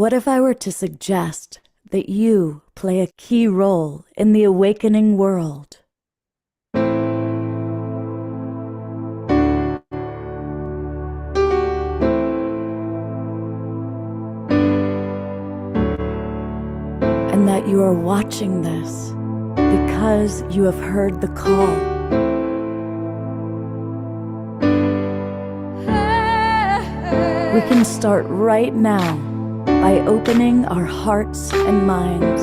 What if I were to suggest that you play a key role in the awakening world? And that you are watching this because you have heard the call. We can start right now by opening our hearts and minds.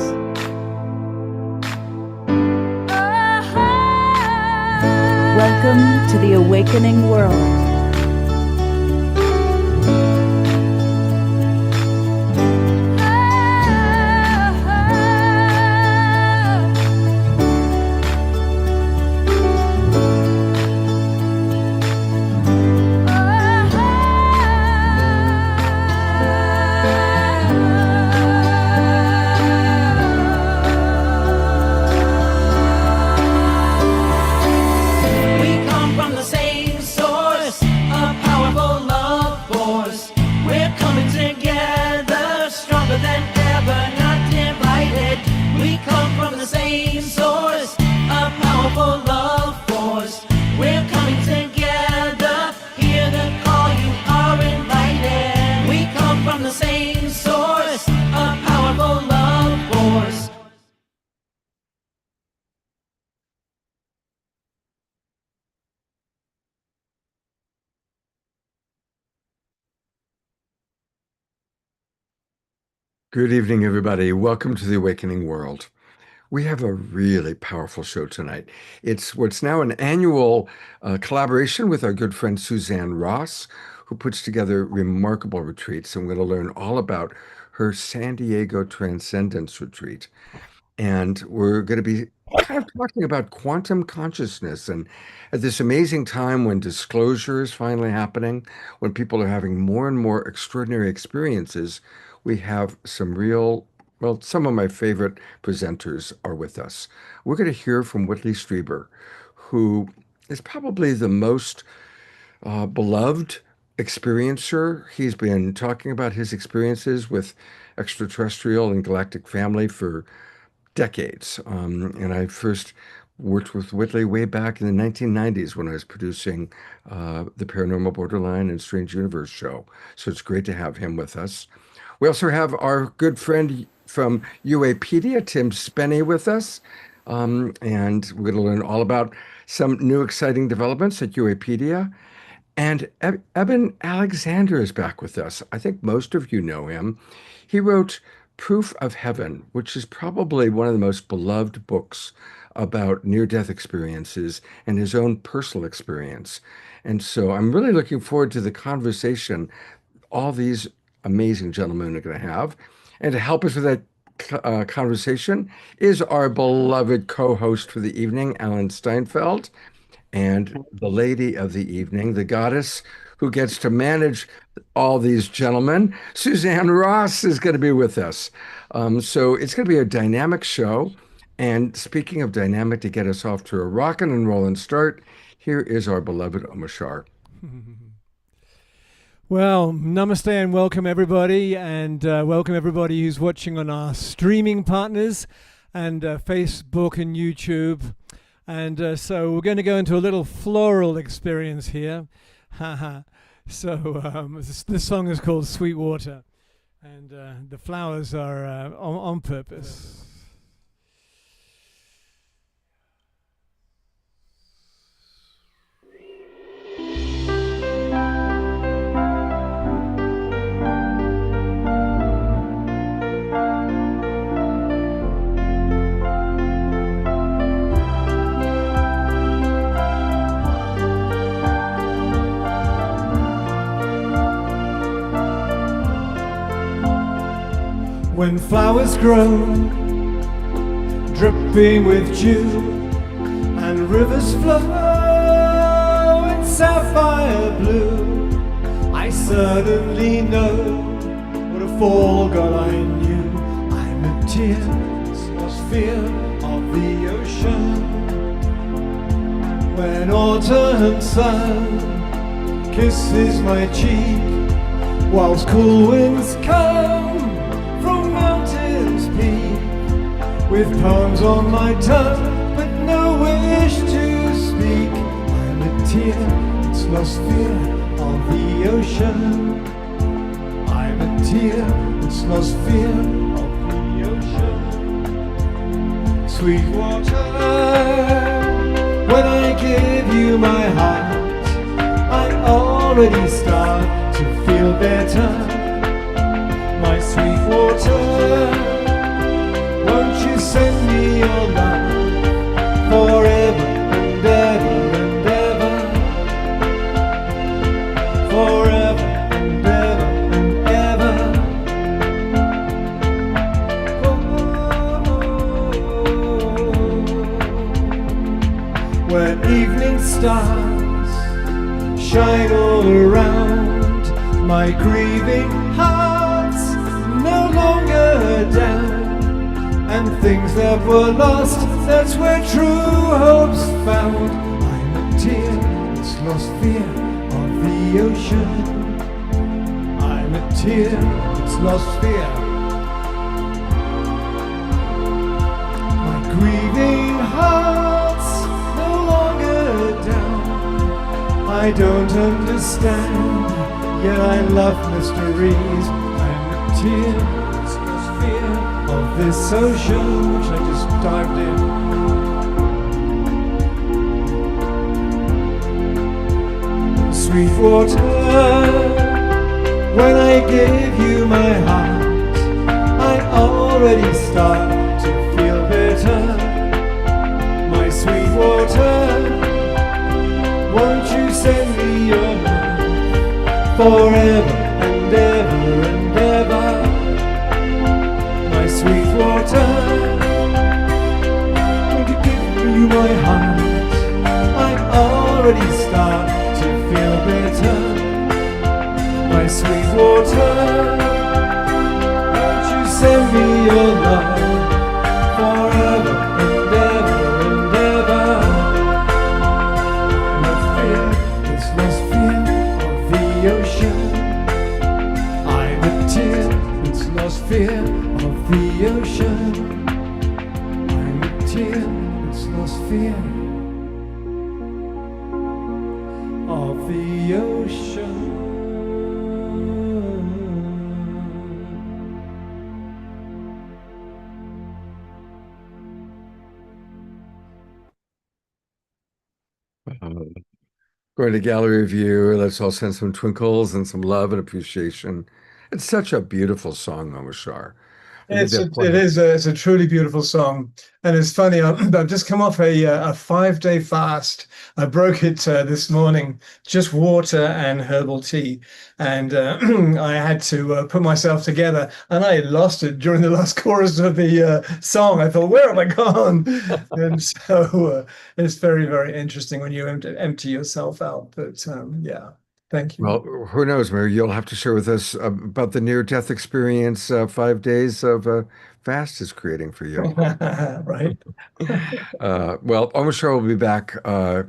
Welcome to the awakening world. Good evening, everybody. Welcome to the Awakening World. We have a really powerful show tonight. It's what's now an annual collaboration with our good friend Suzanne Ross, who puts together remarkable retreats. And we're going to learn all about her San Diego Transcendence retreat. And we're going to be kind of talking about quantum consciousness. And at this amazing time when disclosure is finally happening, when people are having more and more extraordinary experiences, we have some some of my favorite presenters are with us. We're going to hear from Whitley Strieber, who is probably the most beloved experiencer. He's been talking about his experiences with extraterrestrial and galactic family for decades. And I first worked with Whitley way back in the 1990s when I was producing the Paranormal Borderline and Strange Universe show. So it's great to have him with us. We also have our good friend from UApedia, Tim Spenny, with us. And we're going to learn all about some new exciting developments at UApedia. And Eben Alexander is back with us. I think most of you know him. He wrote Proof of Heaven, which is probably one of the most beloved books about near-death experiences and his own personal experience. And so I'm really looking forward to the conversation all these amazing gentlemen are going to have. And to help us with that conversation is our beloved co-host for the evening, Alan Steinfeld, and the lady of the evening, the goddess who gets to manage all these gentlemen, Suzanne Ross, is going to be with us. So it's going to be a dynamic show. And speaking of dynamic, to get us off to a rockin' and rollin' start, here is our beloved Omashar. Well, namaste and welcome everybody, and welcome everybody who's watching on our streaming partners and Facebook and YouTube. And so we're going to go into a little floral experience here. So this song is called Sweet Water, and the flowers are on purpose. When flowers grow, dripping with dew, and rivers flow in sapphire blue, I suddenly know what a fall god I knew. I'm a tears, lost fear of the ocean. When autumn sun kisses my cheek, whilst cool winds come with poems on my tongue, but no wish to speak. I'm a tear that's lost fear of the ocean. I'm a tear that's lost fear of the ocean. Sweet water, when I give you my heart, I already start to feel better. My sweet water, won't you send me your love forever and ever and ever, forever and ever and ever. Oh, when evening stars shine all around, my grieving heart's no longer down. And things that were lost, that's where true hope's found. I'm a tear that's lost fear of the ocean. I'm a tear that's lost fear. My grieving heart's no longer down. I don't understand, yet I love mysteries. I'm a tear that's lost fear of this ocean, which I just dived in. Sweet water, when I give you my heart, I already start to feel better. My sweet water, won't you send me your love forever and ever and ever? My sweet water, won't you give me my heart? I already start to feel better. My sweet water, won't you send me your love forever and ever and ever? I'm a fear that's lost fear of the ocean. I'm a tear that's lost fear of the ocean. I'm a tear that's lost fear of the ocean. Going to gallery view. Let's all send some twinkles and some love and appreciation. It's such a beautiful song, Omashar. I think that's It is it's a truly beautiful song, and it's funny. I've just come off a 5-day fast. I broke it this morning, just water and herbal tea, and I had to put myself together, and I lost it during the last chorus of the song. I thought, where have I gone? And so it's very, very interesting when you empty yourself out. But yeah, thank you. Well, who knows, Mary? You'll have to share with us about the near-death experience 5 days of fast is creating for you. Right. Well, Omashar will be back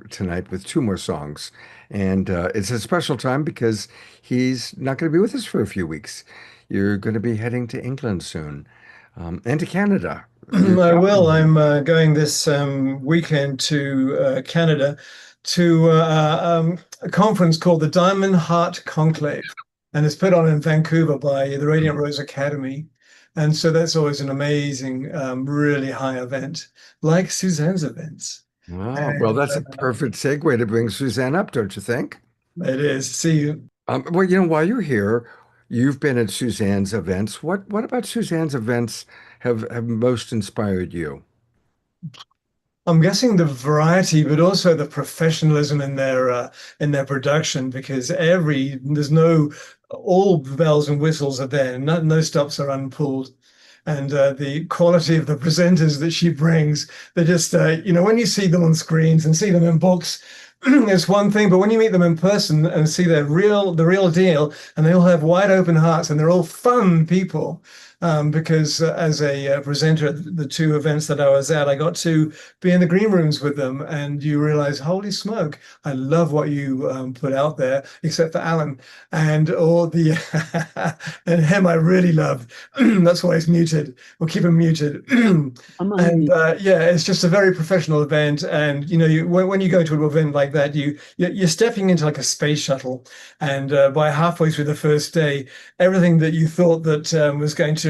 tonight with two more songs. And it's a special time because he's not going to be with us for a few weeks. You're going to be heading to England soon, and to Canada. I will. I'm going this weekend to Canada to a conference called the Diamond Heart Conclave, and it's put on in Vancouver by the Radiant Rose Academy. And so that's always an amazing, really high event, like Suzanne's events. Wow. Well, that's a perfect segue to bring Suzanne up, don't you think? It is. See you. Well, while you're here, you've been at Suzanne's events. What about Suzanne's events have most inspired you? I'm guessing the variety, but also the professionalism in their production, because there's no all bells and whistles are there, no stops are unpulled, and the quality of the presenters that she brings, they're just when you see them on screens and see them in books, it's one thing, but when you meet them in person and see the real deal, and they all have wide open hearts and they're all fun people, because as a presenter at the two events that I was at, I got to be in the green rooms with them, and you realize, holy smoke, I love what you put out there, except for Alan and all the and him I really love. That's why he's muted. We'll keep him muted. And yeah, it's just a very professional event. And when you go to an event like that, you're stepping into like a space shuttle. And by halfway through the first day, everything that you thought that was going to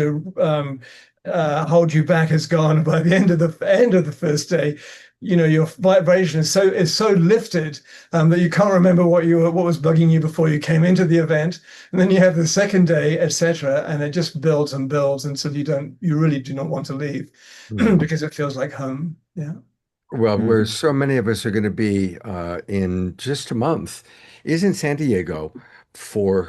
hold you back is gone. By the end of the first day, your vibration is so lifted that you can't remember what was bugging you before you came into the event. And then you have the second day, etc., and it just builds and builds until you really do not want to leave because it feels like home. Yeah. Well, where so many of us are going to be in just a month is in San Diego for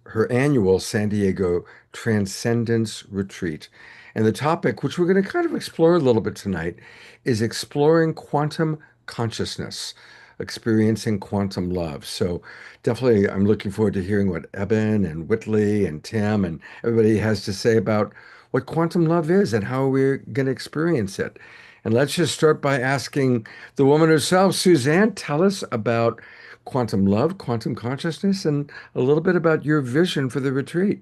her annual San Diego Transcendence Retreat. And the topic, which we're going to kind of explore a little bit tonight, is exploring quantum consciousness, experiencing quantum love. So definitely, I'm looking forward to hearing what Eben and Whitley and Tim and everybody has to say about what quantum love is and how we're going to experience it. And let's just start by asking the woman herself, Suzanne, tell us about quantum love, quantum consciousness, and a little bit about your vision for the retreat.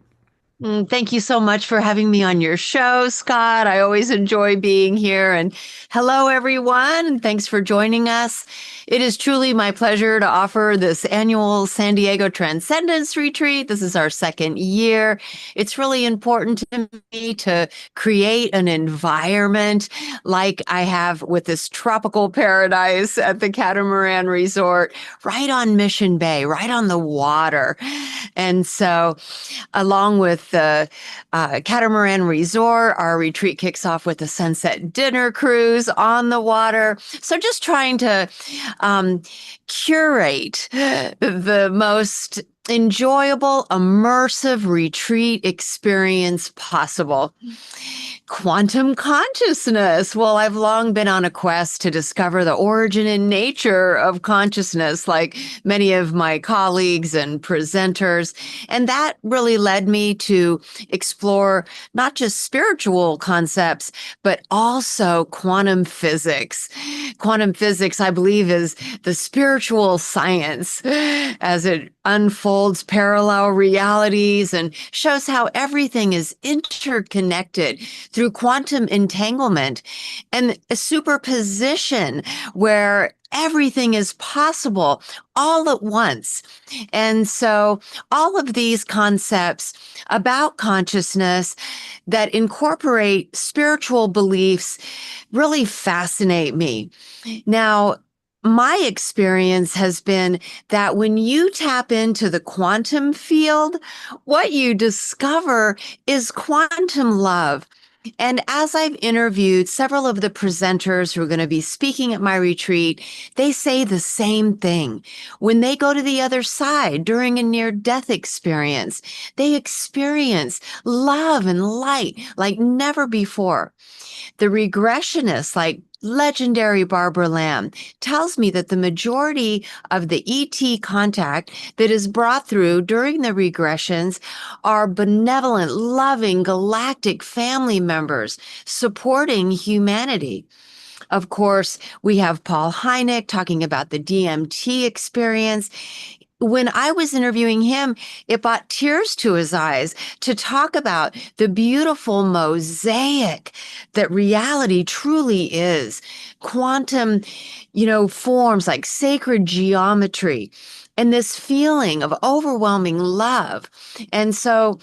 Thank you so much for having me on your show, Scott. I always enjoy being here. And hello, everyone. And thanks for joining us. It is truly my pleasure to offer this annual San Diego Transcendence Retreat. This is our second year. It's really important to me to create an environment like I have with this tropical paradise at the Catamaran Resort, right on Mission Bay, right on the water. And so, along with the Catamaran Resort, our retreat kicks off with a sunset dinner cruise on the water. So just trying to curate the most enjoyable, immersive retreat experience possible. Quantum consciousness. Well, I've long been on a quest to discover the origin and nature of consciousness, like many of my colleagues and presenters. And that really led me to explore not just spiritual concepts, but also quantum physics. Quantum physics, I believe, is the spiritual science as it unfolds parallel realities and shows how everything is interconnected through quantum entanglement and a superposition where everything is possible all at once. And so all of these concepts about consciousness that incorporate spiritual beliefs really fascinate me. Now, my experience has been that when you tap into the quantum field, what you discover is quantum love. And as I've interviewed several of the presenters who are going to be speaking at my retreat, they say the same thing. When they go to the other side during a near-death experience, they experience love and light like never before. The regressionists, like legendary Barbara Lamb, tells me that the majority of the ET contact that is brought through during the regressions are benevolent, loving, galactic family members supporting humanity. Of course, we have Paul Hynek talking about the DMT experience. When I was interviewing him, it brought tears to his eyes to talk about the beautiful mosaic that reality truly is. Quantum, forms like sacred geometry and this feeling of overwhelming love. And so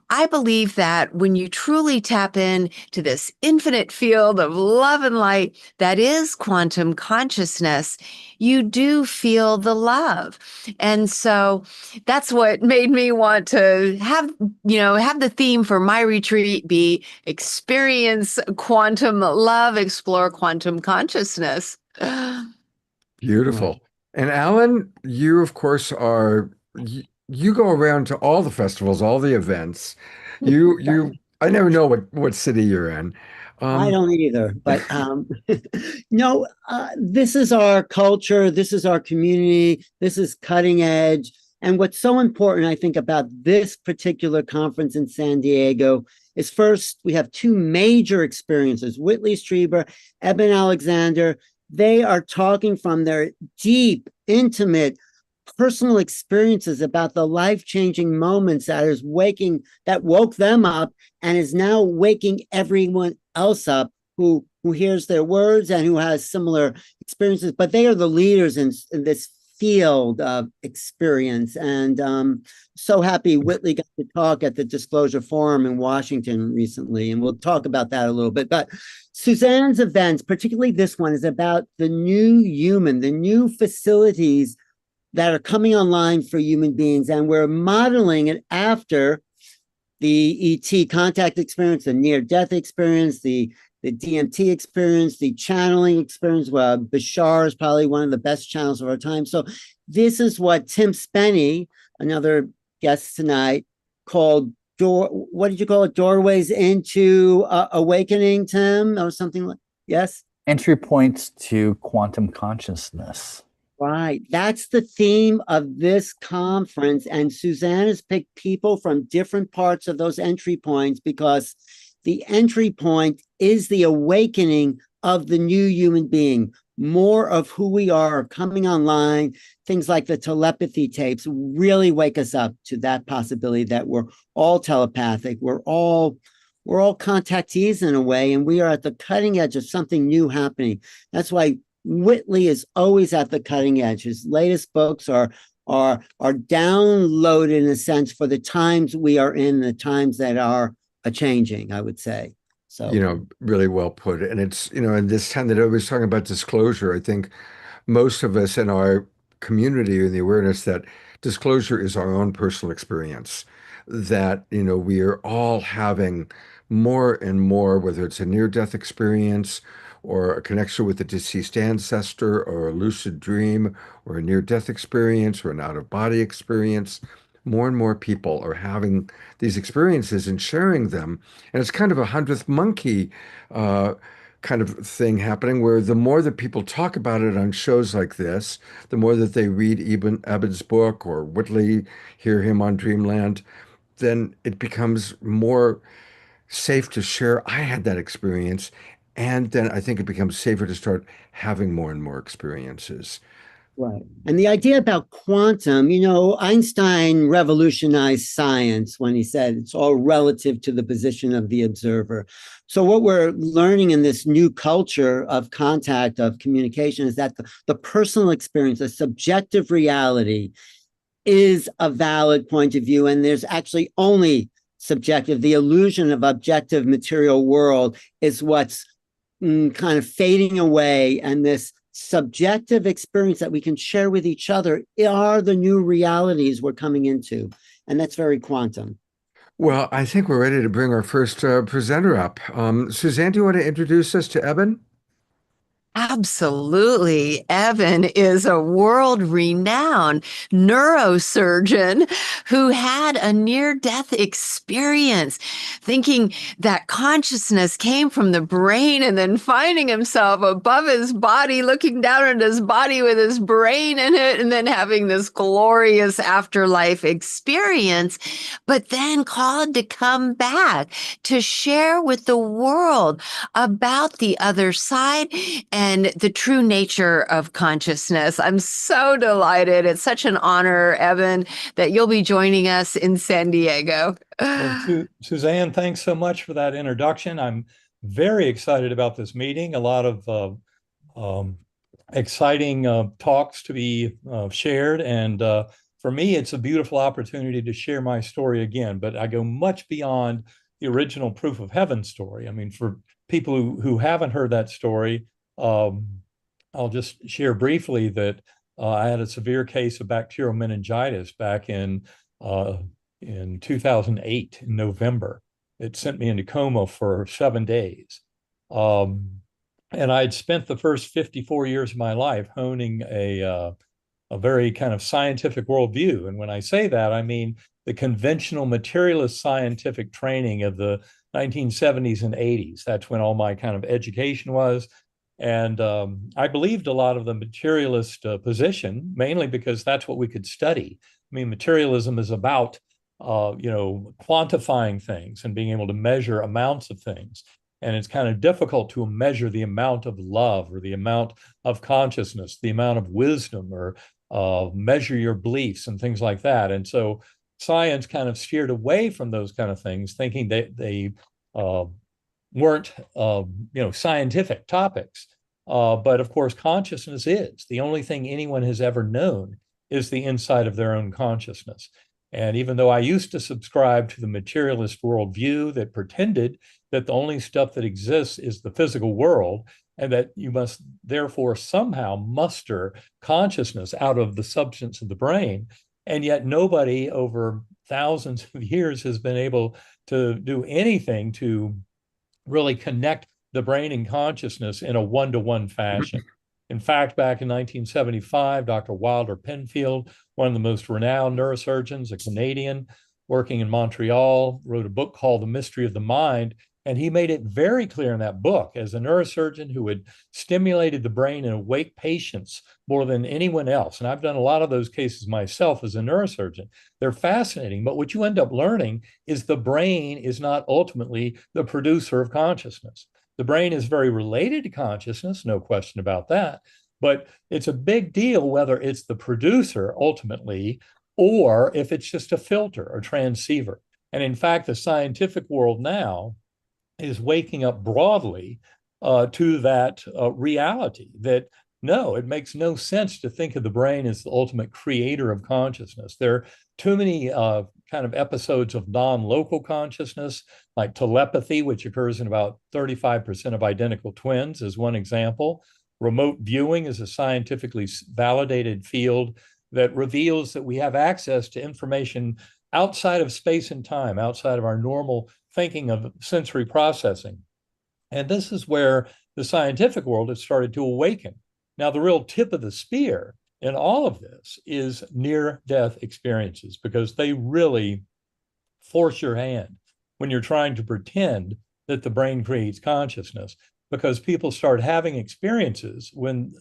I believe that when you truly tap into this infinite field of love and light that is quantum consciousness, you do feel the love. And so that's what made me want to have the theme for my retreat be experience quantum love, explore quantum consciousness. Beautiful. And Alan, you, of course, you go around to all the festivals, all the events. I never know what city you're in. I don't either, but this is our culture. This is our community. This is cutting edge. And what's so important, I think, about this particular conference in San Diego is first, we have two major experiences. Whitley Strieber, Eben Alexander, they are talking from their deep, intimate, personal experiences about the life-changing moments that woke them up and is now waking everyone else up who hears their words and who has similar experiences. But they are the leaders in this field of experience. And so happy Whitley got to talk at the Disclosure Forum in Washington recently, and we'll talk about that a little bit. But Suzanne's events, particularly this one, is about the new human, the new facilities that are coming online for human beings, and we're modeling it after the ET contact experience, the near-death experience, the DMT experience, the channeling experience. Well, Bashar is probably one of the best channels of our time. So this is what Tim Spenny, another guest tonight, called what did you call it? Doorways into awakening, Tim, or something like, yes? Entry points to quantum consciousness. Right. That's the theme of this conference. And Suzanne has picked people from different parts of those entry points because the entry point is the awakening of the new human being. More of who we are coming online. Things like the telepathy tapes really wake us up to that possibility that we're all telepathic. We're all contactees in a way, and we are at the cutting edge of something new happening. That's why Whitley is always at the cutting edge. His latest books are downloaded in a sense for the times we are in, the times that are changing, I would say. So, really well put. And it's, in this time that I was talking about disclosure, I think most of us in our community are in the awareness that disclosure is our own personal experience, that, we are all having more and more, whether it's a near-death experience or a connection with a deceased ancestor or a lucid dream or a near-death experience or an out-of-body experience. More and more people are having these experiences and sharing them. And it's kind of a 100th monkey kind of thing happening, where the more that people talk about it on shows like this, the more that they read Eben's book or Whitley, hear him on Dreamland, then it becomes more safe to share. I had that experience. And then I think it becomes safer to start having more and more experiences. right. And the idea about quantum, Einstein revolutionized science when he said it's all relative to the position of the observer. So what we're learning in this new culture of contact, of communication, is that the personal experience, the subjective reality, is a valid point of view. And there's actually only subjective. The illusion of objective material world is what's kind of fading away, and this subjective experience that we can share with each other are the new realities we're coming into, and that's very quantum. Well, I think we're ready to bring our first presenter up. Suzanne, do you want to introduce us to Eben? Absolutely. Evan is a world-renowned neurosurgeon who had a near-death experience, thinking that consciousness came from the brain and then finding himself above his body, looking down at his body with his brain in it, and then having this glorious afterlife experience, but then called to come back to share with the world about the other side and the true nature of consciousness. I'm so delighted. It's such an honor, Evan, that you'll be joining us in San Diego. Well, Suzanne, thanks so much for that introduction. I'm very excited about this meeting. A lot of exciting talks to be shared. And for me, it's a beautiful opportunity to share my story again. But I go much beyond the original Proof of Heaven story. I mean, for people who haven't heard that story, I'll just share briefly that I had a severe case of bacterial meningitis back in 2008 in November. It sent me into coma for 7 days. And I had spent the first 54 years of my life honing a very kind of scientific worldview. And when I say that, I mean the conventional materialist scientific training of the 1970s and 80s. That's when all my kind of education was. And I believed a lot of the materialist position, mainly because that's what we could study. I mean, materialism is about, quantifying things and being able to measure amounts of things. And it's kind of difficult to measure the amount of love or the amount of consciousness, the amount of wisdom, or measure your beliefs and things like that. And so science kind of steered away from those kind of things, thinking that they weren't, scientific topics. But of course, consciousness is. The only thing anyone has ever known is the inside of their own consciousness. And even though I used to subscribe to the materialist worldview that pretended that the only stuff that exists is the physical world, and that you must therefore somehow muster consciousness out of the substance of the brain, and yet nobody over thousands of years has been able to do anything to really connect the brain and consciousness in a one-to-one fashion. In fact, back in 1975, Dr. Wilder Penfield, one of the most renowned neurosurgeons, a Canadian working in Montreal, wrote a book called The Mystery of the Mind. And he made it very clear in that book, as a neurosurgeon who had stimulated the brain in awake patients more than anyone else. And I've done a lot of those cases myself as a neurosurgeon. They're fascinating, but what you end up learning is the brain is not ultimately the producer of consciousness. The brain is very related to consciousness, no question about that, but it's a big deal whether it's the producer ultimately, or if it's just a filter or transceiver. And in fact, the scientific world now is waking up broadly to that reality that no, it makes no sense to think of the brain as the ultimate creator of consciousness. There are too many kind of episodes of non-local consciousness, like telepathy, which occurs in about 35% of identical twins, is one example. Remote viewing is a scientifically validated field that reveals that we have access to information outside of space and time, outside of our normal thinking of sensory processing. And this is where the scientific world has started to awaken. Now, the real tip of the spear in all of this is near-death experiences, because they really force your hand when you're trying to pretend that the brain creates consciousness, because people start having experiences when,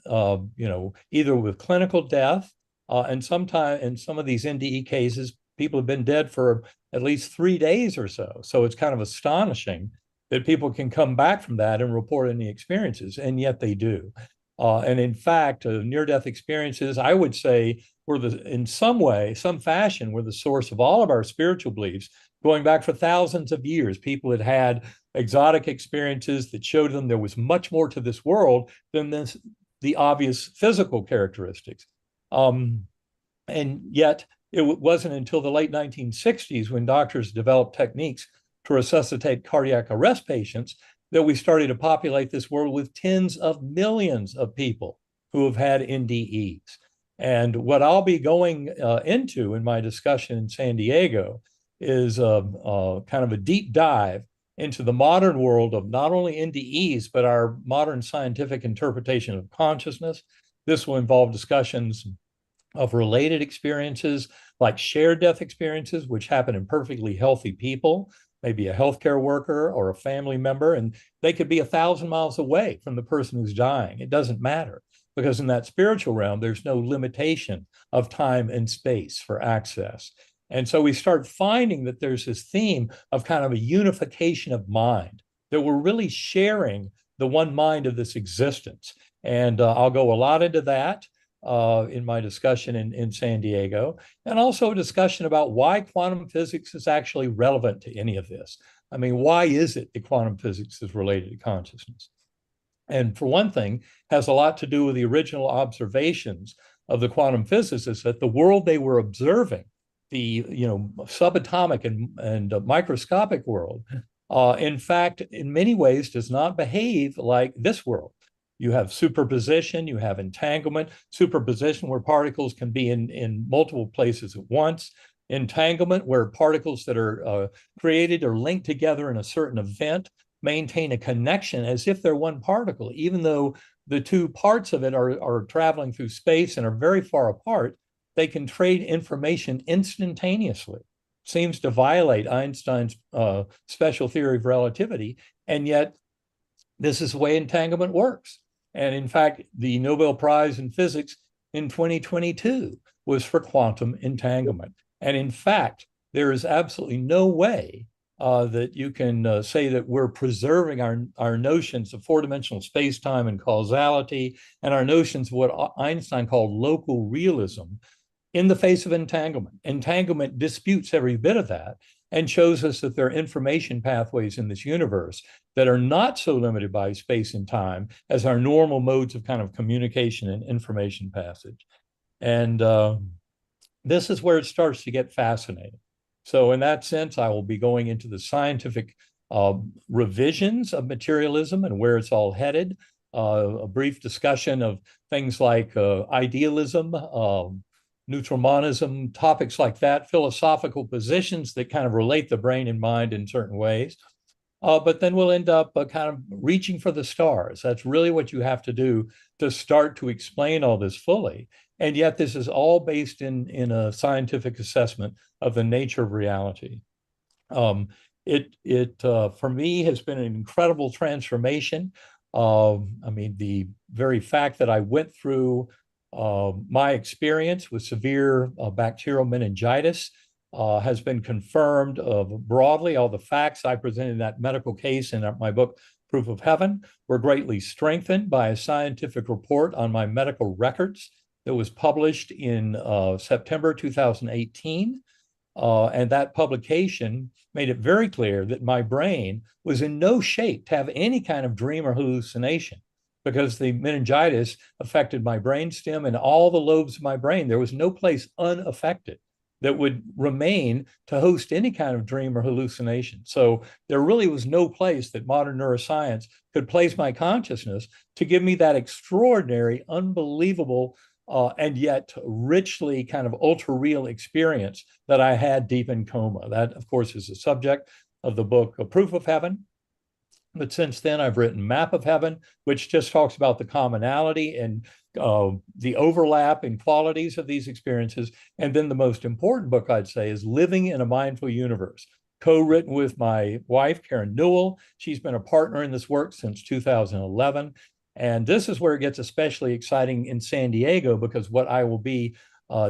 either with clinical death, and sometimes in some of these NDE cases, people have been dead for at least 3 days or so. So it's kind of astonishing that people can come back from that and report any experiences, and yet they do. And in fact, near-death experiences, I would say, in some way, some fashion, were the source of all of our spiritual beliefs, going back for thousands of years. People had exotic experiences that showed them there was much more to this world than the obvious physical characteristics. And yet, it wasn't until the late 1960s, when doctors developed techniques to resuscitate cardiac arrest patients, that we started to populate this world with tens of millions of people who have had NDEs. And what I'll be going into in my discussion in San Diego is kind of a deep dive into the modern world of not only NDEs, but our modern scientific interpretation of consciousness. This will involve discussions of related experiences, like shared death experiences, which happen in perfectly healthy people, maybe a healthcare worker or a family member, and they could be 1,000 miles away from the person who's dying. It doesn't matter, because in that spiritual realm, there's no limitation of time and space for access. And so we start finding that there's this theme of kind of a unification of mind, that we're really sharing the one mind of this existence. And I'll go a lot into that in my discussion in San Diego, and also a discussion about why quantum physics is actually relevant to any of this. I mean, why is it that quantum physics is related to consciousness? And for one thing, has a lot to do with the original observations of the quantum physicists, that the world they were observing, the subatomic and microscopic world, in fact, in many ways does not behave like this world. You have superposition, you have entanglement, superposition where particles can be in multiple places at once, entanglement where particles that are created or linked together in a certain event maintain a connection as if they're one particle, even though the two parts of it are traveling through space and are very far apart. They can trade information instantaneously. Seems to violate Einstein's special theory of relativity, and yet this is the way entanglement works. And in fact, the Nobel Prize in Physics in 2022 was for quantum entanglement. And in fact, there is absolutely no way that you can say that we're preserving our notions of four-dimensional space-time and causality and our notions of what Einstein called local realism in the face of entanglement. Entanglement disputes every bit of that and shows us that there are information pathways in this universe that are not so limited by space and time as our normal modes of kind of communication and information passage. And this is where it starts to get fascinating. So in that sense, I will be going into the scientific revisions of materialism and where it's all headed, a brief discussion of things like idealism, neutral monism, topics like that, philosophical positions that kind of relate the brain and mind in certain ways. But then we'll end up kind of reaching for the stars. That's really what you have to do to start to explain all this fully. And yet this is all based in a scientific assessment of the nature of reality. It for me has been an incredible transformation. I mean, the very fact that I went through my experience with severe bacterial meningitis has been confirmed broadly. All the facts I presented in that medical case in my book, Proof of Heaven, were greatly strengthened by a scientific report on my medical records that was published in September 2018. And that publication made it very clear that my brain was in no shape to have any kind of dream or hallucination because the meningitis affected my brainstem and all the lobes of my brain. There was no place unaffected that would remain to host any kind of dream or hallucination. So there really was no place that modern neuroscience could place my consciousness to give me that extraordinary, unbelievable, and yet richly kind of ultra real experience that I had deep in coma. That, of course, is the subject of the book, Proof of Heaven. But since then, I've written Map of Heaven, which just talks about the commonality and the overlap in qualities of these experiences. And then the most important book, I'd say, is Living in a Mindful Universe, co-written with my wife, Karen Newell. She's been a partner in this work since 2011. And this is where it gets especially exciting in San Diego, because what I will be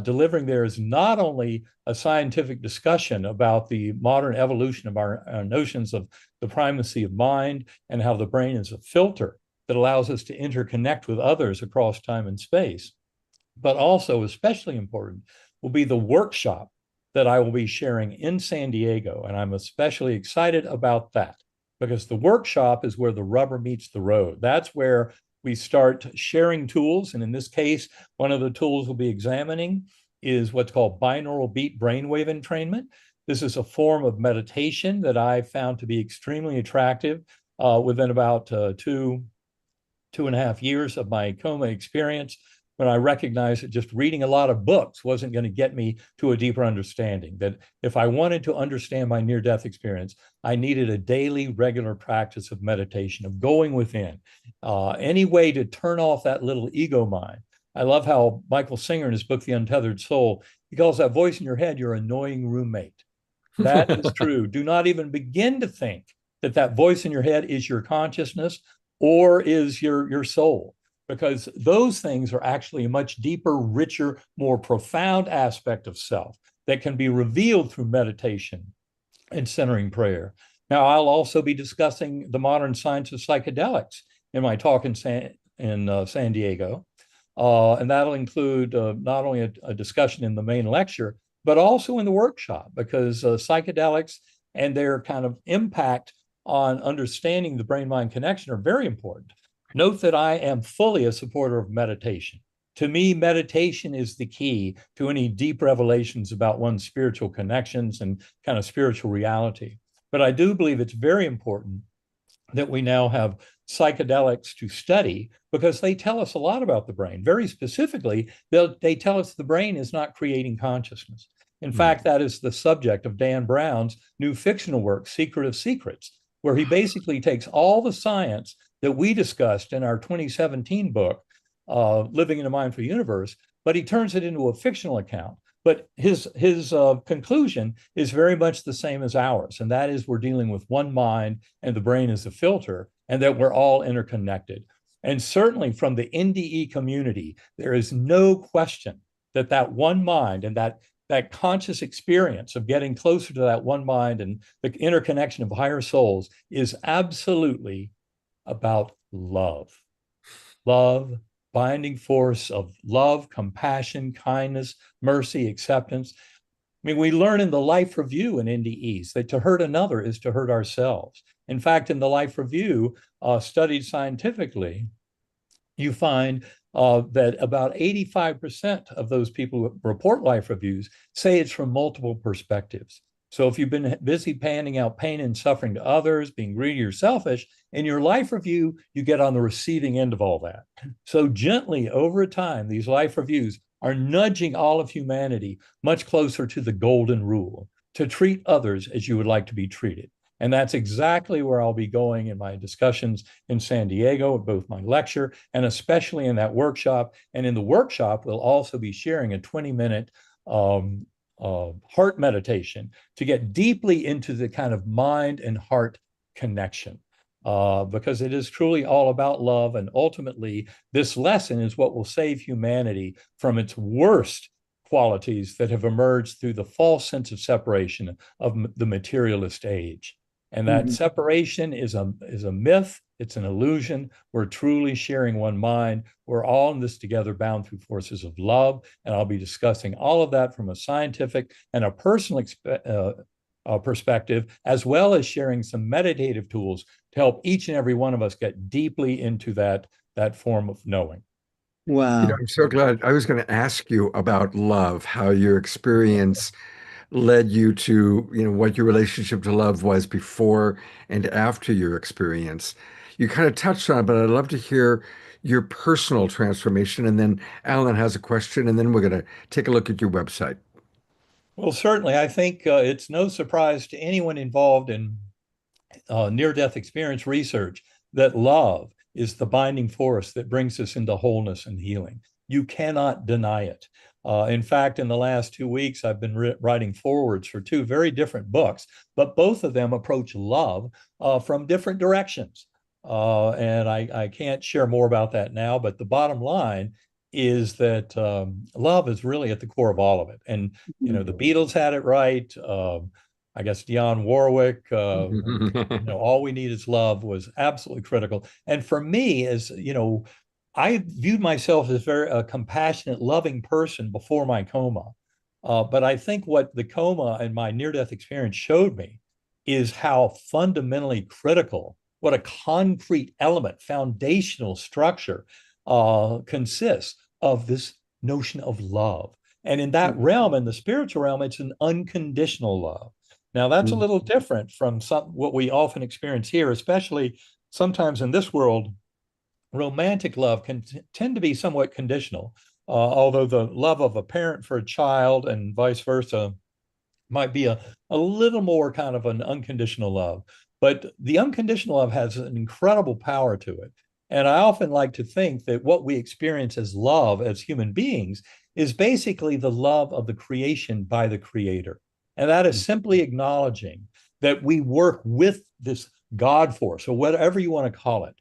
delivering there is not only a scientific discussion about the modern evolution of our notions of the primacy of mind and how the brain is a filter that allows us to interconnect with others across time and space, but also, especially important, will be the workshop that I will be sharing in San Diego. And I'm especially excited about that because the workshop is where the rubber meets the road. That's where we start sharing tools. And in this case, one of the tools we'll be examining is what's called binaural beat brainwave entrainment. This is a form of meditation that I found to be extremely attractive within about 2.5 years of my coma experience, when I recognized that just reading a lot of books wasn't going to get me to a deeper understanding, that if I wanted to understand my near-death experience, I needed a daily, regular practice of meditation, of going within, any way to turn off that little ego mind. I love how Michael Singer in his book, The Untethered Soul, he calls that voice in your head your annoying roommate. That is true. Do not even begin to think that that voice in your head is your consciousness or is your soul, because those things are actually a much deeper, richer, more profound aspect of self that can be revealed through meditation and centering prayer. Now, I'll also be discussing the modern science of psychedelics in my talk in San Diego. And that'll include not only a discussion in the main lecture, but also in the workshop, because psychedelics and their kind of impact on understanding the brain-mind connection are very important. Note that I am fully a supporter of meditation. To me, meditation is the key to any deep revelations about one's spiritual connections and kind of spiritual reality. But I do believe it's very important that we now have psychedelics to study, because they tell us a lot about the brain. Very specifically, they tell us the brain is not creating consciousness. In fact, that is the subject of Dan Brown's new fictional work, Secret of Secrets, where he basically takes all the science that we discussed in our 2017 book, Living in a Mindful Universe, but he turns it into a fictional account. But his conclusion is very much the same as ours, and that is we're dealing with one mind and the brain is a filter, and that we're all interconnected. And certainly from the NDE community, there is no question that that one mind and that conscious experience of getting closer to that one mind and the interconnection of higher souls is absolutely about love. Love, binding force of love, compassion, kindness, mercy, acceptance. I mean, we learn in the life review in NDEs that to hurt another is to hurt ourselves. In fact, in the life review, studied scientifically, you find that about 85% of those people who report life reviews say it's from multiple perspectives. So if you've been busy panning out pain and suffering to others, being greedy or selfish, in your life review, you get on the receiving end of all that. So gently over time, these life reviews are nudging all of humanity much closer to the golden rule, to treat others as you would like to be treated. And that's exactly where I'll be going in my discussions in San Diego, both my lecture and especially in that workshop. And in the workshop, we'll also be sharing a 20-minute heart meditation to get deeply into the kind of mind and heart connection. Because it is truly all about love. And ultimately, this lesson is what will save humanity from its worst qualities that have emerged through the false sense of separation of the materialist age. And that separation is a myth. It's an illusion. We're truly sharing one mind. We're all in this together, bound through forces of love. And I'll be discussing all of that from a scientific and a personal perspective, as well as sharing some meditative tools to help each and every one of us get deeply into that form of knowing. Wow. I'm so glad. I was going to ask you about love, how your experience led you to, what your relationship to love was before and after your experience. You kind of touched on it, but I'd love to hear your personal transformation. And then Alan has a question, and then we're going to take a look at your website. Well, certainly, I think it's no surprise to anyone involved in near-death experience research that love is the binding force that brings us into wholeness and healing. You cannot deny it. In fact, in the last 2 weeks, I've been writing forwards for 2 very different books, but both of them approach love from different directions. And I can't share more about that now, but the bottom line is that love is really at the core of all of it. And, the Beatles had it right. I guess Dionne Warwick, all we need is love was absolutely critical. And for me, as I viewed myself as a compassionate, loving person before my coma. But I think what the coma and my near-death experience showed me is how fundamentally critical, what a concrete element, foundational structure consists of this notion of love. And in that realm, in the spiritual realm, it's an unconditional love. Now, that's a little different from what we often experience here, especially sometimes in this world. Romantic love can tend to be somewhat conditional, although the love of a parent for a child and vice versa might be a little more kind of an unconditional love. But the unconditional love has an incredible power to it. And I often like to think that what we experience as love as human beings is basically the love of the creation by the creator. And that is simply acknowledging that we work with this God force, or whatever you want to call it.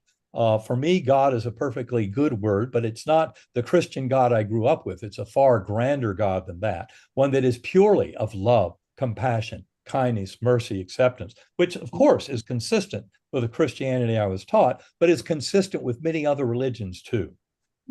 For me, God is a perfectly good word, but it's not the Christian God I grew up with. It's a far grander God than that, one that is purely of love, compassion, kindness, mercy, acceptance, which of course is consistent with the Christianity I was taught, but is consistent with many other religions too.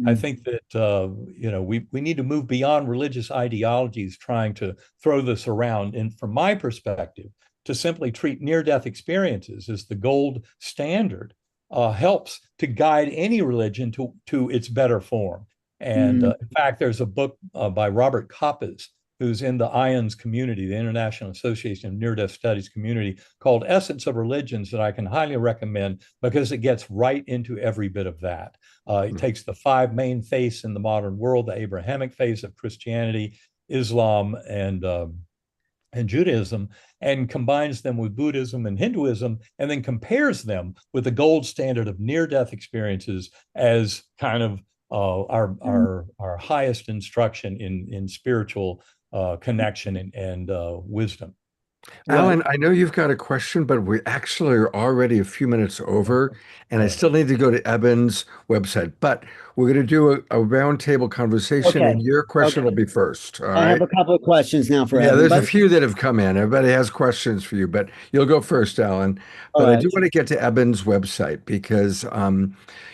I think that we need to move beyond religious ideologies trying to throw this around. And from my perspective, to simply treat near-death experiences as the gold standard helps to guide any religion to its better form. And in fact, there's a book by Robert Koppes, who's in the IONS community, the International Association of Near-Death Studies community, called Essence of Religions, that I can highly recommend because it gets right into every bit of that. It takes the 5 main faiths in the modern world, the Abrahamic faiths of Christianity, Islam, and Judaism, and combines them with Buddhism and Hinduism, and then compares them with the gold standard of near-death experiences as kind of our highest instruction in spiritual connection and wisdom. Alan, I know you've got a question, but we actually are already a few minutes over, and I still need to go to Eben's website. But we're going to do a roundtable conversation, Okay. and your question Okay. will be first. All I have right. a couple of questions now for Yeah, Evan, there's a but few that have come in. Everybody has questions for you, but you'll go first, Alan. all But I right. do want to get to Eben's website because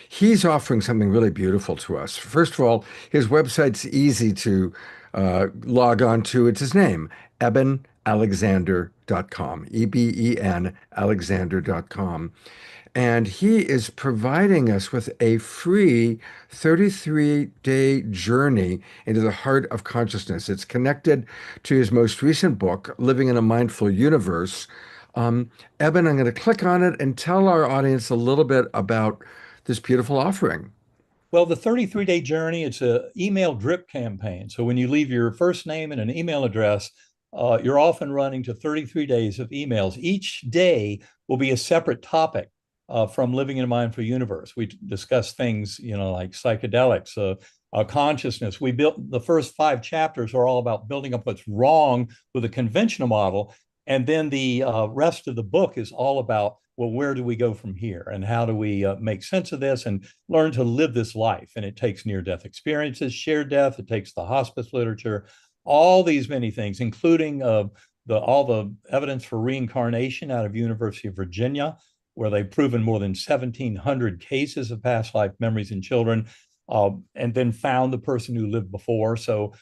he's offering something really beautiful to us. First of all, his website's easy to log on to. It's his name, ebenalexander.com, EBEN Alexander.com. And he is providing us with a free 33-day journey into the heart of consciousness. It's connected to his most recent book, Living in a Mindful Universe. Eben, I'm going to click on it and tell our audience a little bit about this beautiful offering. Well, the 33-day journey, it's an email drip campaign. So when you leave your first name and an email address, you're off and running to 33 days of emails. Each day will be a separate topic from Living in a Mindful Universe. We discuss things, like psychedelics, consciousness. We built the first 5 chapters are all about building up what's wrong with a conventional model. And then the rest of the book is all about, well, where do we go from here? And how do we make sense of this and learn to live this life? And it takes near-death experiences, shared death, it takes the hospice literature, all these many things, including all the evidence for reincarnation out of University of Virginia, where they've proven more than 1,700 cases of past life memories in children, and then found the person who lived before. So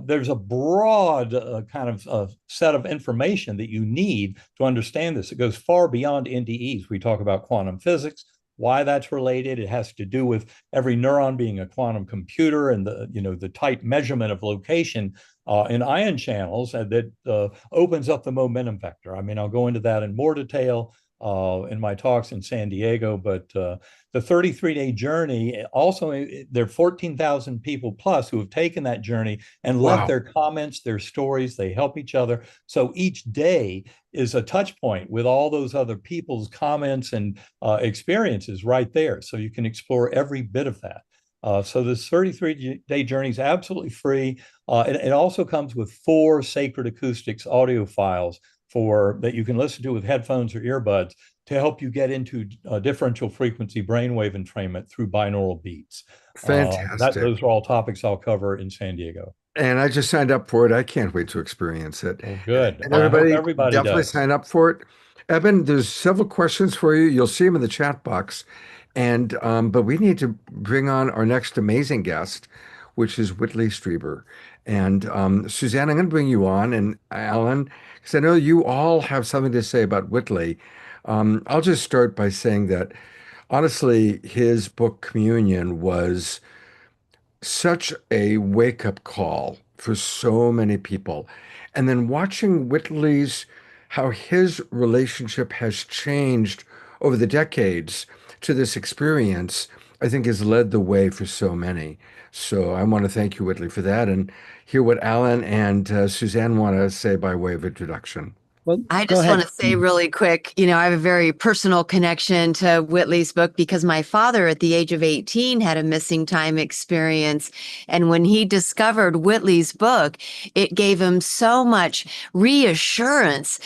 there's a broad kind of set of information that you need to understand this. It goes far beyond NDEs. We talk about quantum physics, why that's related. It has to do with every neuron being a quantum computer and the tight measurement of location in ion channels that opens up the momentum vector. I mean, I'll go into that in more detail in my talks in San Diego, but the 33-day journey, also there are 14,000 people plus who have taken that journey and left their comments, their stories. They help each other. So each day is a touch point with all those other people's comments and experiences right there. So you can explore every bit of that. So this 33-day journey is absolutely free. It also comes with 4 Sacred Acoustics audio files that you can listen to with headphones or earbuds to help you get into differential frequency brainwave entrainment through binaural beats. Fantastic. Those are all topics I'll cover in San Diego. And I just signed up for it. I can't wait to experience it. Well, good. And everybody definitely does. sign up for it. Eben, there's several questions for you. You'll see them in the chat box. And but we need to bring on our next amazing guest, which is Whitley Strieber. And Suzanne, I'm going to bring you on, and Alan, because I know you all have something to say about Whitley. I'll just start by saying that honestly, his book Communion was such a wake-up call for so many people. And then watching how his relationship has changed over the decades to this experience, I think has led the way for so many. So I want to thank you, Whitley, for that, and hear what Alan and Suzanne want to say by way of introduction. Well, I go just ahead. want to say really quick, I have a very personal connection to Whitley's book because my father at the age of 18 had a missing time experience. And when he discovered Whitley's book, it gave him so much reassurance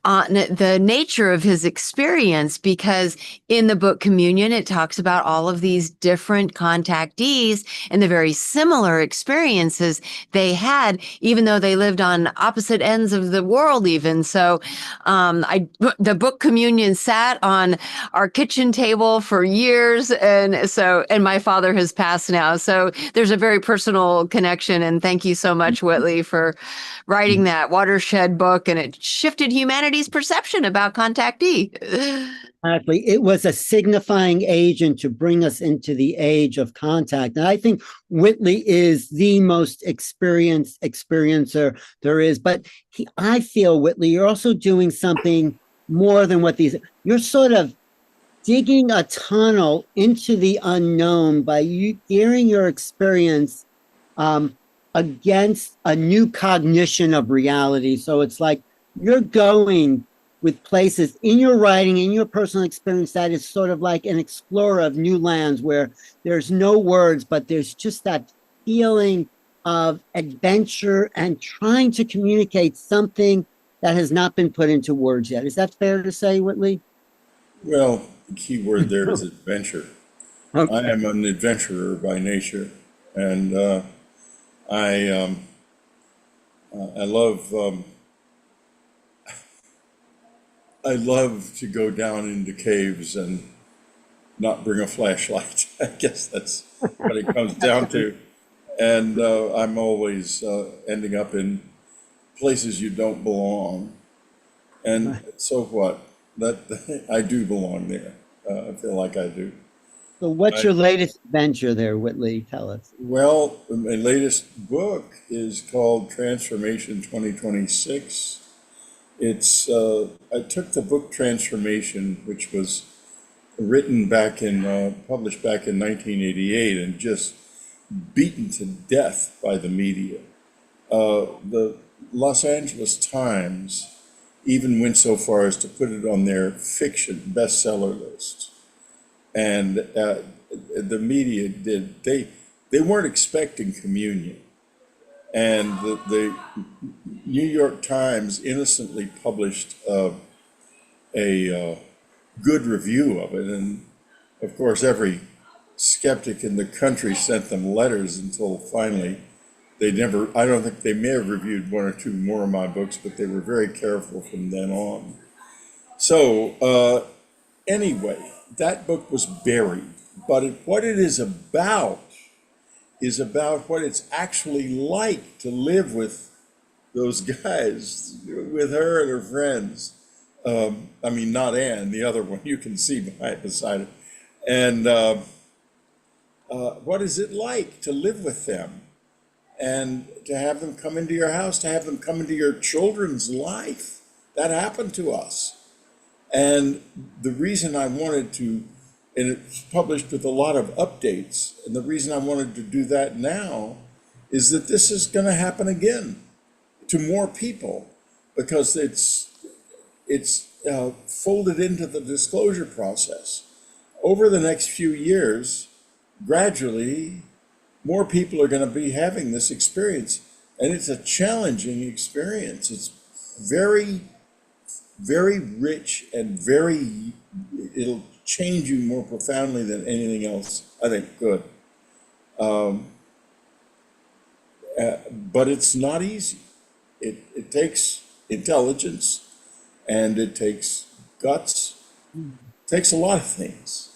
on the nature of his experience, because in the book Communion, it talks about all of these different contactees and the very similar experiences they had, even though they lived on opposite ends of the world even. So the book Communion sat on our kitchen table for years. And my father has passed now. So there's a very personal connection. And thank you so much, Whitley, for writing that watershed book. And it shifted humanity's perception about contactee. Exactly. It was a signifying agent to bring us into the age of contact. And I think Whitley is the most experienced experiencer there is. But I feel, Whitley, you're also doing something more than you're sort of digging a tunnel into the unknown by gearing your experience against a new cognition of reality. So it's like you're going with places in your writing, in your personal experience, that is sort of like an explorer of new lands where there's no words, but there's just that feeling of adventure and trying to communicate something that has not been put into words yet. Is that fair to say, Whitley? Well, the key word there is adventure. Okay. I am an adventurer by nature, and I love to go down into caves and not bring a flashlight. I guess that's what it comes down to. And I'm always ending up in places you don't belong. And so what? That I do belong there. I feel like I do. So what's your latest adventure there, Whitley? Tell us. Well, my latest book is called Transformation 2026. It's I took the book Transformation, which was written back in published back in 1988, and just beaten to death by the media. The Los Angeles Times even went so far as to put it on their fiction bestseller list. And the media they weren't expecting communion. And the New York Times innocently published a good review of it. And of course, every skeptic in the country sent them letters until finally I don't think they may have reviewed one or two more of my books, but they were very careful from then on. So anyway, that book was buried, but what it is about what it's actually like to live with those guys, with her and her friends. I mean, not Anne, the other one you can see beside it. And what is it like to live with them and to have them come into your house, to have them come into your children's life? That happened to us. And the reason I wanted to, and it's published with a lot of updates, and the reason I wanted to do that now is that this is going to happen again to more people, because it's folded into the disclosure process. Over the next few years, gradually, more people are going to be having this experience, and it's a challenging experience. It's very, very rich and it'll change you more profoundly than anything else, I think, could. But it's not easy. It takes intelligence, and it takes guts. It takes a lot of things.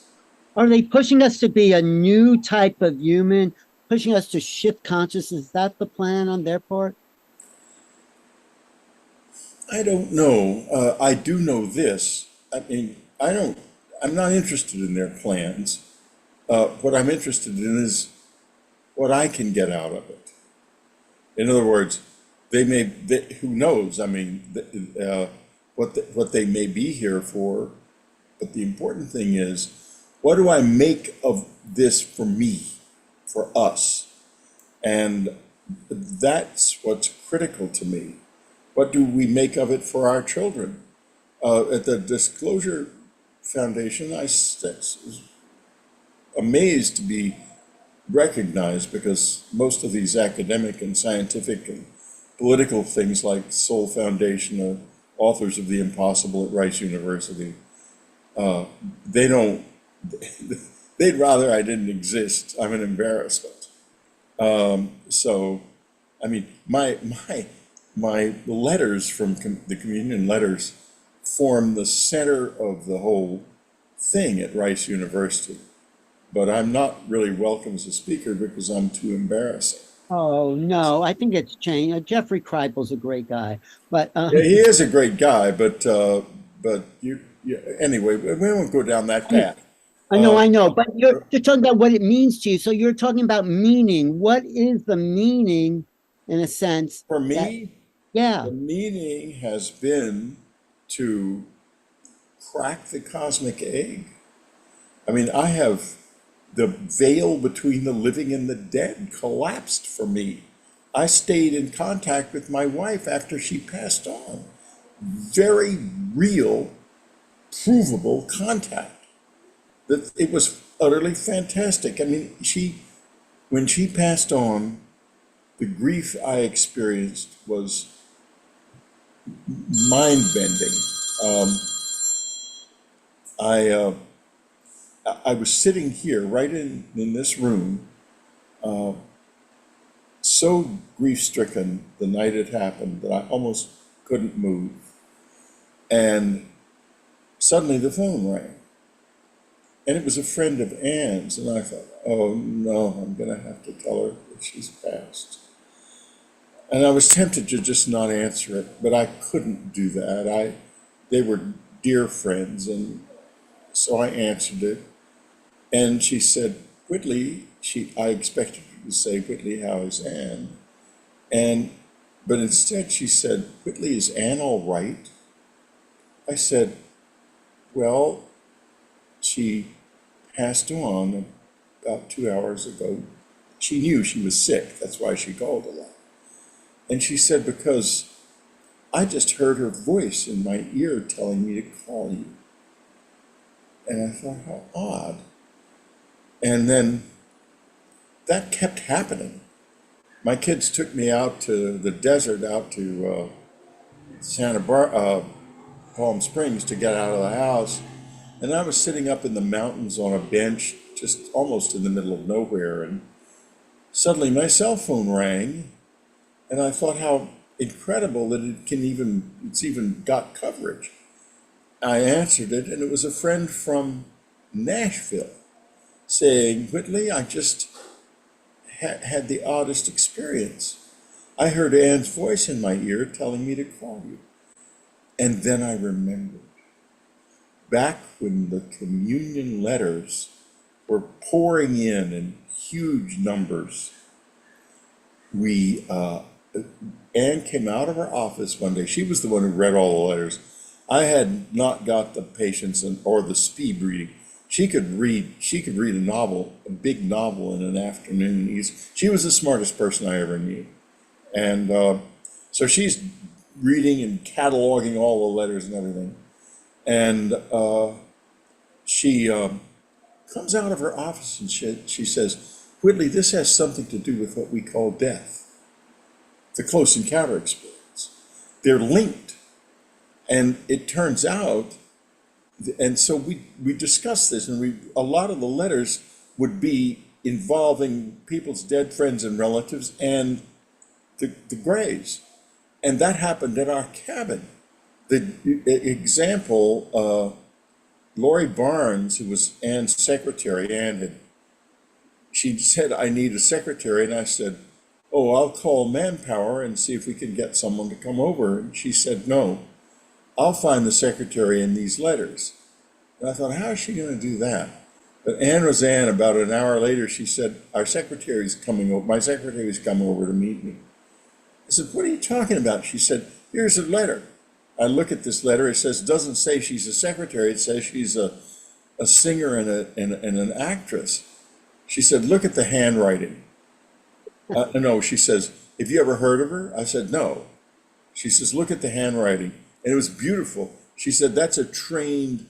Are they pushing us to be a new type of human, pushing us to shift consciousness? Is that the plan on their part? I don't know. I do know this. I mean, I'm not interested in their plans. What I'm interested in is what I can get out of it. In other words, who knows? I mean, what they may be here for. But the important thing is, what do I make of this for me, for us? And that's what's critical to me. What do we make of it for our children? At the Disclosure Foundation, I was amazed to be recognized, because most of these academic and scientific and political things like Soul Foundation or Authors of the Impossible at Rice University, they'd rather I didn't exist. I'm an embarrassment. So, I mean, my letters from the communion letters form the center of the whole thing at Rice University. But I'm not really welcome as a speaker because I'm too embarrassing. Oh, no, I think it's changed. Jeffrey Kripal's a great guy, but Yeah, he is a great guy, but anyway, we won't go down that path. I know, but you're talking about what it means to you. So you're talking about meaning. What is the meaning, in a sense? For me, yeah, the meaning has been to crack the cosmic egg. I mean, the veil between the living and the dead collapsed for me. I stayed in contact with my wife after she passed on. Very real, provable contact. That it was utterly fantastic. I mean, when she passed on, the grief I experienced was mind-bending. I was sitting here, right in this room, so grief-stricken the night it happened that I almost couldn't move. And suddenly the phone rang. And it was a friend of Anne's, and I thought, oh no, I'm gonna have to tell her that she's passed. And I was tempted to just not answer it, but I couldn't do that. They were dear friends, and so I answered it. And she said, Whitley, I expected her to say, Whitley, how is Anne? But instead she said, Whitley, is Anne all right? I said, well, she passed on about 2 hours ago. She knew she was sick, that's why she called a lot. And she said, because I just heard her voice in my ear telling me to call you. And I thought, how odd. And then that kept happening. My kids took me out to the desert, out to Palm Springs to get out of the house. And I was sitting up in the mountains on a bench, just almost in the middle of nowhere. And suddenly my cell phone rang. And I thought how incredible that it's even got coverage. I answered it, and it was a friend from Nashville saying, Whitley, I just had the oddest experience. I heard Anne's voice in my ear telling me to call you. And then I remembered, back when the communion letters were pouring in huge numbers, Anne came out of her office one day. She was the one who read all the letters. I had not got the patience or the speed reading. She could read a novel, a big novel in an afternoon. She was the smartest person I ever knew. And so she's reading and cataloging all the letters and everything. And she comes out of her office and she says, Whitley, this has something to do with what we call death, the close encounter experience. They're linked. And it turns out, and so we discussed this, and a lot of the letters would be involving people's dead friends and relatives and the graves. And that happened at our cabin. The example, Lori Barnes, who was Anne's secretary, she said, I need a secretary. And I said, oh, I'll call Manpower and see if we can get someone to come over. And she said, no, I'll find the secretary in these letters. And I thought, how is she going to do that? But Anne Roseanne, about an hour later, she said, my secretary's coming over to meet me. I said, what are you talking about? She said, here's a letter. I look at this letter. It doesn't say she's a secretary. It says she's a singer and an actress. She said, look at the handwriting. No, she says, have you ever heard of her? I said, no. She says, look at the handwriting. And it was beautiful. She said, that's a trained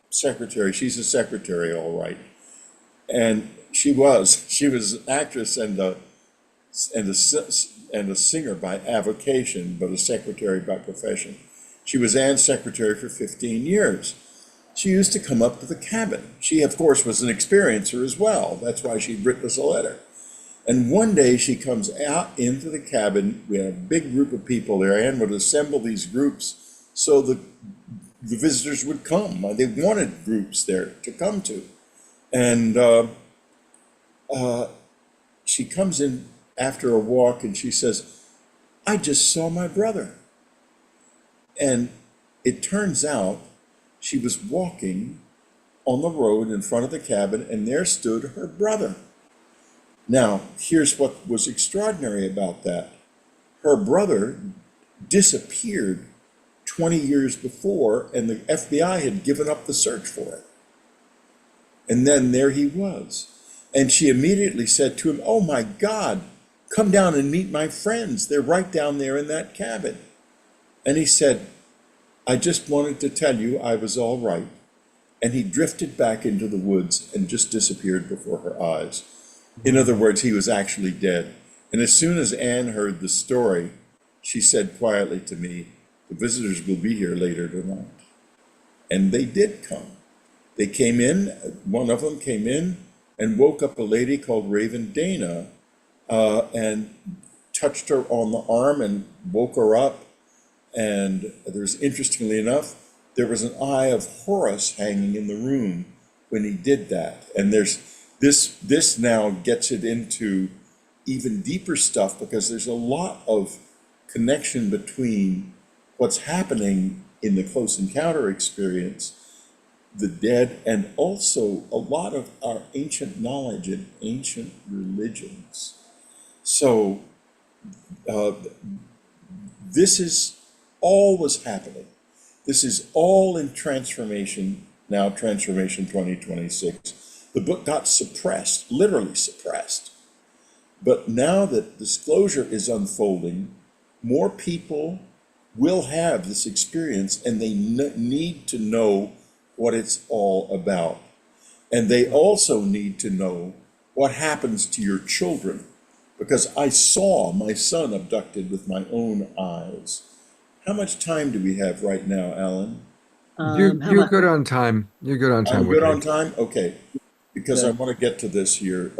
secretary. She's a secretary, all right. And she was an actress and a singer by avocation, but a secretary by profession. She was Anne's secretary for 15 years. She used to come up to the cabin. She, of course, was an experiencer as well. That's why she'd written us a letter. And one day she comes out into the cabin. We had a big group of people there. Anne would assemble these groups so the visitors would come. They wanted groups there to come to. And she comes in after a walk and she says, I just saw my brother. And it turns out she was walking on the road in front of the cabin, and there stood her brother. Now, here's what was extraordinary about that. Her brother disappeared 20 years before, and the FBI had given up the search for it. And then there he was. And she immediately said to him, oh my God, come down and meet my friends. They're right down there in that cabin. And he said, I just wanted to tell you I was all right. And he drifted back into the woods and just disappeared before her eyes. In other words, he was actually dead. And as soon as Anne heard the story, she said quietly to me, The visitors will be here later tonight. And they did come. They came in, one of them came in and woke up a lady called Raven Dana and touched her on the arm and woke her up. And interestingly enough, there was an eye of Horus hanging in the room when he did that. And this now gets it into even deeper stuff, because there's a lot of connection between what's happening in the close encounter experience, the dead, and also a lot of our ancient knowledge and ancient religions. So this is all was happening. This is all in transformation now, Transformation 2026. The book got suppressed, literally suppressed. But now that disclosure is unfolding, more people will have this experience, and they need to know what it's all about. And they also need to know what happens to your children, because I saw my son abducted with my own eyes. How much time do we have right now, Alan? You're good on time. You're good on time. I'm good on time? Okay. Because I Good. want to get to this here.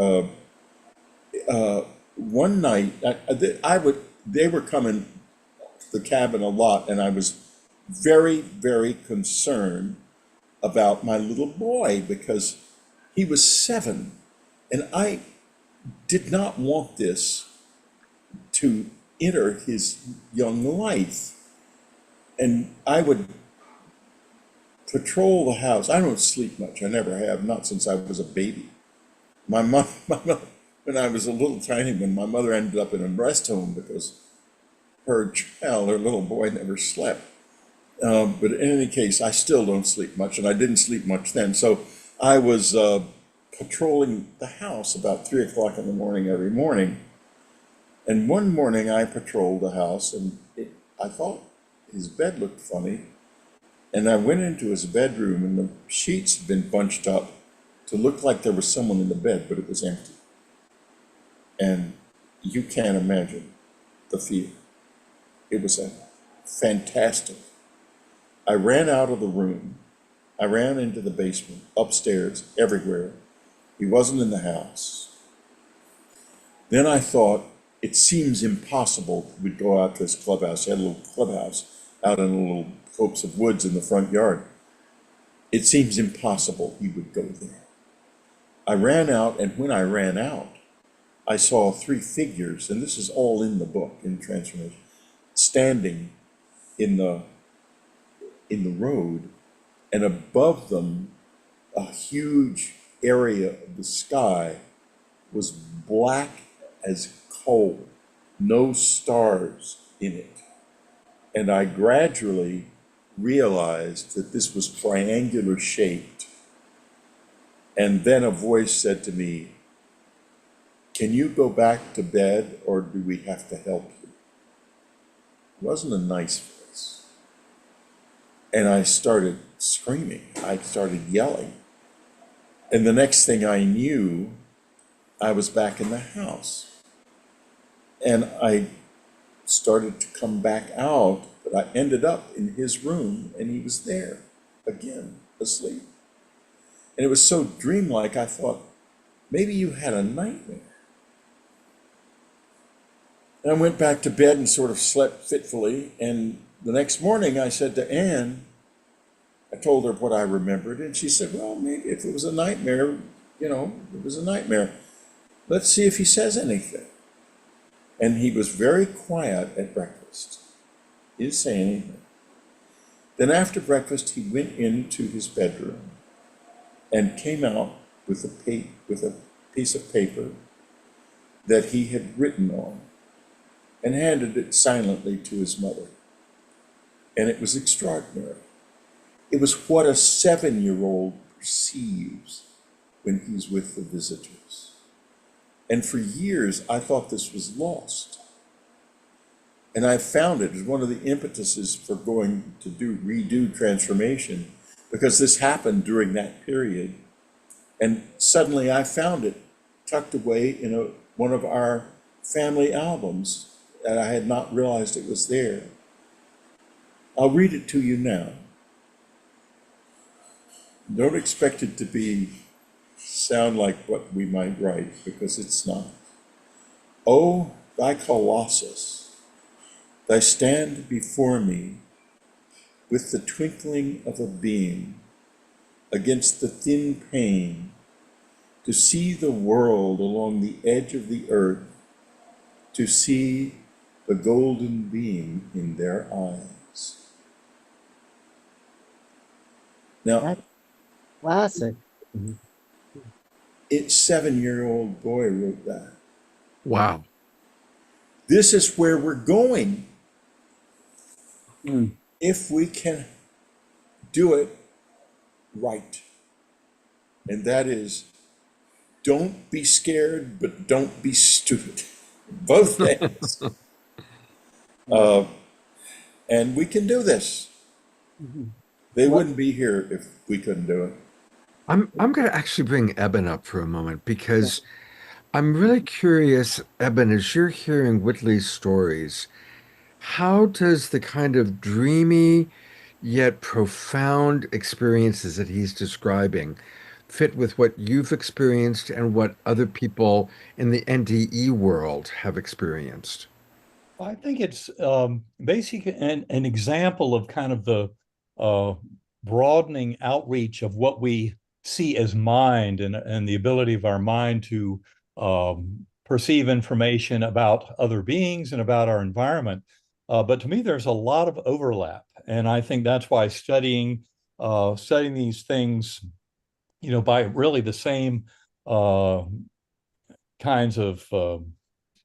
One night, they were coming to the cabin a lot, and I was very, very concerned about my little boy, because he was 7, and I did not want this to enter his young life. And I would patrol the house. I don't sleep much. I never have, not since I was a baby. My mother, when I was a little tiny one, my mother ended up in a rest home because her child, her little boy, never slept. But in any case, I still don't sleep much, and I didn't sleep much then. So I was patrolling the house about 3 o'clock in the morning every morning. And one morning I patrolled the house, and I thought his bed looked funny. And I went into his bedroom, and the sheets had been bunched up to look like there was someone in the bed, but it was empty. And you can't imagine the fear. It was fantastic. I ran out of the room. I ran into the basement, upstairs, everywhere. He wasn't in the house. Then I thought, it seems impossible we'd go out to his clubhouse. He had a little clubhouse out in a little copse of woods in the front yard. It seems impossible he would go there. I ran out, and when I ran out, I saw 3 figures, and this is all in the book, in Transformation, standing in the road, and above them, a huge area of the sky was black as coal, no stars in it. And I gradually realized that this was triangular shaped. And then a voice said to me, "Can you go back to bed, or do we have to help you?" It wasn't a nice voice. And I started screaming. I started yelling. And the next thing I knew, I was back in the house. And I started to come back out, but I ended up in his room, and he was there again, asleep. And it was so dreamlike, I thought, maybe you had a nightmare. And I went back to bed and sort of slept fitfully. And the next morning I said to Anne, I told her what I remembered, and she said, well, maybe if it was a nightmare, it was a nightmare. Let's see if he says anything. And he was very quiet at breakfast. He didn't say anything. Then after breakfast, he went into his bedroom and came out with a piece of paper that he had written on, and handed it silently to his mother. And it was extraordinary. It was what a 7-year-old perceives when he's with the visitors. And for years, I thought this was lost. And I found it as one of the impetuses for going to redo Transformation, because this happened during that period. And suddenly I found it tucked away in one of our family albums, and I had not realized it was there. I'll read it to you now. Don't expect it to sound like what we might write, because it's not. O thy Colossus, thy stand before me with the twinkling of a beam against the thin pane, to see the world along the edge of the earth, to see the golden beam in their eyes. Now, That's classic. it's 7-year-old boy wrote that. Wow. This is where we're going. Mm. If we can do it right. And that is, don't be scared, but don't be stupid. Both things. And we can do this. They wouldn't be here if we couldn't do it. I'm going to actually bring Eben up for a moment because I'm really curious, Eben, as you're hearing Whitley's stories, how does the kind of dreamy yet profound experiences that he's describing fit with what you've experienced and what other people in the NDE world have experienced? I think it's basically an example of kind of the broadening outreach of what we see as mind and the ability of our mind to perceive information about other beings and about our environment. But to me, there's a lot of overlap. And I think that's why studying these things, by really the same kinds of,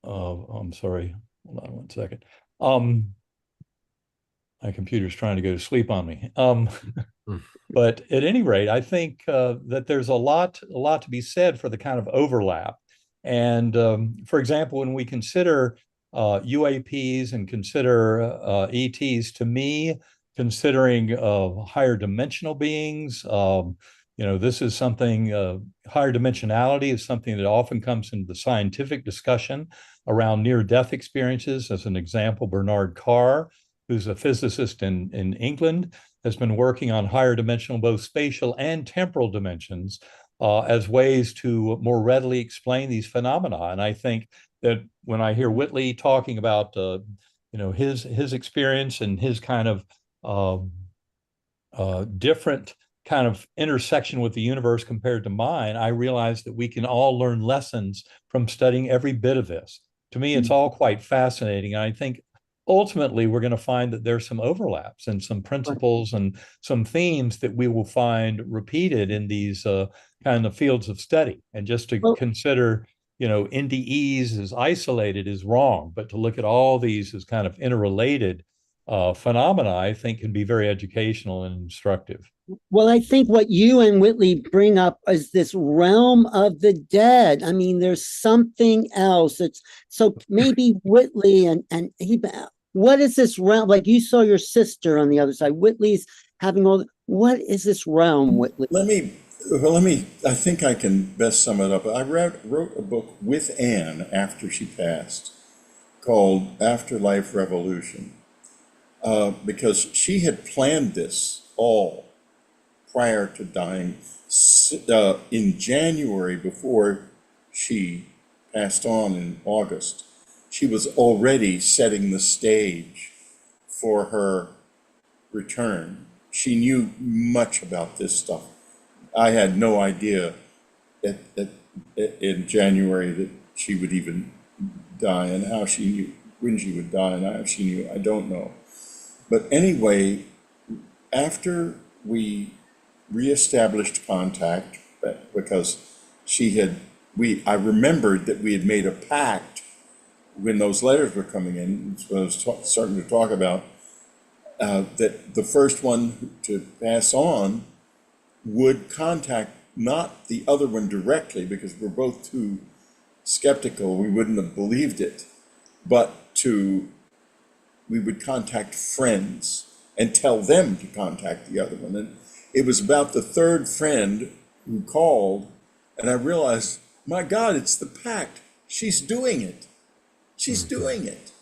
I'm sorry, hold on one second. My computer's trying to go to sleep on me. But at any rate, I think that there's a lot to be said for the kind of overlap. And for example, when we consider UAPs and consider ETs, to me, considering higher dimensional beings, this is something, higher dimensionality is something that often comes into the scientific discussion around near-death experiences. As an example, Bernard Carr, who's a physicist in England, has been working on higher dimensional, both spatial and temporal dimensions, as ways to more readily explain these phenomena. And I think that when I hear Whitley talking about, his experience and his kind of different kind of intersection with the universe compared to mine, I realize that we can all learn lessons from studying every bit of this. To me, it's all quite fascinating. And I think ultimately we're going to find that there's some overlaps and some principles and some themes that we will find repeated in these kind of fields of study. And just to consider, NDEs as isolated is wrong, but to look at all these as kind of interrelated phenomena, I think can be very educational and instructive. Well, I think what you and Whitley bring up is this realm of the dead. I mean, there's something else. It's so maybe Whitley and he, what is this realm? Like you saw your sister on the other side. Whitley's having what is this realm, Whitley? Let me, I think I can best sum it up. I wrote a book with Anne after she passed called Afterlife Revolution, because she had planned this all prior to dying. In January, before she passed on in August, she was already setting the stage for her return. She knew much about this stuff. I had no idea in January that she would even die, and how she knew when she would die and how she knew, I don't know. But anyway, after we reestablished contact, because I remembered that we had made a pact when those letters were coming in, so I was starting to talk about, that the first one to pass on would contact not the other one directly, because we're both too skeptical, we wouldn't have believed it, but we would contact friends and tell them to contact the other one. And it was about the third friend who called, and I realized, my God, it's the pact. She's doing it. She's doing it.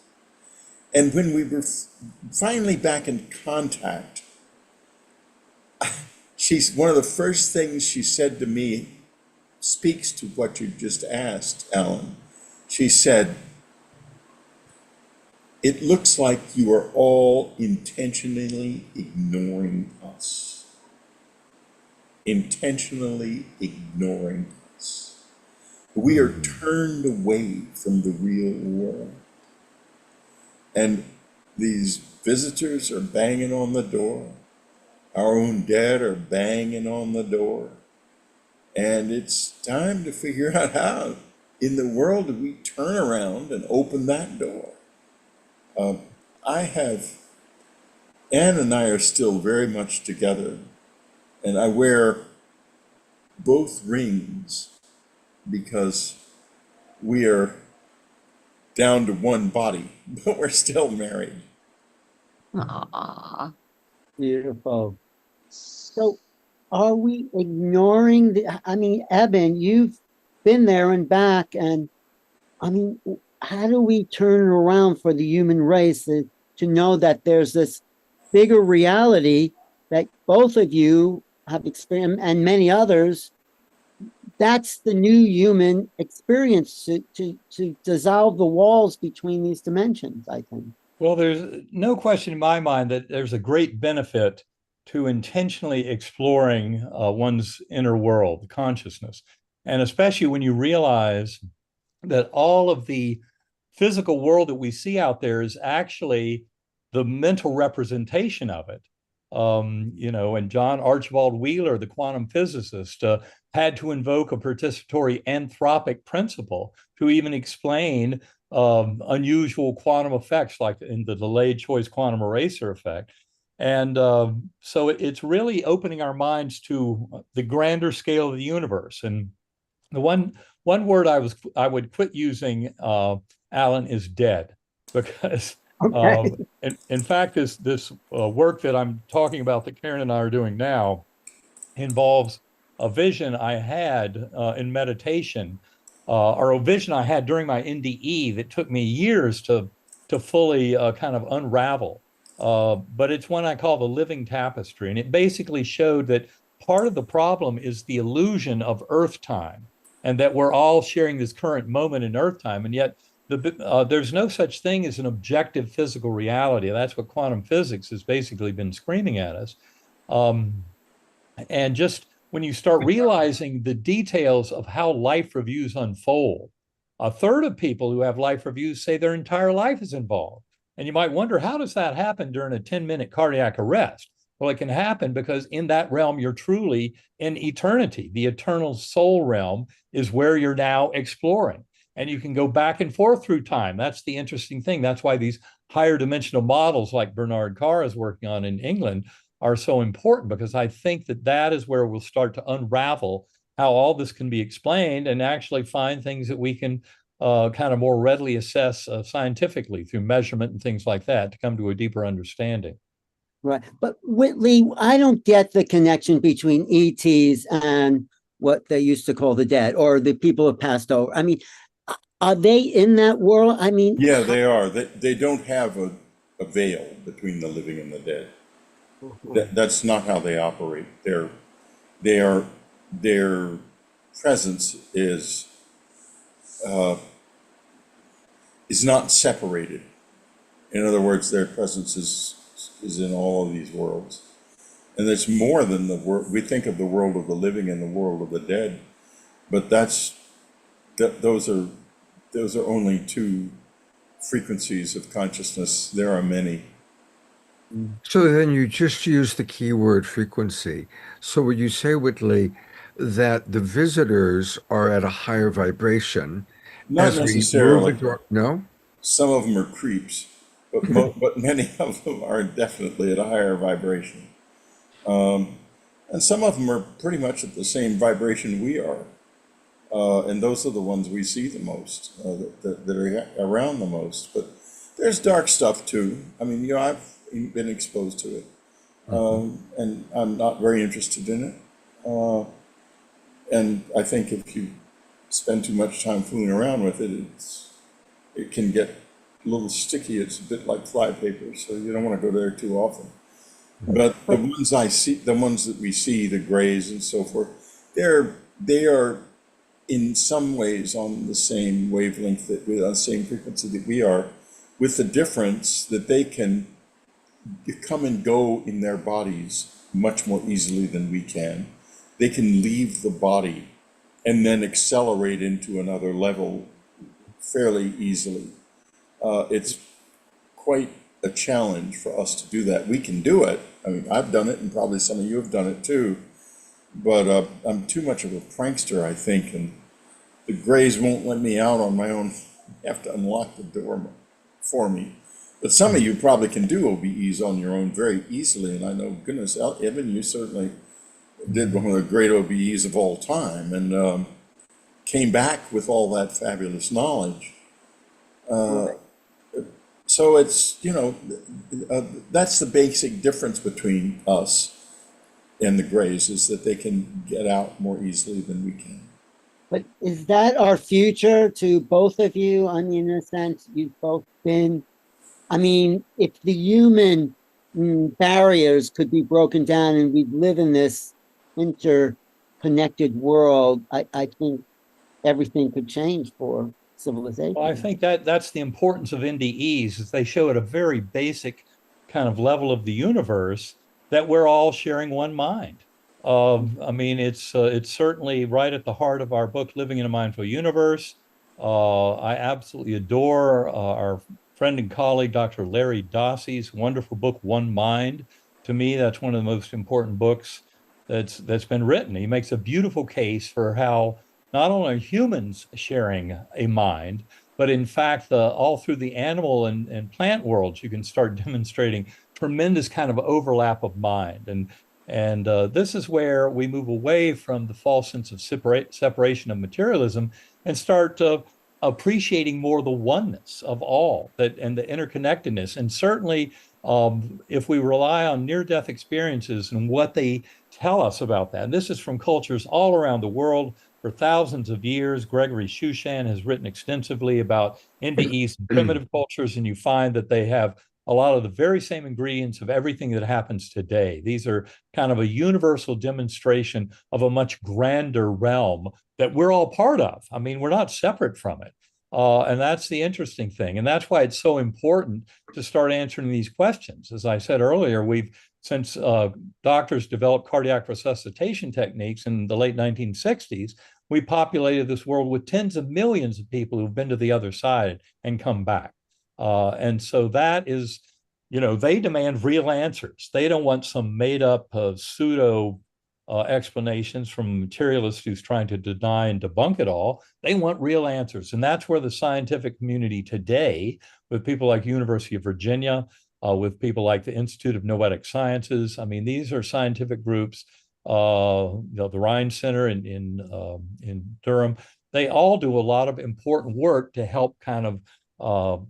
And when we were finally back in contact, one of the first things she said to me speaks to what you just asked, Alan. She said, "It looks like you are all intentionally ignoring us." Intentionally ignoring us. We are turned away from the real world. And these visitors are banging on the door. Our own dead are banging on the door. And it's time to figure out how in the world do we turn around and open that door. Anne and I are still very much together, and I wear both rings because we are down to one body, but we're still married. Aww. Beautiful. So are we ignoring I mean, Eben, you've been there and back, and I mean, how do we turn it around for the human race to know that there's this bigger reality that both of you have experienced and many others? That's the new human experience to dissolve the walls between these dimensions, I think. Well, there's no question in my mind that there's a great benefit to intentionally exploring one's inner world, the consciousness. And especially when you realize that all of the physical world that we see out there is actually the mental representation of it. And John Archibald Wheeler, the quantum physicist, had to invoke a participatory anthropic principle to even explain unusual quantum effects, like in the delayed choice quantum eraser effect. And so it's really opening our minds to the grander scale of the universe. And the one word I would quit using, Alan, is dead, because Okay. in fact, this work that I'm talking about that Karen and I are doing now involves a vision I had in meditation, or a vision I had during my NDE that took me years to fully kind of unravel. But it's one I call the living tapestry, and it basically showed that part of the problem is the illusion of Earth time, and that we're all sharing this current moment in Earth time, and yet there's no such thing as an objective physical reality. That's what quantum physics has basically been screaming at us. And just when you start realizing the details of how life reviews unfold, a third of people who have life reviews say their entire life is involved. And you might wonder, how does that happen during a 10-minute cardiac arrest? Well, it can happen because in that realm, you're truly in eternity. The eternal soul realm is where you're now exploring. And you can go back and forth through time. That's the interesting thing. That's why these higher dimensional models like Bernard Carr is working on in England are so important, because I think that is where we'll start to unravel how all this can be explained and actually find things that we can kind of more readily assess scientifically through measurement and things like that to come to a deeper understanding. Right. But Whitley, I don't get the connection between ETs and what they used to call the dead, or the people who passed over. I mean, are they in that world? I mean, Yeah, they are. They don't have a veil between the living and the dead. That's not how they operate. Their presence is not separated. In other words, their presence is in all of these worlds. And there's more than the world. We think of the world of the living and the world of the dead, but those are only two frequencies of consciousness. There are many. So then you just use the keyword frequency. So would you say, Whitley, that the visitors are at a higher vibration? Not necessarily. No? Some of them are creeps, but but many of them are definitely at a higher vibration. And some of them are pretty much at the same vibration we are. And those are the ones we see the most, that are around the most. But there's dark stuff too. I mean, I've been exposed to it, and I'm not very interested in it. And I think if you spend too much time fooling around with it, it can get little sticky. It's a bit like flypaper, so you don't want to go there too often. But the ones I see, the ones that we see, the grays and so forth, they are in some ways on the same wavelength, that on the same frequency that we are, with the difference that they can come and go in their bodies much more easily than we can. They can leave the body and then accelerate into another level fairly easily. It's quite a challenge for us to do that. We can do it. I mean, I've done it, and probably some of you have done it too. But I'm too much of a prankster, I think, and the grays won't let me out on my own. You have to unlock the door for me. But some of you probably can do OBEs on your own very easily, and I know, goodness, Evan, you certainly did one of the great OBEs of all time, and came back with all that fabulous knowledge. So it's, that's the basic difference between us and the grays, is that they can get out more easily than we can. But is that our future to both of you? I mean, in a sense, you've both been, I mean, if the human barriers could be broken down and we live in this interconnected world, I think everything could change for civilization. Well, I think that's the importance of NDEs, is they show at a very basic kind of level of the universe that we're all sharing one mind. I mean, it's certainly right at the heart of our book, Living in a Mindful Universe. I absolutely adore our friend and colleague, Dr. Larry Dossey's wonderful book, One Mind. To me, that's one of the most important books that's been written. He makes a beautiful case for how not only are humans sharing a mind, but in fact, all through the animal and plant worlds, you can start demonstrating tremendous kind of overlap of mind. And this is where we move away from the false sense of separation of materialism and start appreciating more the oneness of all, that and the interconnectedness. And certainly, if we rely on near-death experiences and what they tell us about that, and this is from cultures all around the world for thousands of years. Gregory Shushan has written extensively about NDEs and primitive cultures, and you find that they have a lot of the very same ingredients of everything that happens today. These are kind of a universal demonstration of a much grander realm that we're all part of. I mean, we're not separate from it. And that's the interesting thing. And that's why it's so important to start answering these questions. As I said earlier, since doctors developed cardiac resuscitation techniques in the late 1960s, we populated this world with tens of millions of people who've been to the other side and come back. And so that is, they demand real answers. They don't want some made up pseudo explanations from a materialist who's trying to deny and debunk it all. They want real answers. And that's where the scientific community today, with people like University of Virginia, with people like the Institute of Noetic Sciences, I mean, these are scientific groups, the Rhine Center in Durham, they all do a lot of important work to help kind of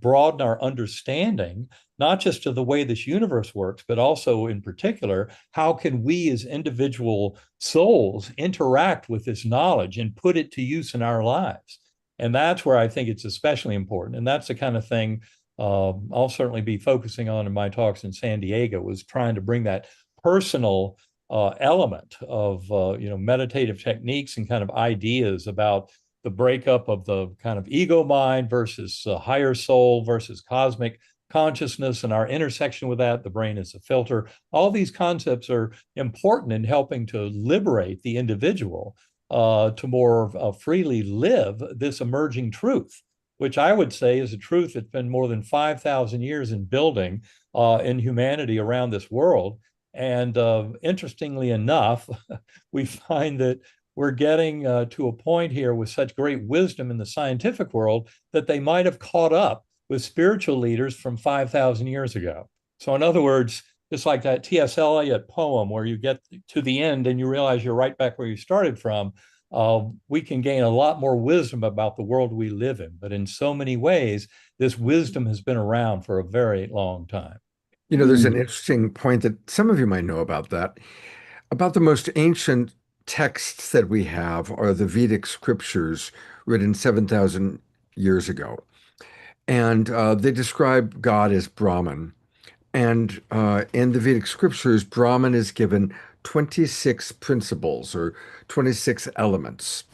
broaden our understanding, not just of the way this universe works, but also in particular, how can we as individual souls interact with this knowledge and put it to use in our lives? And that's where I think it's especially important. And that's the kind of thing I'll certainly be focusing on in my talks in San Diego, was trying to bring that personal element of meditative techniques and kind of ideas about the breakup of the kind of ego mind versus higher soul versus cosmic consciousness and our intersection with that. The brain is a filter. All these concepts are important in helping to liberate the individual to more freely live this emerging truth, which I would say is a truth that's been more than 5,000 years in building in humanity around this world. And interestingly enough, we find that we're getting to a point here with such great wisdom in the scientific world that they might have caught up with spiritual leaders from 5,000 years ago. So in other words, just like that T.S. Eliot poem where you get to the end and you realize you're right back where you started from, we can gain a lot more wisdom about the world we live in. But in so many ways, this wisdom has been around for a very long time. There's an interesting point that some of you might know about that. About the most ancient texts that we have are the Vedic scriptures written 7,000 years ago. And they describe God as Brahman. And in the Vedic scriptures, Brahman is given 26 principles or 26 elements.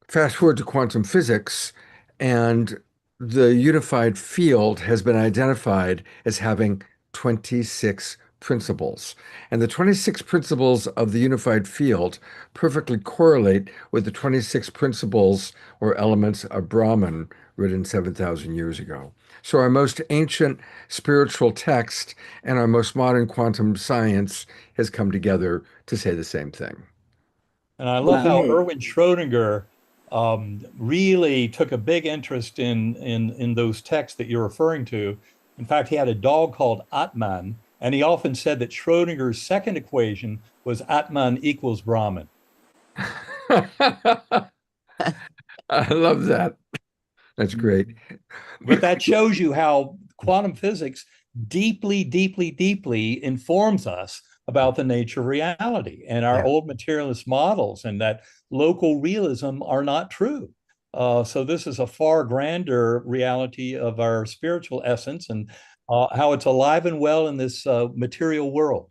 Fast forward to quantum physics, and the unified field has been identified as having 26 principles. And the 26 principles of the unified field perfectly correlate with the 26 principles or elements of Brahman written 7,000 years ago. So our most ancient spiritual text and our most modern quantum science has come together to say the same thing. And I love how Wow. Erwin Schrödinger really took a big interest in those texts that you're referring to. In fact, he had a dog called Atman, and he often said that Schrödinger's second equation was Atman equals Brahman. I love that. That's great. But that shows you how quantum physics deeply, deeply, deeply informs us about the nature of reality. And our Yeah. old materialist models and that local realism are not true. So this is a far grander reality of our spiritual essence and how it's alive and well in this material world.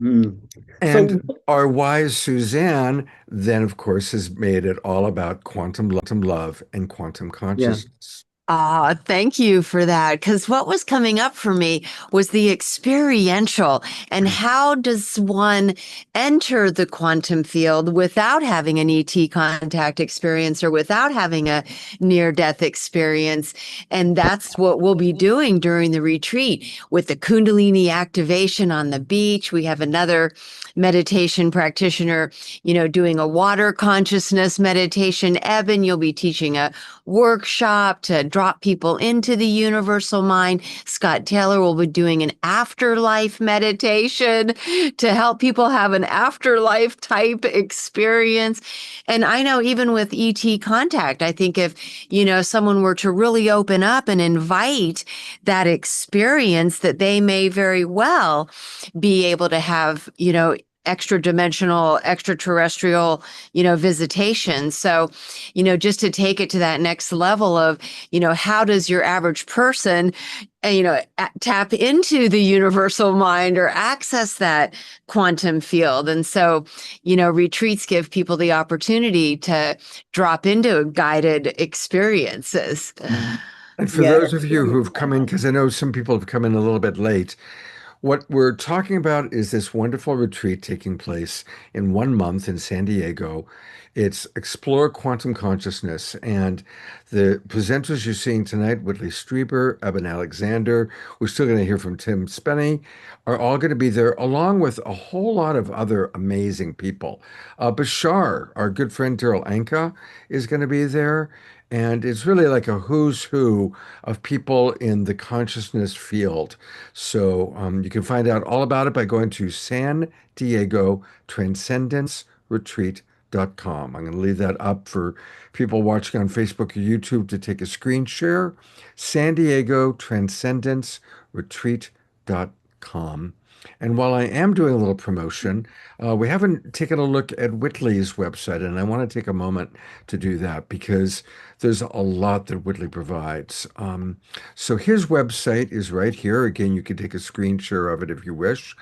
Mm. And So, our wise Suzanne then, of course, has made it all about quantum love and quantum yeah. consciousness. Ah, thank you for that. Because what was coming up for me was the experiential and how does one enter the quantum field without having an ET contact experience or without having a near death experience. And that's what we'll be doing during the retreat with the Kundalini activation on the beach. We have another meditation practitioner, doing a water consciousness meditation. Eben, you'll be teaching a workshop to drop people into the universal mind. Scott Taylor will be doing an afterlife meditation to help people have an afterlife type experience. And I know even with ET contact, I think if, someone were to really open up and invite that experience, that they may very well be able to have, extra dimensional, extraterrestrial, visitation. So, just to take it to that next level of, how does your average person, tap into the universal mind or access that quantum field? And so, retreats give people the opportunity to drop into guided experiences. And for Yeah. those of you who've come in, because I know some people have come in a little bit late, what we're talking about is this wonderful retreat taking place in 1 month in San Diego. It's Explore Quantum Consciousness, and the presenters you're seeing tonight, Whitley Strieber, Eben Alexander, we're still going to hear from Tim Spenny, are all going to be there, along with a whole lot of other amazing people. Bashar, our good friend Daryl Anka, is going to be there. And it's really like a who's who of people in the consciousness field. So you can find out all about it by going to San Diego Transcendence Retreat.com. I'm going to leave that up for people watching on Facebook or YouTube to take a screen share. San Diego Transcendence Retreat.com. And while I am doing a little promotion, we haven't taken a look at Whitley's website, and I want to take a moment to do that because there's a lot that Whitley provides. So his website is right here. Again, you can take a screen share of it if you wish.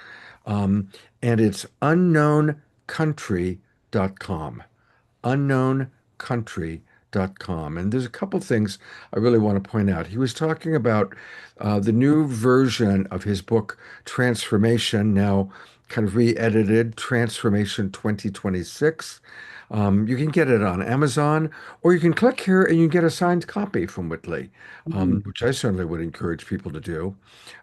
And it's unknowncountry.com. Unknowncountry.com. And there's a couple things I really want to point out. He was talking about the new version of his book, Transformation, now kind of re-edited, Transformation 2026. You can get it on Amazon, or you can click here and you get a signed copy from Whitley, which I certainly would encourage people to do.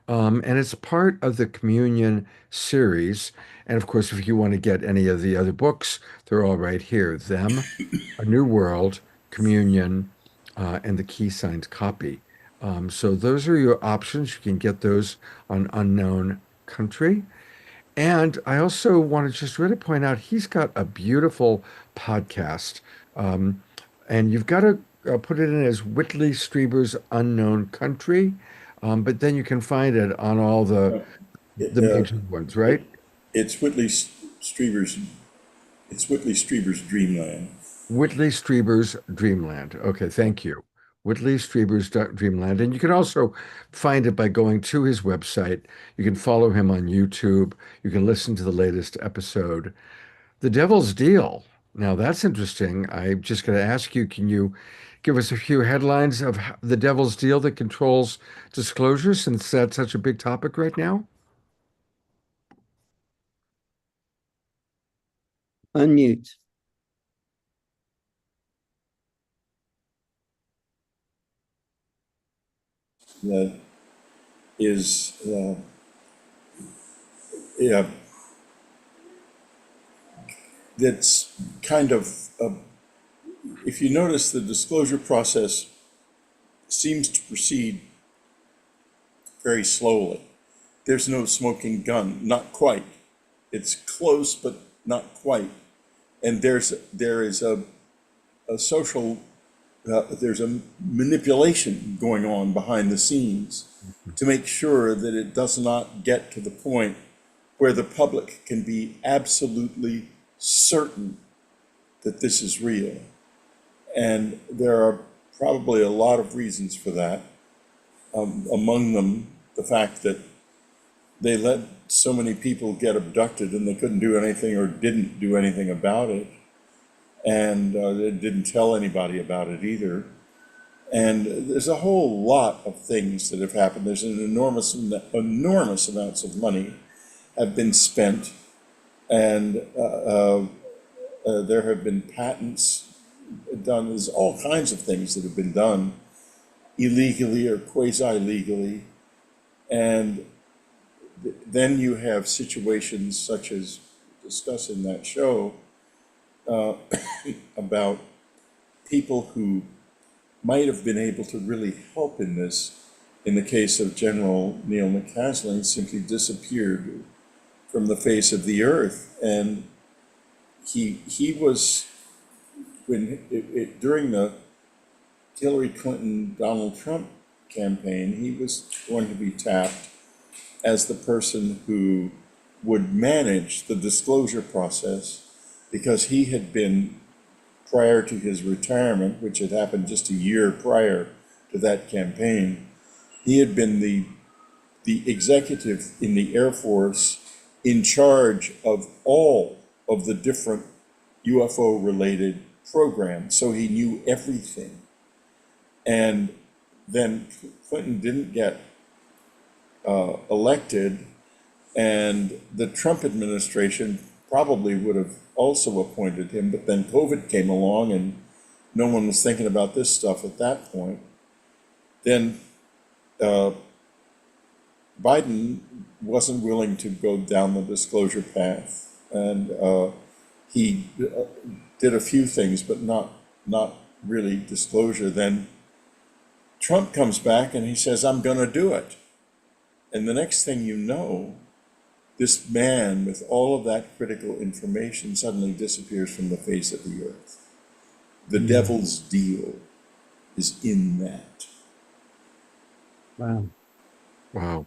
And it's part of the Communion series. And of course, if you want to get any of the other books, they're all right here. Them, A New World, Communion, and the Key Signed Copy. So those are your options. You can get those on Unknown Country. And I also want to just really point out he's got a beautiful podcast. And you've got to put it in as Whitley Strieber's Unknown Country. But then you can find it on all the major ones, right? It's Whitley Strieber's. It's Whitley Strieber's Dreamland. Whitley Strieber's Dreamland. Okay, thank you. Whitley Strieber's Dreamland. And you can also find it by going to his website. You can follow him on YouTube. You can listen to the latest episode. The Devil's Deal. Now that's interesting. I'm just going to ask you, can you give us a few headlines of the Devil's Deal that controls disclosure, since that's such a big topic right now? Unmute. That is, yeah, that's kind of, if you notice, the disclosure process seems to proceed very slowly. There's no smoking gun, not quite. It's close, but not quite. And there is a social, there's a manipulation going on behind the scenes to make sure that it does not get to the point where the public can be absolutely certain that this is real. And there are probably a lot of reasons for that. Among them, the fact that they let so many people get abducted and they couldn't do anything or didn't do anything about it. And they didn't tell anybody about it either. And there's a whole lot of things that have happened. There's an enormous amounts of money have been spent, and there have been patents done. There's all kinds of things that have been done illegally or quasi-legally. And then you have situations such as discussed in that show about people who might have been able to really help in this. In the case of General Neil McCaslin, simply disappeared from the face of the earth. And he was, during the Hillary Clinton, Donald Trump campaign, he was going to be tapped as the person who would manage the disclosure process, because he had been, prior to his retirement, which had happened just a year prior to that campaign, he had been the executive in the Air Force in charge of all of the different UFO-related programs, so he knew everything. And then Clinton didn't get elected, and the Trump administration probably would have also appointed him, but then COVID came along and no one was thinking about this stuff at that point. Then Biden wasn't willing to go down the disclosure path, and he did a few things, but not really disclosure. Then Trump comes back and he says, I'm gonna do it. And the next thing you know, this man with all of that critical information suddenly disappears from the face of the earth. The devil's deal is in that. Wow. Wow.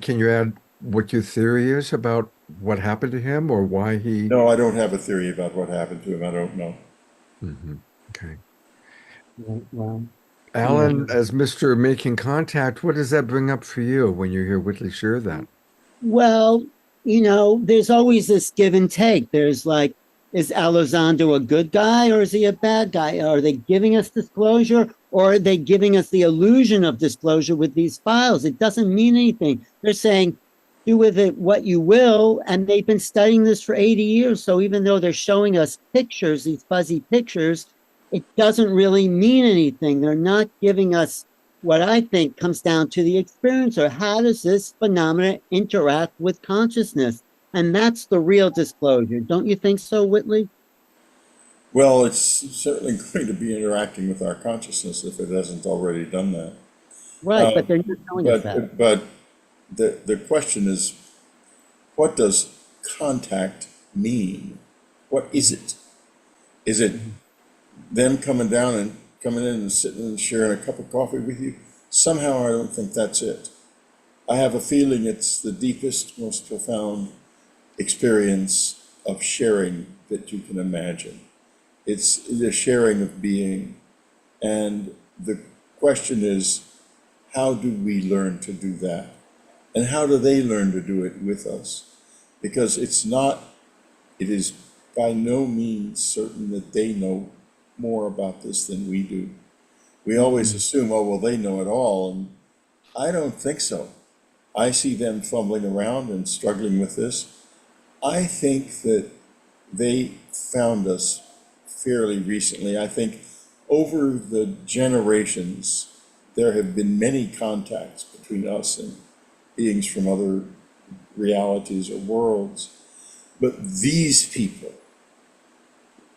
Can you add what your theory is about what happened to him, or why he... No, I don't have a theory about what happened to him. I don't know. Mm-hmm. Okay. Wow. Alan, as Mr. Making Contact, what does that bring up for you when you hear Whitley share that? Well, there's always this give and take. There's like, is Elizondo a good guy or is he a bad guy? Are they giving us disclosure, or are they giving us the illusion of disclosure with these files? It doesn't mean anything. They're saying, do with it what you will. And they've been studying this for 80 years. So even though they're showing us pictures, these fuzzy pictures, it doesn't really mean anything. They're not giving us what I think comes down to the experiencer. How does this phenomena interact with consciousness? And that's the real disclosure. Don't you think so, Whitley? Well, it's certainly going to be interacting with our consciousness if it hasn't already done that. Right, but they're not telling us that. But the question is, what does contact mean? What is it? Is it them coming in and sitting and sharing a cup of coffee with you? Somehow I don't think that's it. I have a feeling it's the deepest, most profound experience of sharing that you can imagine. It's the sharing of being, and the question is, how do we learn to do that? And how do they learn to do it with us? Because it is by no means certain that they know more about this than we do. We always assume, oh, well, they know it all, and I don't think so. I see them fumbling around and struggling with this. I think that they found us fairly recently. I think over the generations, there have been many contacts between us and beings from other realities or worlds. But these people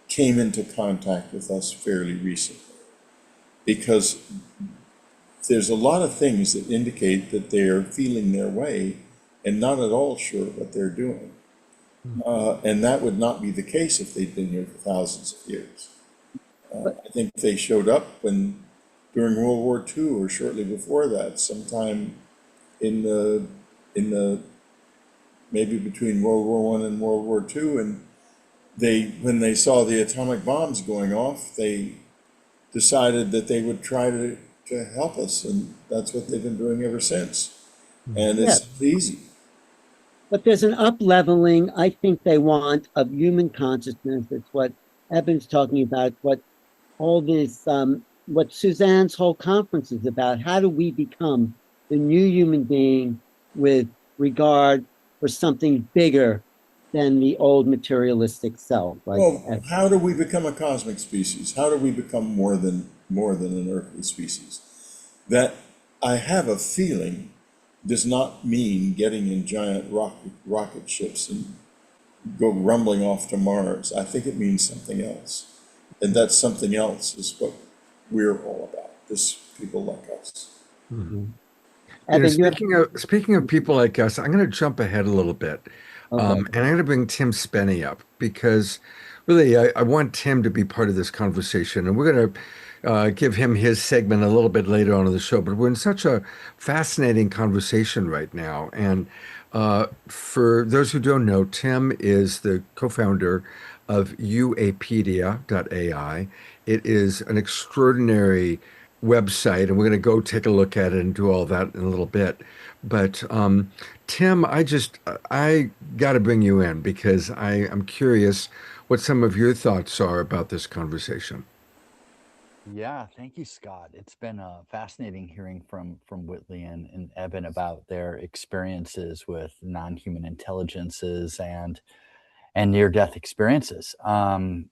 came into contact with us fairly recently, because there's a lot of things that indicate that they're feeling their way and not at all sure what they're doing. And that would not be the case if they'd been here for thousands of years. I think they showed up during World War II or shortly before that, sometime in the maybe between World War I and World War II, and when they saw the atomic bombs going off, they decided that they would try to help us, and that's what they've been doing ever since. And it's easy. But there's an up-leveling, I think they want, of human consciousness. It's what Eben's talking about, what all this, what Suzanne's whole conference is about. How do we become the new human being with regard for something bigger than the old materialistic self? Well, how do we become a cosmic species? How do we become more than an earthly species? That, I have a feeling, does not mean getting in giant rocket ships and go rumbling off to Mars. I think it means something else. And that something else is what we're all about, this people like us. Mm-hmm. Speaking of people like us, I'm going to jump ahead a little bit. Okay. And I'm going to bring Tim Spenny up, because really I want Tim to be part of this conversation. And we're going to give him his segment a little bit later on in the show. But we're in such a fascinating conversation right now. And for those who don't know, Tim is the co-founder of uapedia.ai. It is an extraordinary website, and we're going to go take a look at it and do all that in a little bit. But Tim, I got to bring you in, because I'm curious what some of your thoughts are about this conversation. Yeah, thank you, Scott. It's been fascinating hearing from Whitley and Eben about their experiences with non-human intelligences and near-death experiences. The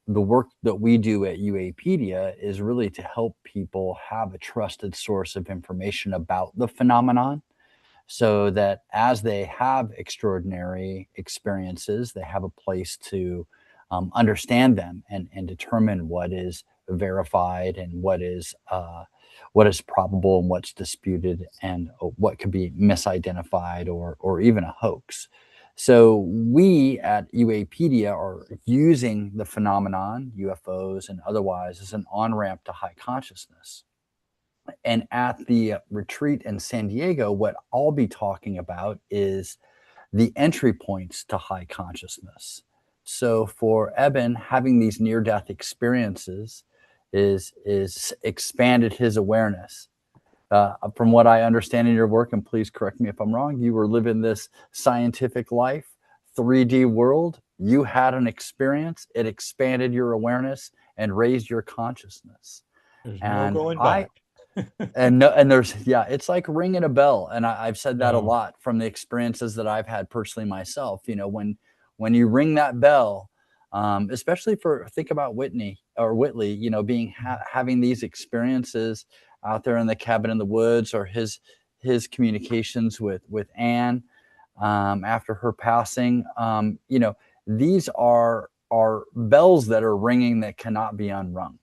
work that we do at UApedia is really to help people have a trusted source of information about the phenomenon, so that as they have extraordinary experiences, they have a place to understand them and determine what is verified and what is probable and what's disputed, and what could be misidentified or even a hoax. So we at UApedia are using the phenomenon, UFOs and otherwise, as an on-ramp to high consciousness. And at the retreat in San Diego, what I'll be talking about is the entry points to high consciousness. So for Eben, having these near-death experiences is expanded his awareness. From what I understand in your work, and please correct me if I'm wrong, you were living this scientific life, 3D world. You had an experience, it expanded your awareness and raised your consciousness. There's no going back. And there's, it's like ringing a bell. And I've said that a lot from the experiences that I've had personally myself. When you ring that bell, especially think about Whitley, having these experiences out there in the cabin in the woods, or his communications with Anne after her passing. These are bells that are ringing that cannot be unrung.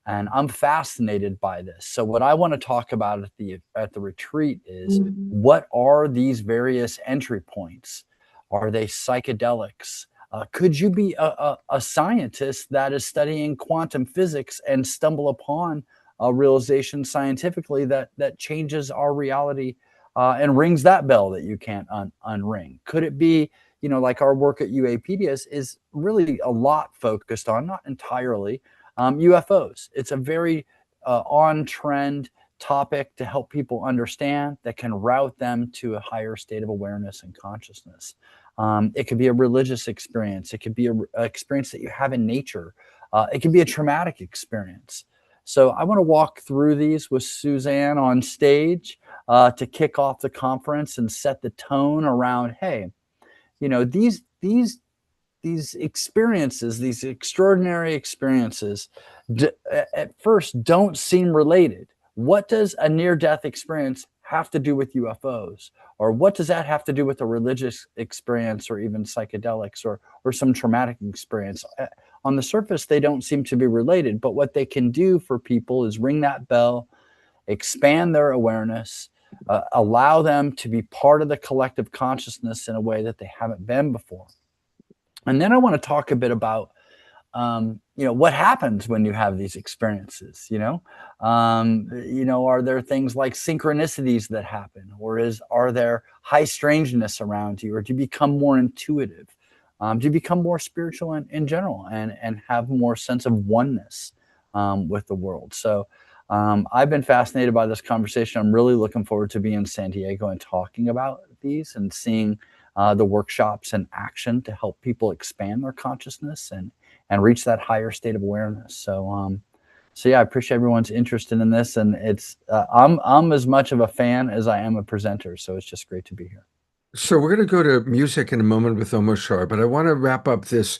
And I'm fascinated by this. So what I want to talk about at the retreat is, what are these various entry points? Are they psychedelics? Could you be a scientist that is studying quantum physics and stumble upon a realization scientifically that changes our reality and rings that bell that you can't unring? Could it be, like our work at UApedia is really a lot focused on, not entirely, UFOs. It's a very on-trend topic to help people understand that can route them to a higher state of awareness and consciousness. It could be a religious experience. It could be an experience that you have in nature. It can be a traumatic experience. So I want to walk through these with Suzanne on stage to kick off the conference and set the tone around, hey, you know, these experiences, these extraordinary experiences, at first don't seem related. What does a near-death experience have to do with UFOs? Or what does that have to do with a religious experience or even psychedelics or some traumatic experience? On the surface, they don't seem to be related, but what they can do for people is ring that bell, expand their awareness, allow them to be part of the collective consciousness in a way that they haven't been before. And then I want to talk a bit about, you know, what happens when you have these experiences, you know, are there things like synchronicities that happen, or are there high strangeness around you, or do you become more intuitive? Do you become more spiritual in general and have more sense of oneness with the world? So I've been fascinated by this conversation. I'm really looking forward to being in San Diego and talking about these and seeing the workshops in action to help people expand their consciousness and reach that higher state of awareness. So yeah, I appreciate everyone's interest in this, and it's I'm as much of a fan as I am a presenter. So it's just great to be here. So we're going to go to music in a moment with Omoshar, but I want to wrap up this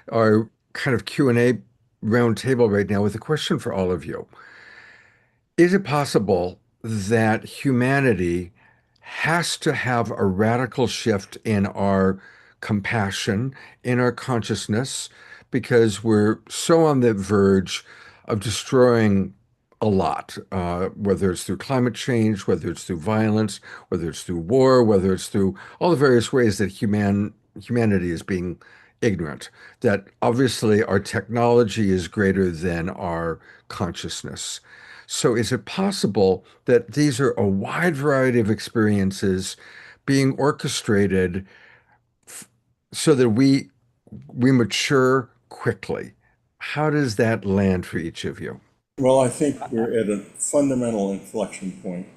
our kind of Q&A round table right now with a question for all of you. Is it possible that humanity has to have a radical shift in our compassion, in our consciousness, because we're so on the verge of destroying a lot, whether it's through climate change, whether it's through violence, whether it's through war, whether it's through all the various ways that humanity is being ignorant, that obviously our technology is greater than our consciousness. So is it possible that these are a wide variety of experiences being orchestrated so that we mature quickly? How does that land for each of you? Well, I think we're at a fundamental inflection point.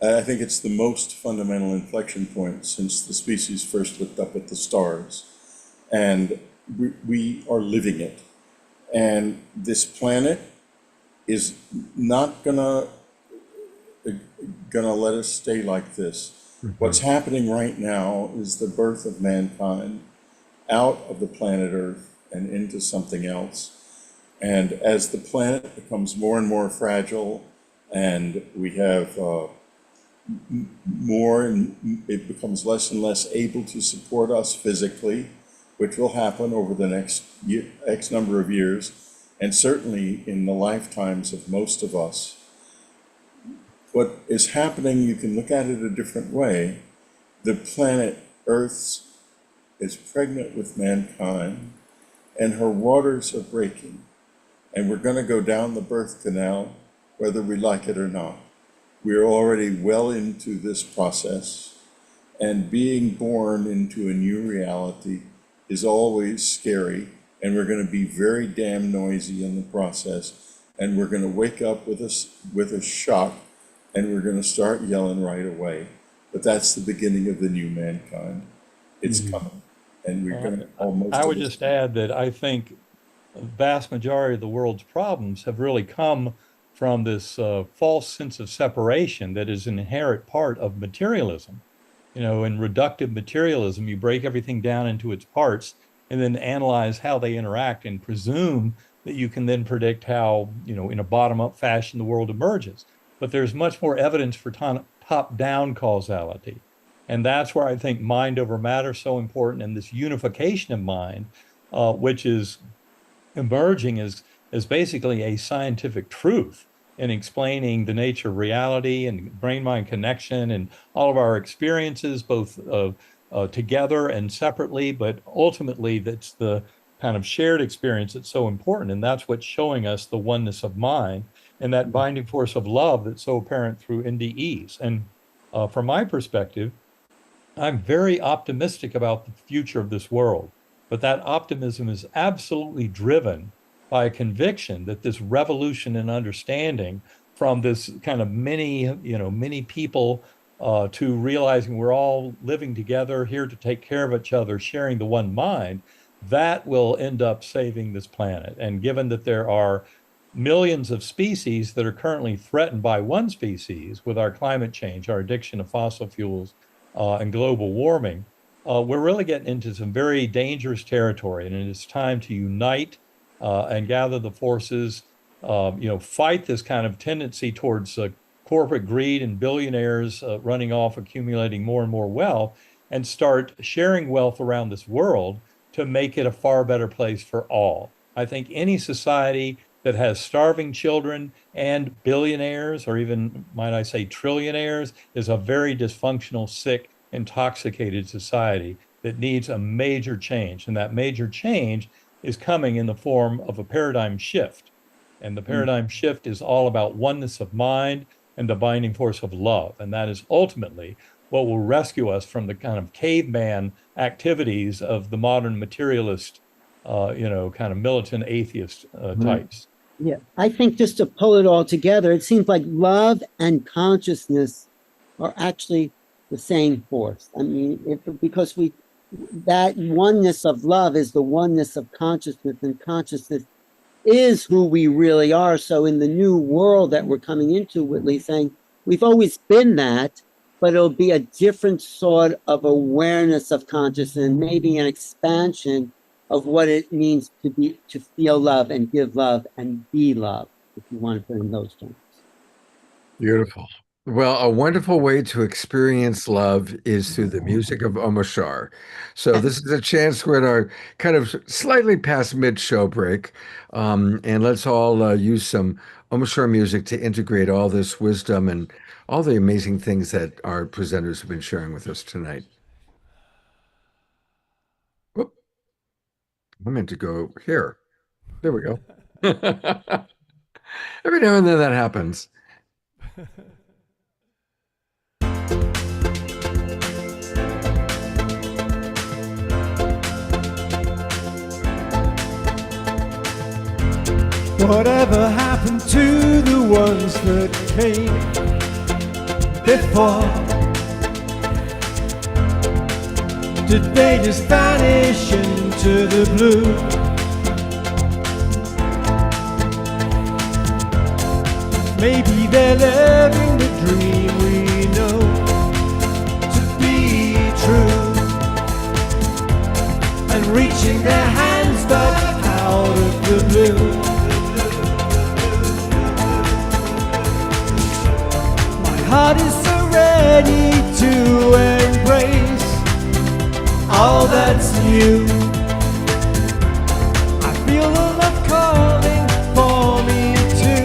I think it's the most fundamental inflection point since the species first looked up at the stars. And we are living it. And this planet is not gonna let us stay like this. What's happening right now is the birth of mankind out of the planet Earth and into something else. And as the planet becomes more and more fragile, and we have more, and it becomes less and less able to support us physically, which will happen over the next X number of years, and certainly in the lifetimes of most of us. What is happening, you can look at it a different way. The planet Earth is pregnant with mankind, and her waters are breaking. And we're going to go down the birth canal, whether we like it or not. We're already well into this process, and being born into a new reality is always scary, and we're going to be very damn noisy in the process, and we're going to wake up with a shock, and we're going to start yelling right away. But that's the beginning of the new mankind. It's coming, and we're going to almost... I would just add that I think the vast majority of the world's problems have really come from this false sense of separation that is an inherent part of materialism. You know, in reductive materialism, you break everything down into its parts and then analyze how they interact and presume that you can then predict how, you know, in a bottom-up fashion, the world emerges. But there's much more evidence for top-down causality. And that's where I think mind over matter is so important, and this unification of mind, which is emerging as basically a scientific truth in explaining the nature of reality and brain-mind connection and all of our experiences, both together and separately, but ultimately that's the kind of shared experience that's so important. And that's what's showing us the oneness of mind and that binding force of love that's so apparent through NDEs. And from my perspective, I'm very optimistic about the future of this world, but that optimism is absolutely driven by a conviction that this revolution in understanding from this kind of many people to realizing we're all living together here to take care of each other, sharing the one mind, that will end up saving this planet. And given that there are millions of species that are currently threatened by one species with our climate change, our addiction to fossil fuels, and global warming, we're really getting into some very dangerous territory. And it is time to unite and gather the forces, fight this kind of tendency towards corporate greed and billionaires running off, accumulating more and more wealth, and start sharing wealth around this world to make it a far better place for all. I think any society that has starving children and billionaires, or even, might I say, trillionaires, is a very dysfunctional, sick, intoxicated society that needs a major change. And that major change is coming in the form of a paradigm shift. And the paradigm shift is all about oneness of mind and the binding force of love. And that is ultimately what will rescue us from the kind of caveman activities of the modern materialist, kind of militant atheist types. Yeah, I think just to pull it all together, it seems like love and consciousness are actually the same force. I mean, because that oneness of love is the oneness of consciousness, and consciousness is who we really are. So in the new world that we're coming into, Whitley's saying, we've always been that, but it'll be a different sort of awareness of consciousness, and maybe an expansion of what it means to feel love and give love and be love, if you want to put it in those terms. Beautiful. Well, a wonderful way to experience love is through the music of Omashar. So this is a chance we're at our kind of slightly past mid-show break, and let's all use some Omashar music to integrate all this wisdom and all the amazing things that our presenters have been sharing with us tonight. Whoop. I meant to go here. There we go. Every now and then that happens. Whatever happened to the ones that came before? Did they just vanish into the blue? Maybe they're living the dream we know to be true, and reaching their hands back out of the blue. Heart is so ready to embrace all that's new. I feel the love calling for me to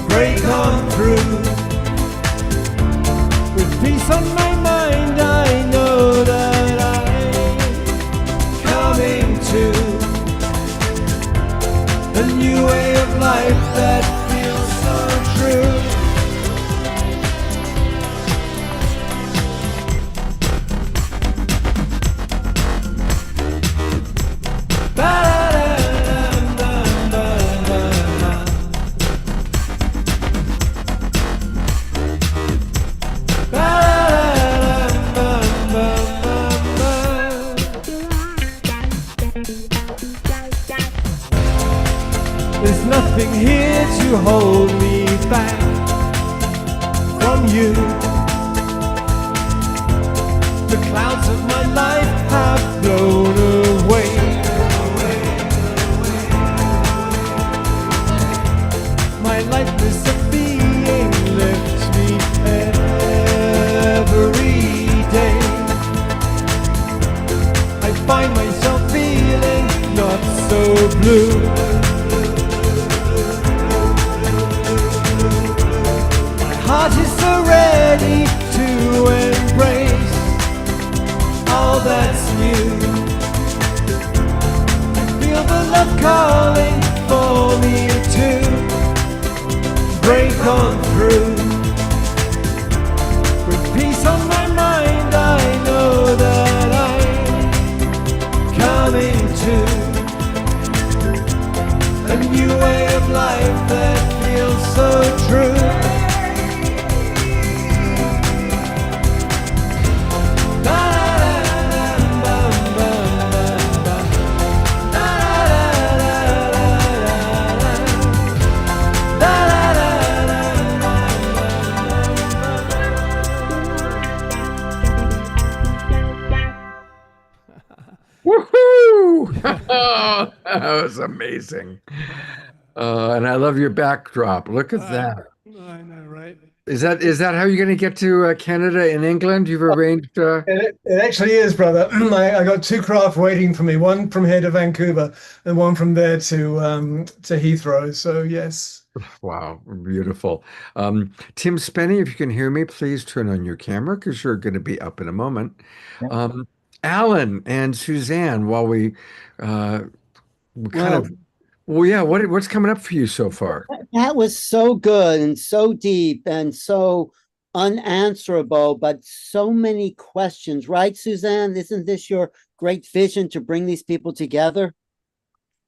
break on through. With peace on my mind, I know that I'm coming to a new way of life that feels so true. There's nothing here to hold me back from you. The clouds of my life have blown away. My lifeless of being lifts me every day. I find myself feeling not so blue. Heart is so ready to embrace all that's new. I feel the love calling for me to break on through. With peace on my mind, I know that I'm coming to was amazing. And I love your backdrop. Look at that. I know, right? Is that how you're going to get to Canada and England? You've arranged. It actually is, brother. I got two craft waiting for me, one from here to Vancouver and one from there to Heathrow. So yes. Wow, beautiful. Tim Spenny, if you can hear me, please turn on your camera because you're going to be up in a moment. Yeah. Alan and Suzanne, while uh, we kind Well, of, well, yeah, what's coming up for you so far? that was so good and so deep and so unanswerable, but so many questions, right, Suzanne? Isn't this your great vision to bring these people together?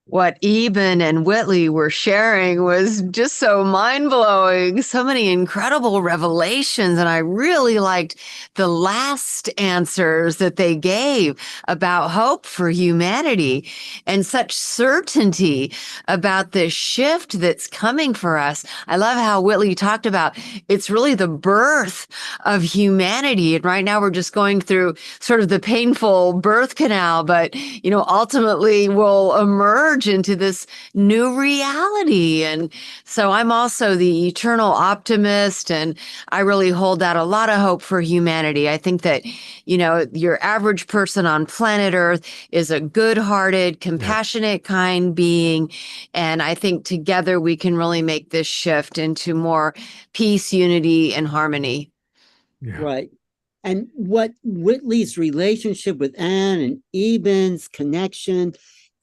What Eben and Whitley were sharing was just so mind blowing. So many incredible revelations. And I really liked the last answers that they gave about hope for humanity and such certainty about the shift that's coming for us. I love how Whitley talked about it's really the birth of humanity. And right now we're just going through sort of the painful birth canal, but, ultimately we'll emerge into this new reality. And so I'm also the eternal optimist, and I really hold out a lot of hope for humanity. I think that, your average person on planet Earth is a good-hearted, compassionate, kind being. And I think together we can really make this shift into more peace, unity, and harmony. Yeah. Right. And what Whitley's relationship with Anne and Eben's connection,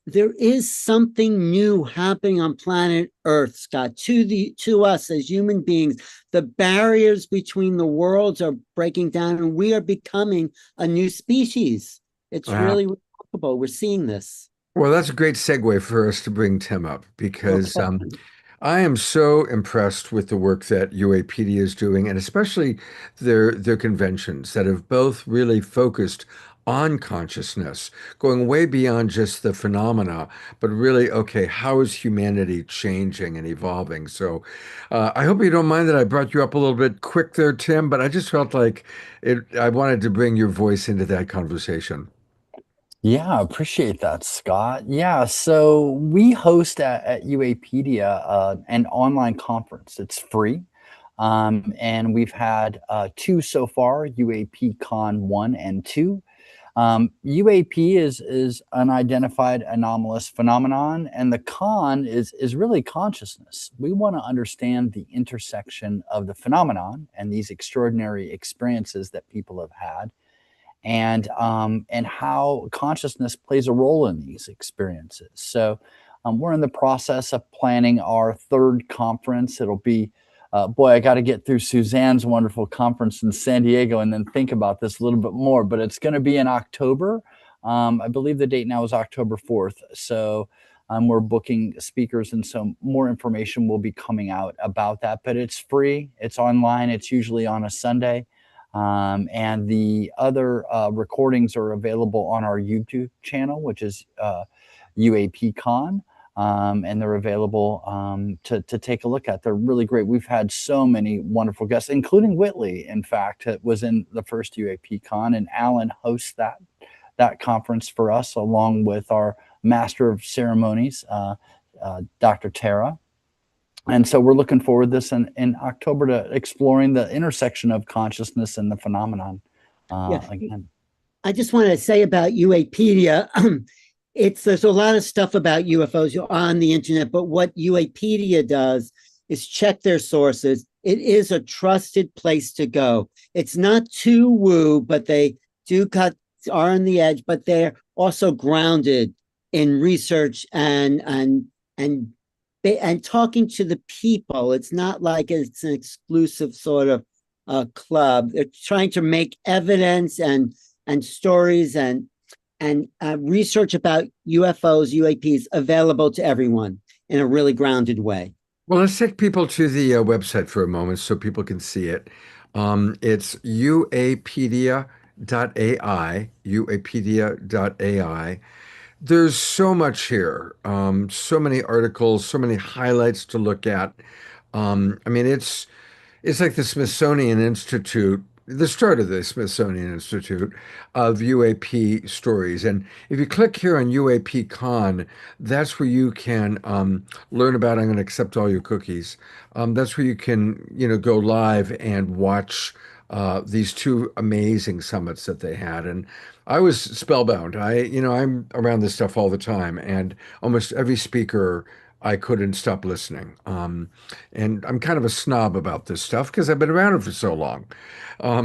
there is something new happening on planet Earth, Scott, to us as human beings. The barriers between the worlds are breaking down, and we are becoming a new species. It's really remarkable. We're seeing this. Well, that's a great segue for us to bring Tim up because Okay. I am so impressed with the work that UAPD is doing, and especially their conventions that have both really focused on consciousness, going way beyond just the phenomena, but really, okay, how is humanity changing and evolving? So I hope you don't mind that I brought you up a little bit quick there, Tim, but I just felt like I wanted to bring your voice into that conversation. Yeah, appreciate that, Scott. Yeah, so we host at UApedia an online conference. It's free. And we've had two so far, UAP Con 1 and 2. UAP is unidentified anomalous phenomenon, and the con is really consciousness. We want to understand the intersection of the phenomenon and these extraordinary experiences that people have had, and how consciousness plays a role in these experiences. So we're in the process of planning our third conference. It'll be, boy, I got to get through Suzanne's wonderful conference in San Diego and then think about this a little bit more, but it's going to be in October. I believe the date now is October 4th. So we're booking speakers, and so more information will be coming out about that, but it's free. It's online. It's usually on a Sunday. And the other recordings are available on our YouTube channel, which is UAPCon, and they're available to take a look at. They're really great. We've had so many wonderful guests, including Whitley, in fact, it was in the first UAPCon, and Alan hosts that conference for us, along with our Master of Ceremonies, Dr. Tara. And so we're looking forward to this in October to exploring the intersection of consciousness and the phenomenon again. I just want to say about UApedia, there's a lot of stuff about UFOs on the internet, but what UApedia does is check their sources. It is a trusted place to go. It's not too woo, but they are on the edge, but they're also grounded in research and talking to the people. It's not like it's an exclusive sort of club. They're trying to make evidence and stories and research about UFOs, UAPs available to everyone in a really grounded way. Well, let's take people to the website for a moment so people can see it. It's uapedia.ai, uapedia.ai. There's so much here, so many articles, so many highlights to look at. I mean, it's like the Smithsonian Institute the start of the Smithsonian Institute of UAP stories. And if you click here on UAP Con, that's where you can learn about. I'm going to accept all your cookies. That's where you can, go live and watch these two amazing summits that they had. And I was spellbound. I'm around this stuff all the time, and almost every speaker I couldn't stop listening. And I'm kind of a snob about this stuff because I've been around it for so long.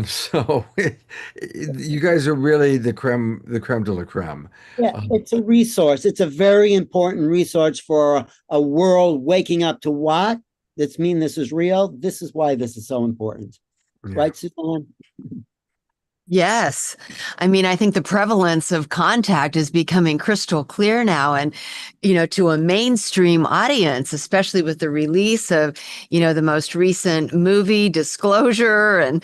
So you guys are really the creme de la creme. Yeah, Um, it's a resource. It's a very important resource for a world waking up to what? This mean this is real. This is why this is so important. yeah. Right, Suzanne? Yes. I mean, I think the prevalence of contact is becoming crystal clear now. And, to a mainstream audience, especially with the release of, the most recent movie Disclosure and,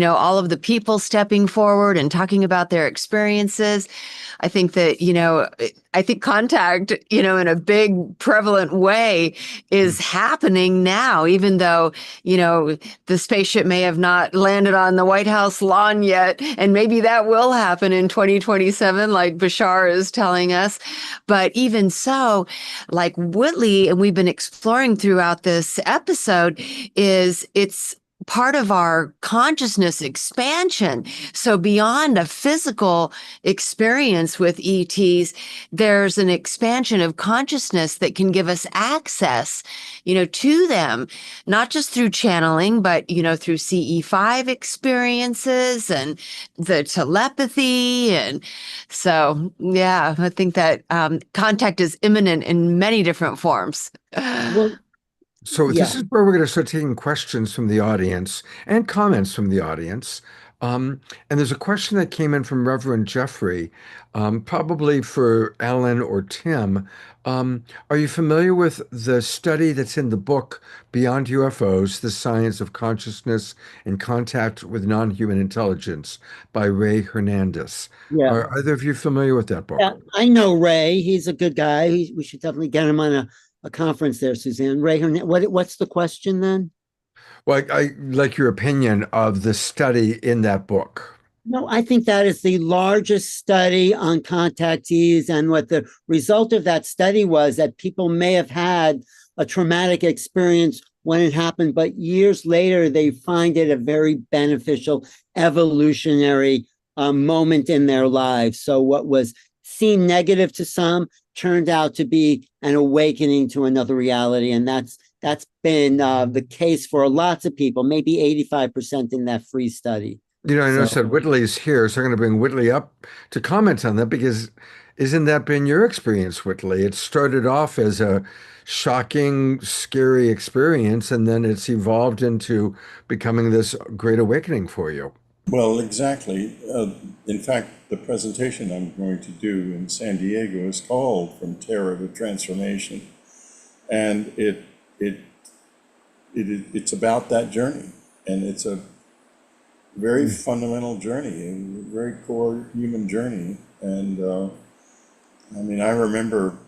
all of the people stepping forward and talking about their experiences. I think that, I think contact, in a big prevalent way is happening now, even though, the spaceship may have not landed on the White House lawn yet. And maybe that will happen in 2027, like Bashar is telling us. But even so, like Whitley, and we've been exploring throughout this episode, it's part of our consciousness expansion. So beyond a physical experience with ETs, there's an expansion of consciousness that can give us access, to them, not just through channeling, but, through CE5 experiences and the telepathy. And so, yeah, I think that contact is imminent in many different forms. Well, So yeah. this is where we're going to start taking questions from the audience and comments from the audience. And there's a question that came in from Reverend Jeffrey, probably for Alan or Tim. Are you familiar with the study that's in the book Beyond UFOs, The Science of Consciousness and Contact with Non-Human Intelligence by Ray Hernandez? Yeah. Are either of you familiar with that book? Yeah, I know Ray. He's a good guy. We should definitely get him on a conference there, Suzanne. Ray, what's the question then? Well, I like your opinion of the study in that book. No, I think that is the largest study on contactees. And what the result of that study was that people may have had a traumatic experience when it happened, but years later, they find it a very beneficial evolutionary moment in their lives. So what was seen negative to some turned out to be an awakening to another reality. And that's been the case for lots of people, maybe 85% in that free study. I noticed So, that Whitley's here, so I'm going to bring Whitley up to comment on that because isn't that been your experience, Whitley? It started off as a shocking, scary experience, and then it's evolved into becoming this great awakening for you. Well, exactly. In fact, the presentation I'm going to do in San Diego is called From Terror to Transformation. And it's about that journey. And it's a very fundamental journey, a very core human journey. And I remember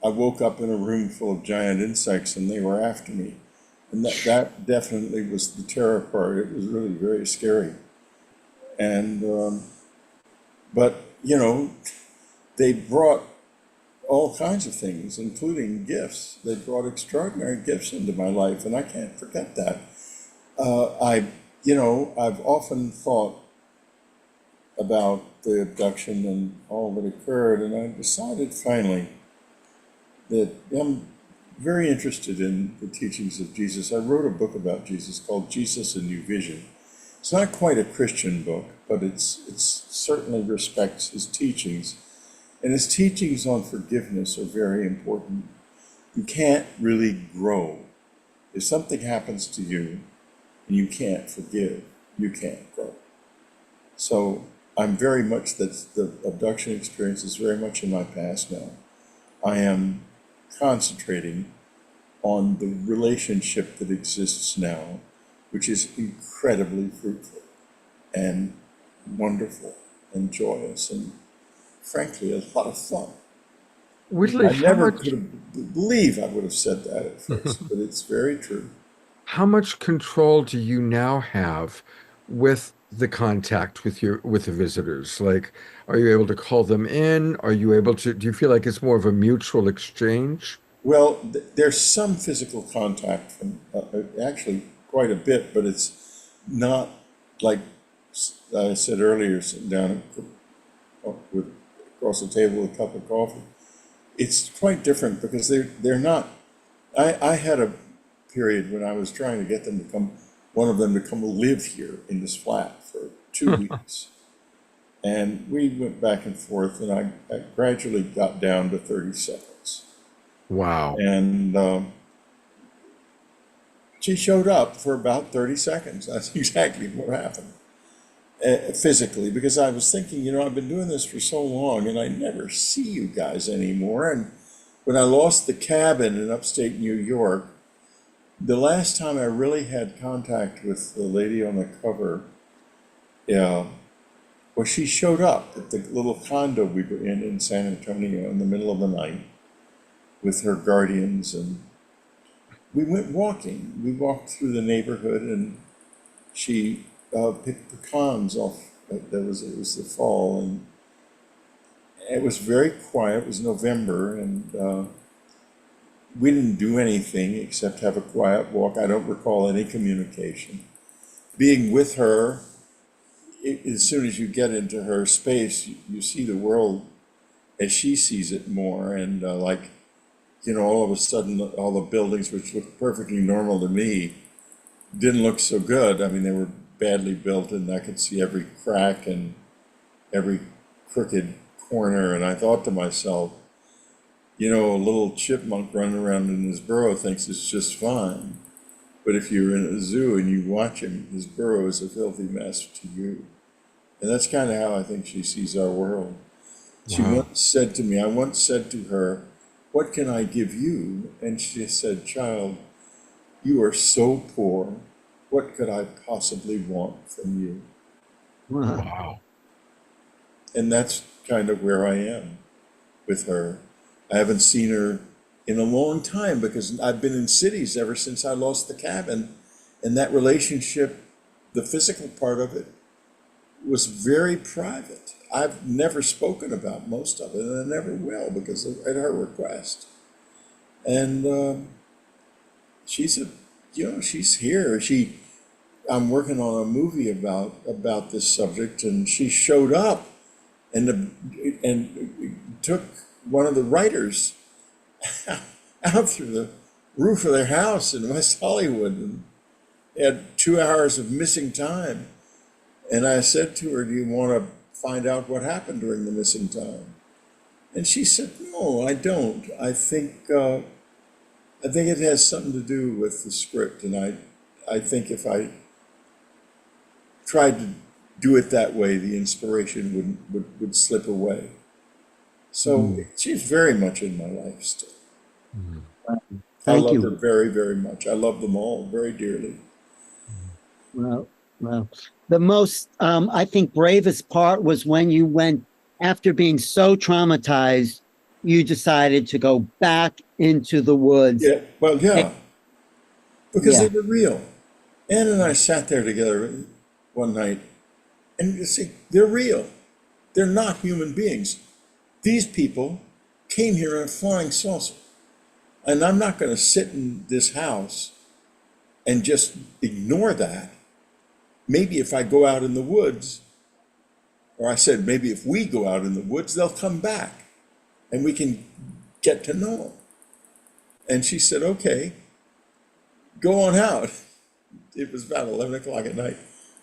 I woke up in a room full of giant insects and they were after me. And that definitely was the terror part. It was really very scary. And, but, they brought all kinds of things, including gifts. They brought extraordinary gifts into my life, and I can't forget that. I've often thought about the abduction and all that occurred, and I decided finally that I'm very interested in the teachings of Jesus. I wrote a book about Jesus called Jesus: A New Vision. It's not quite a Christian book, but it certainly respects his teachings. And his teachings on forgiveness are very important. You can't really grow. If something happens to you and you can't forgive, you can't grow. So I'm very much, the abduction experience is very much in my past now. I am concentrating on the relationship that exists now, which is incredibly fruitful and wonderful and joyous and frankly a lot of fun. Whitley, I never could have believed I would have said that at first, but it's very true. how much control do you now have with the contact with the visitors? Like, are you able to call them in? Are you able to, do you feel like it's more of a mutual exchange? Well, there's some physical contact from actually quite a bit, but it's not like I said earlier, sitting down with across the table with a cup of coffee. It's quite different because they're not. I had a period when I was trying to get them to come, one of them to come live here in this flat for 2 weeks. And we went back and forth, and I gradually got down to 30 seconds. Wow. And she showed up for about 30 seconds. That's exactly what happened physically, because I was thinking, I've been doing this for so long and I never see you guys anymore. And when I lost the cabin in upstate New York, the last time I really had contact with the lady on the cover, well, she showed up at the little condo we were in San Antonio in the middle of the night with her guardians, and we went walking. We walked through the neighborhood, and she picked pecans off. It was the fall, and it was very quiet. It was November, and we didn't do anything except have a quiet walk. I don't recall any communication. Being with her, as soon as you get into her space, you see the world as she sees it more, and all of a sudden, all the buildings, which looked perfectly normal to me, didn't look so good. I mean, they were badly built, and I could see every crack and every crooked corner. And I thought to myself, a little chipmunk running around in his burrow thinks it's just fine. But if you're in a zoo and you watch him, his burrow is a filthy mess to you. And that's kind of how I think she sees our world. She once said to me, I once said to her, "What can I give you?" And she said, "Child, you are so poor. What could I possibly want from you?" Wow. And that's kind of where I am with her. I haven't seen her in a long time because I've been in cities ever since I lost the cabin. And that relationship, the physical part of it, was very private. I've never spoken about most of it, and I never will because at her request. And she's she's here. I'm working on a movie about this subject, and she showed up and took one of the writers out through the roof of their house in West Hollywood, and had 2 hours of missing time. And I said to her, "Do you want to find out what happened during the missing time?" And she said, "No, I don't. I think it has something to do with the script, and I think if I tried to do it that way, the inspiration would slip away." So she's very much in my life still. I Thank love you. her very, very much. I love them all very dearly. Well, the most, I think, bravest part was when you went, after being so traumatized, you decided to go back into the woods. Yeah, well, yeah, because Yeah. they were real. Ann and I sat there together one night, and you see, they're real. They're not human beings. These people came here in a flying saucer. And I'm not going to sit in this house and just ignore that. Maybe if I go out in the woods, or I said, maybe if we go out in the woods, they'll come back and we can get to know them. And she said, "Okay, go on out." It was about 11 o'clock at night.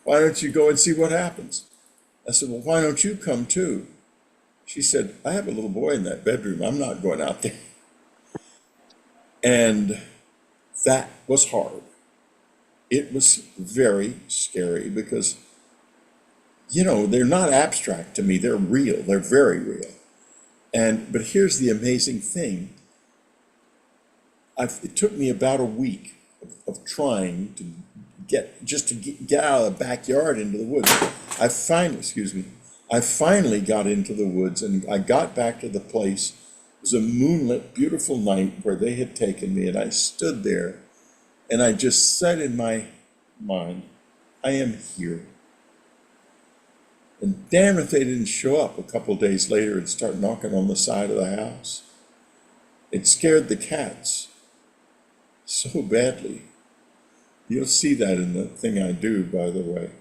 "Why don't you go and see what happens?" I said, "Well, why don't you come too?" She said, "I have a little boy in that bedroom. I'm not going out there." And that was hard. It was very scary because, they're not abstract to me. They're real. They're very real. But here's the amazing thing. It took me about a week of trying to get out of the backyard into the woods. I finally got into the woods, and I got back to the place. It was a moonlit, beautiful night where they had taken me, and I stood there And I just said in my mind, I am here. And damn if they didn't show up a couple of days later and start knocking on the side of the house. It scared the cats so badly. You'll see that in the thing I do, by the way.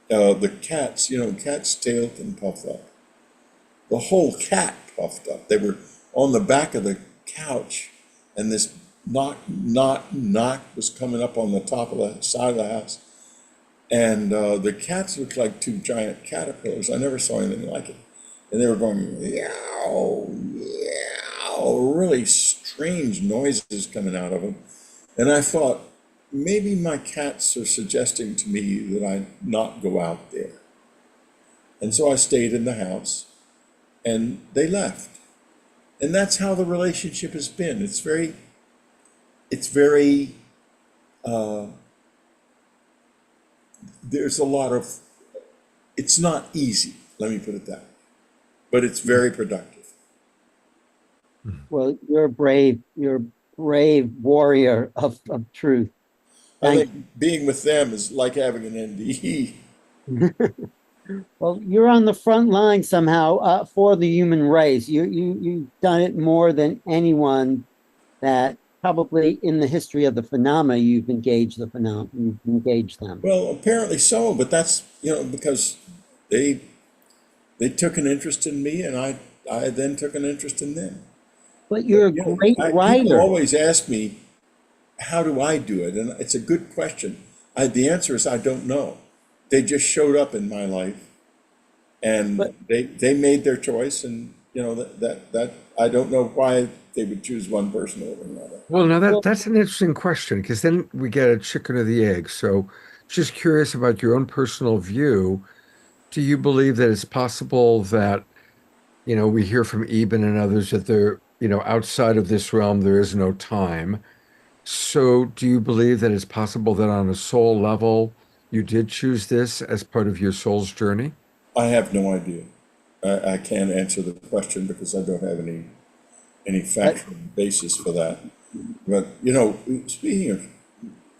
The cats, cat's tail can puff up. The whole cat puffed up. They were on the back of the couch, and this knock was coming up on the top of the side of the house. And the cats looked like two giant caterpillars. I never saw anything like it. And they were going, meow, meow, really strange noises coming out of them. And I thought, maybe my cats are suggesting to me that I not go out there. And so I stayed in the house, and they left. And that's how the relationship has been. It's very, there's a lot of, it's not easy, let me put it that way, but it's very productive. Well, you're a brave warrior of truth. I think being with them is like having an NDE. Well, you're on the front line somehow for the human race. You've done it more than anyone that probably in the history of the phenomena you've engaged them. Well, apparently so, but that's because they took an interest in me, and I then took an interest in them. But you're a great writer. People always ask me, how do I do it? And it's a good question. The answer is I don't know. They just showed up in my life, and they made their choice, and that I don't know why they would choose one person over another. Well, now that's an interesting question, because then we get a chicken or the egg. So just curious about your own personal view. Do you believe that it's possible that, we hear from Eben and others that there, outside of this realm, there is no time. So do you believe that it's possible that on a soul level, you did choose this as part of your soul's journey? I have no idea. I can't answer the question because I don't have any factual basis for that. But, speaking of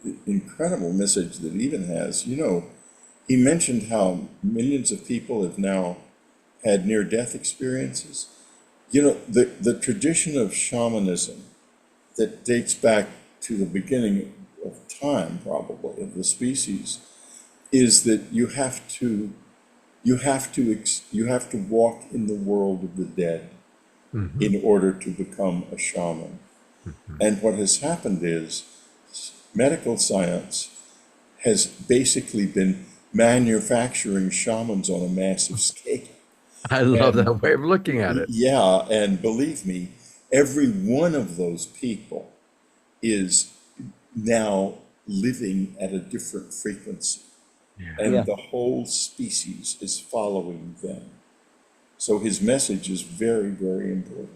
the incredible message that Eben has, he mentioned how millions of people have now had near-death experiences. The tradition of shamanism that dates back to the beginning of time, probably, of the species, is that you have to walk in the world of the dead in order to become a shaman. And what has happened is medical science has basically been manufacturing shamans on a massive scale. I love that way of looking at it. Yeah, and believe me, every one of those people is now living at a different frequency. Yeah. And the whole species is following them. So his message is very, very important.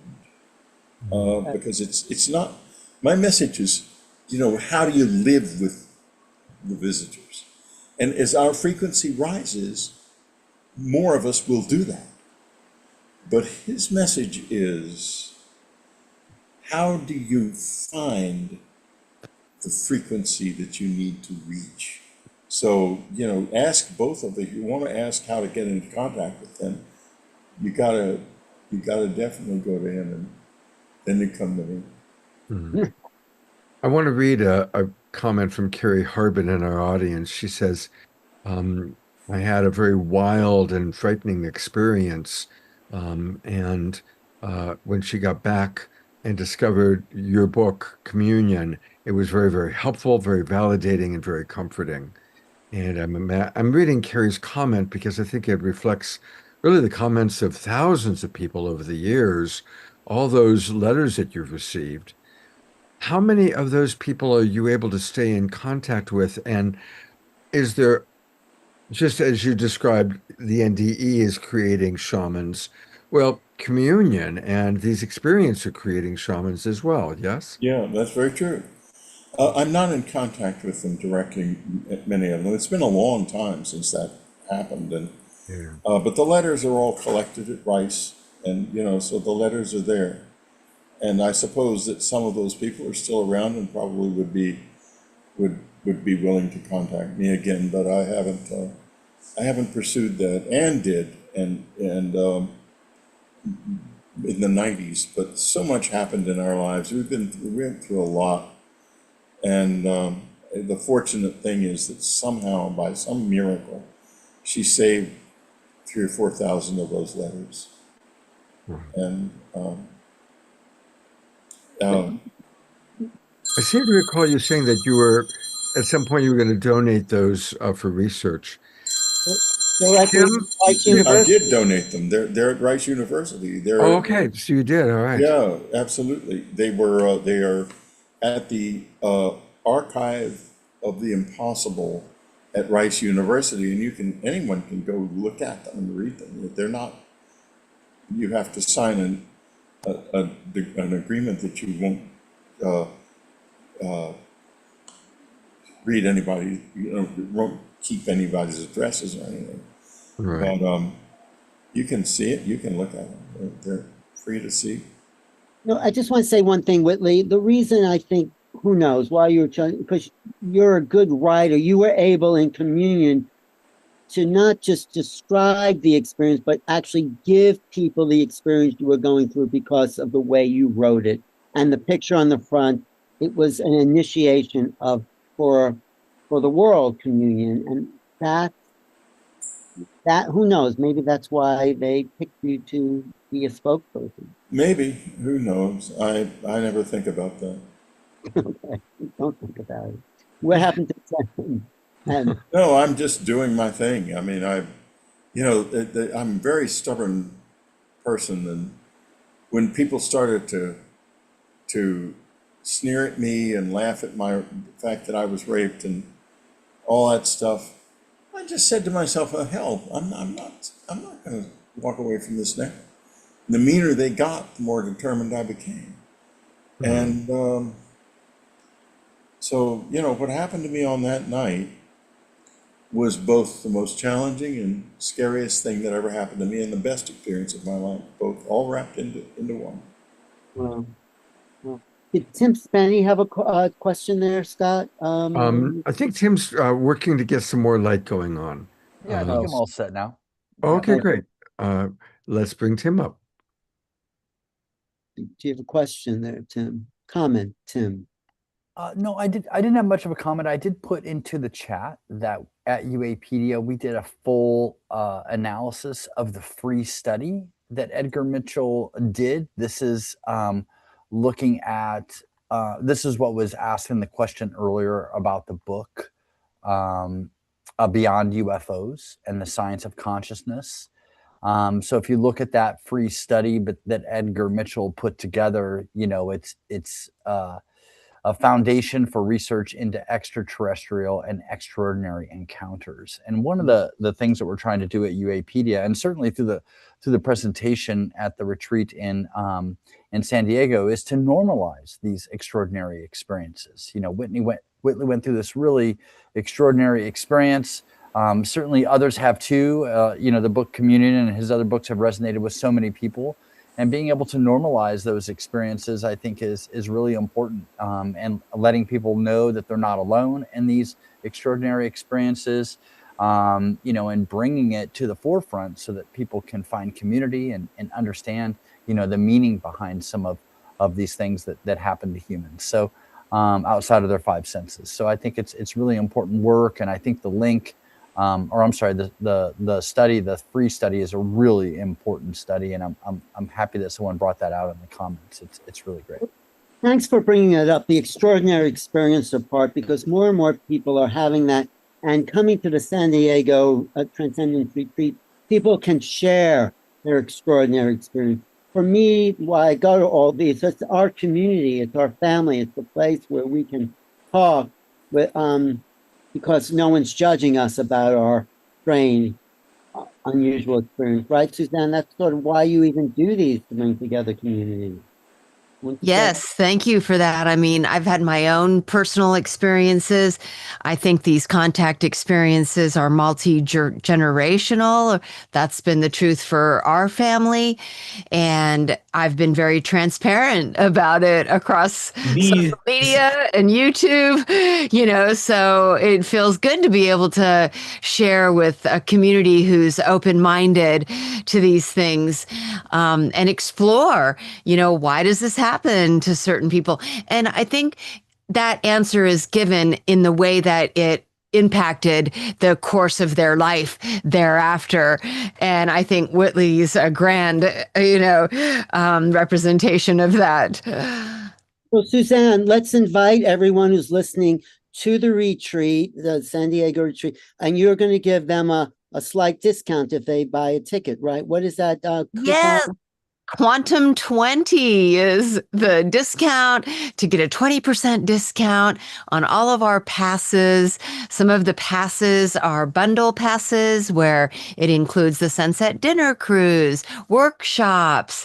Because it's not, my message is, how do you live with the visitors? And as our frequency rises, more of us will do that. But his message is, how do you find the frequency that you need to reach? So, ask both of them. If you want to ask how to get into contact with them, you gotta definitely go to him, and then you come to me. I want to read a comment from Carrie Harbin in our audience. She says, I had a very wild and frightening experience. And when she got back and discovered your book, Communion, it was very, very helpful, very validating, and very comforting. And I'm reading Carrie's comment because I think it reflects really the comments of thousands of people over the years, all those letters that you've received. How many of those people are you able to stay in contact with? And is there, just as you described, the NDE is creating shamans, well, communion and these experiences are creating shamans as well, yes? Yeah, that's very true. I'm not in contact with them directly, many of them. It's been a long time since that happened, and but the letters are all collected at Rice, and so the letters are there. And I suppose that some of those people are still around and probably would be would be willing to contact me again, but I haven't pursued that. Anne did, and in the 90s, but so much happened in our lives. We went through a lot, and the fortunate thing is that somehow, by some miracle, she saved 3,000 or 4,000 of those letters. And I seem to recall you saying that you were, at some point, you were going to donate those for research. Directly Tim? to Rice I University. did donate them. They're at Rice University. Oh, okay, so you did, all right. Yeah, absolutely. They are at the Archive of the Impossible at Rice University, and anyone can go look at them and read them. They're not. You have to sign an agreement that you won't read anybody, won't keep anybody's addresses or anything. Right. But you can see it. You can look at them. They're free to see. No, I just want to say one thing, Whitley. The reason I think, who knows, why you were trying, because you're a good writer, you were able in communion to not just describe the experience, but actually give people the experience you were going through because of the way you wrote it. And the picture on the front, it was an initiation for the world communion. And that who knows, maybe that's why they picked you to be a spokesperson. Maybe, who knows? I never think about that. Okay, don't think about it. What happened to Tim? And No, I'm just doing my thing. I mean, I'm a very stubborn person, and when people started to sneer at me and laugh at the fact that I was raped and all that stuff, I just said to myself, oh, hell, I'm not going to walk away from this now. The meaner they got, the more determined I became. And so, what happened to me on that night was both the most challenging and scariest thing that ever happened to me and the best experience of my life, both all wrapped into one. well, did Tim Spenny have a question there, Scott? I think Tim's working to get some more light going on. Yeah, I think I'm all set now. Okay, Yeah. great. Let's bring Tim up. Do you have a question there, Tim? Comment, Tim. No, I didn't have much of a comment. I did put into the chat that at UApedia, we did a full analysis of the free study that Edgar Mitchell did. This is looking at, this is what was asked in the question earlier about the book, Beyond UFOs and the Science of Consciousness. So if you look at that free study that Edgar Mitchell put together, it's a foundation for research into extraterrestrial and extraordinary encounters. And one of the things that we're trying to do at UApedia, and certainly through the presentation at the retreat in San Diego, is to normalize these extraordinary experiences. Whitley went through this really extraordinary experience. Certainly others have too. The book Communion and his other books have resonated with so many people. And being able to normalize those experiences, I think, is really important. And letting people know that they're not alone in these extraordinary experiences, and bringing it to the forefront so that people can find community and understand, the meaning behind some of these things that happen to humans. So outside of their five senses. So I think it's really important work. And I think the link, the study, the free study, is a really important study, and I'm happy that someone brought that out in the comments. It's really great. Thanks for bringing it up, the extraordinary experience part, because more and more people are having that, and coming to the San Diego Transcendence retreat, people can share their extraordinary experience. For me, why I go to all these, it's our community, it's our family, it's the place where we can talk with, because no one's judging us about our strange, unusual experience. Right, Suzanne? That's sort of why you even do these, to bring together communities. Want to say Yes, thank you for that. I mean, I've had my own personal experiences. I think these contact experiences are multi-generational. That's been the truth for our family. And I've been very transparent about it across These social media and YouTube, so it feels good to be able to share with a community who's open-minded to these things, and explore, why does this happen to certain people? And I think that answer is given in the way that it impacted the course of their life thereafter. And I think Whitley's a grand, representation of that. Well, Suzanne, let's invite everyone who's listening to the retreat, the San Diego retreat, and you're going to give them a slight discount if they buy a ticket, right? What is that coupon? Yes. Quantum 20 is the discount to get a 20% discount on all of our passes. Some of the passes are bundle passes where it includes the sunset dinner cruise, workshops.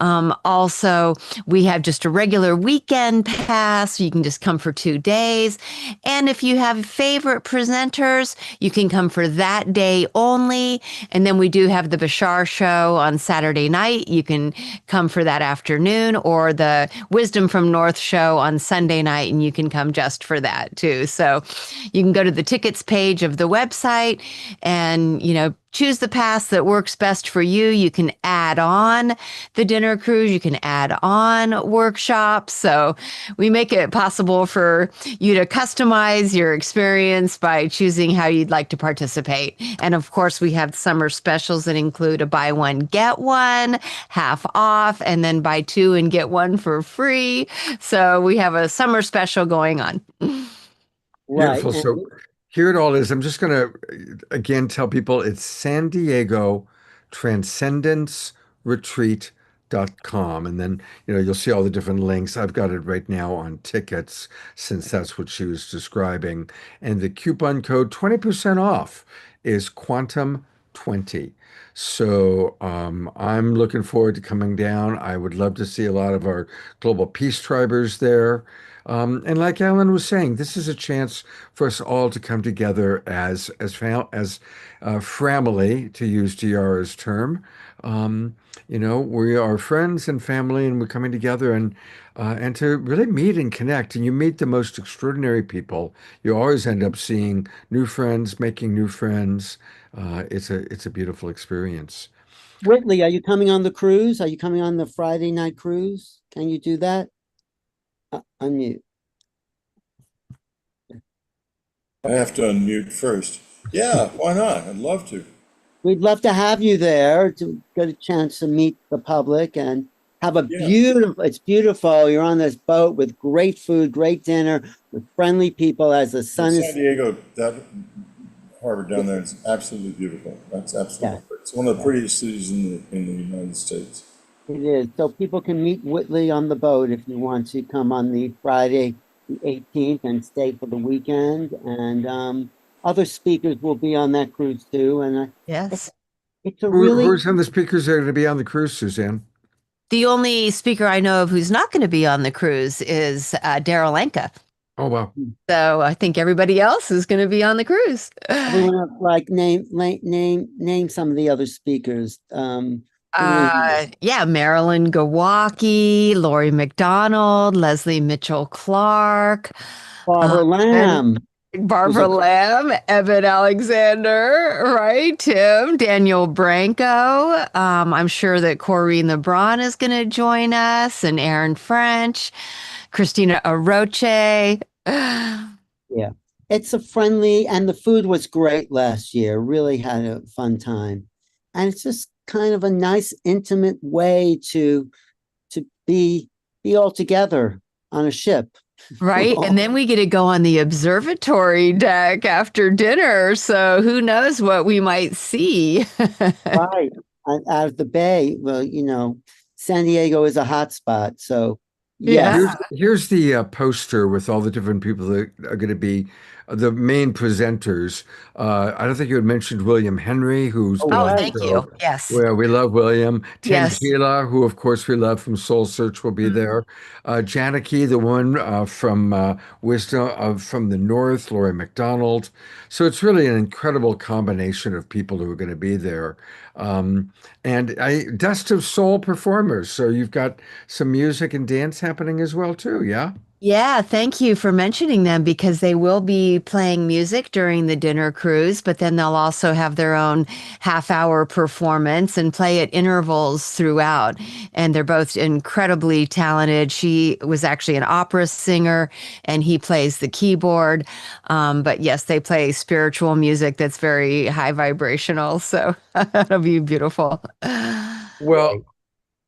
Also, we have just a regular weekend pass. You can just come for 2 days. And if you have favorite presenters, you can come for that day only. And then we do have the Bashar show on Saturday night. You can come for that afternoon, or the Wisdom from North show on Sunday night, and you can come just for that too. So you can go to the tickets page of the website and, choose the pass that works best for you. You can add on the dinner cruise. You can add on workshops. So we make it possible for you to customize your experience by choosing how you'd like to participate. And of course, we have summer specials that include a buy one, get one, half off, and then buy two and get one for free. So we have a summer special going on. Right. Beautiful. So here it all is. I'm just going to again tell people it's San Diego Transcendence Retreat.com. And then, you'll see all the different links. I've got it right now on tickets since that's what she was describing. And the coupon code 20% off is Quantum 20. So I'm looking forward to coming down. I would love to see a lot of our global peace tribers there. And like Alan was saying, this is a chance for us all to come together as family, to use GR's term. We are friends and family, and we're coming together and to really meet and connect. And you meet the most extraordinary people. You always end up seeing new friends, making new friends. It's a beautiful experience. Whitley, are you coming on the cruise? Are you coming on the Friday night cruise? Can you do that? Unmute. I have to unmute first. Yeah, why not? I'd love to. We'd love to have you there to get a chance to meet the public and have a it's beautiful. You're on this boat with great food, great dinner, with friendly people as the sun is. San Diego, that harbor down there is absolutely beautiful. That's absolutely It's one of the prettiest cities in the United States. It is. So people can meet Whitley on the boat if you want to come on the Friday, the 18th, and stay for the weekend. And other speakers will be on that cruise too. And yes, it's a really. Who are some of the speakers that are going to be on the cruise, Suzanne? The only speaker I know of who's not going to be on the cruise is Daryl Anka. Oh, wow. So I think everybody else is going to be on the cruise. Everyone else, like name some of the other speakers. Marilyn Gawaki, Lori McDonald, Leslie Mitchell Clark, Barbara Lamb. Evan Alexander, right? Tim, Daniel Branco. I'm sure that Corrine LeBron is going to join us, and Aaron French, Christina Aroche. Yeah, it's a friendly, and the food was great last year. Really had a fun time. And it's just kind of a nice, intimate way to be all together on a ship. Right. And then we get to go on the observatory deck after dinner. So who knows what we might see. Right. Out of the bay. Well, San Diego is a hot spot. So Yes. Here's the poster with all the different people that are going to be the main presenters. I don't think you had mentioned William Henry, who's Oh, been Oh, on the right. thank you. show. Yes. Well, we love William. Yes. Tangela, who of course we love from Soul Search, will be there. Janaki, the one from Wisdom from the North, Laurie McDonald. So it's really an incredible combination of people who are going to be there. And a dust of soul performers. So you've got some music and dance happening as well too, yeah? Yeah, thank you for mentioning them because they will be playing music during the dinner cruise, but then they'll also have their own half-hour performance and play at intervals throughout. And they're both incredibly talented. She was actually an opera singer and he plays the keyboard. But yes, they play spiritual music that's very high vibrational. So that'll be beautiful. Well,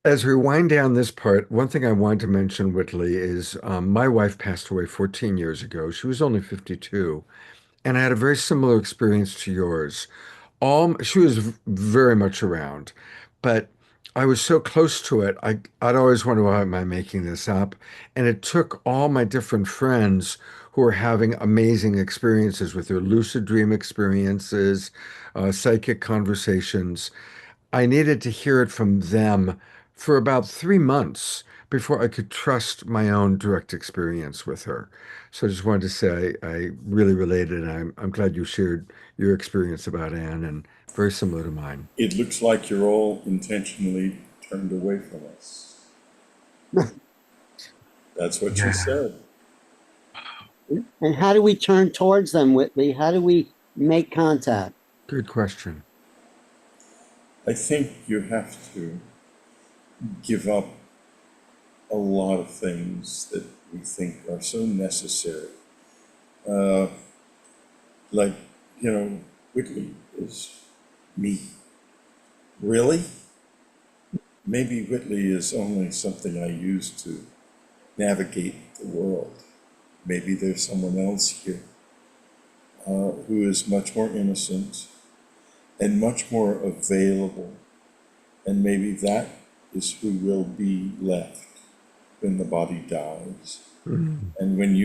as we wind down this part, one thing I wanted to mention, Whitley, is my wife passed away 14 years ago. She was only 52, and I had a very similar experience to yours. She was very much around, but I was so close to it. I'd always wonder, why am I making this up? And it took all my different friends who were having amazing experiences with their lucid dream experiences, psychic conversations. I needed to hear it from them for about 3 months before I could trust my own direct experience with her. So I just wanted to say I really related, and I'm glad you shared your experience about Anne, and very similar to mine. It looks like you're all intentionally turned away from us. That's what you said. And how do we turn towards them, Whitley? How do we make contact? Good question. I think you have to give up a lot of things that we think are so necessary. Uh, like, Whitley is me. Really? Maybe Whitley is only something I use to navigate the world. Maybe there's someone else here who is much more innocent and much more available. And maybe that is who will be left when the body dies. And when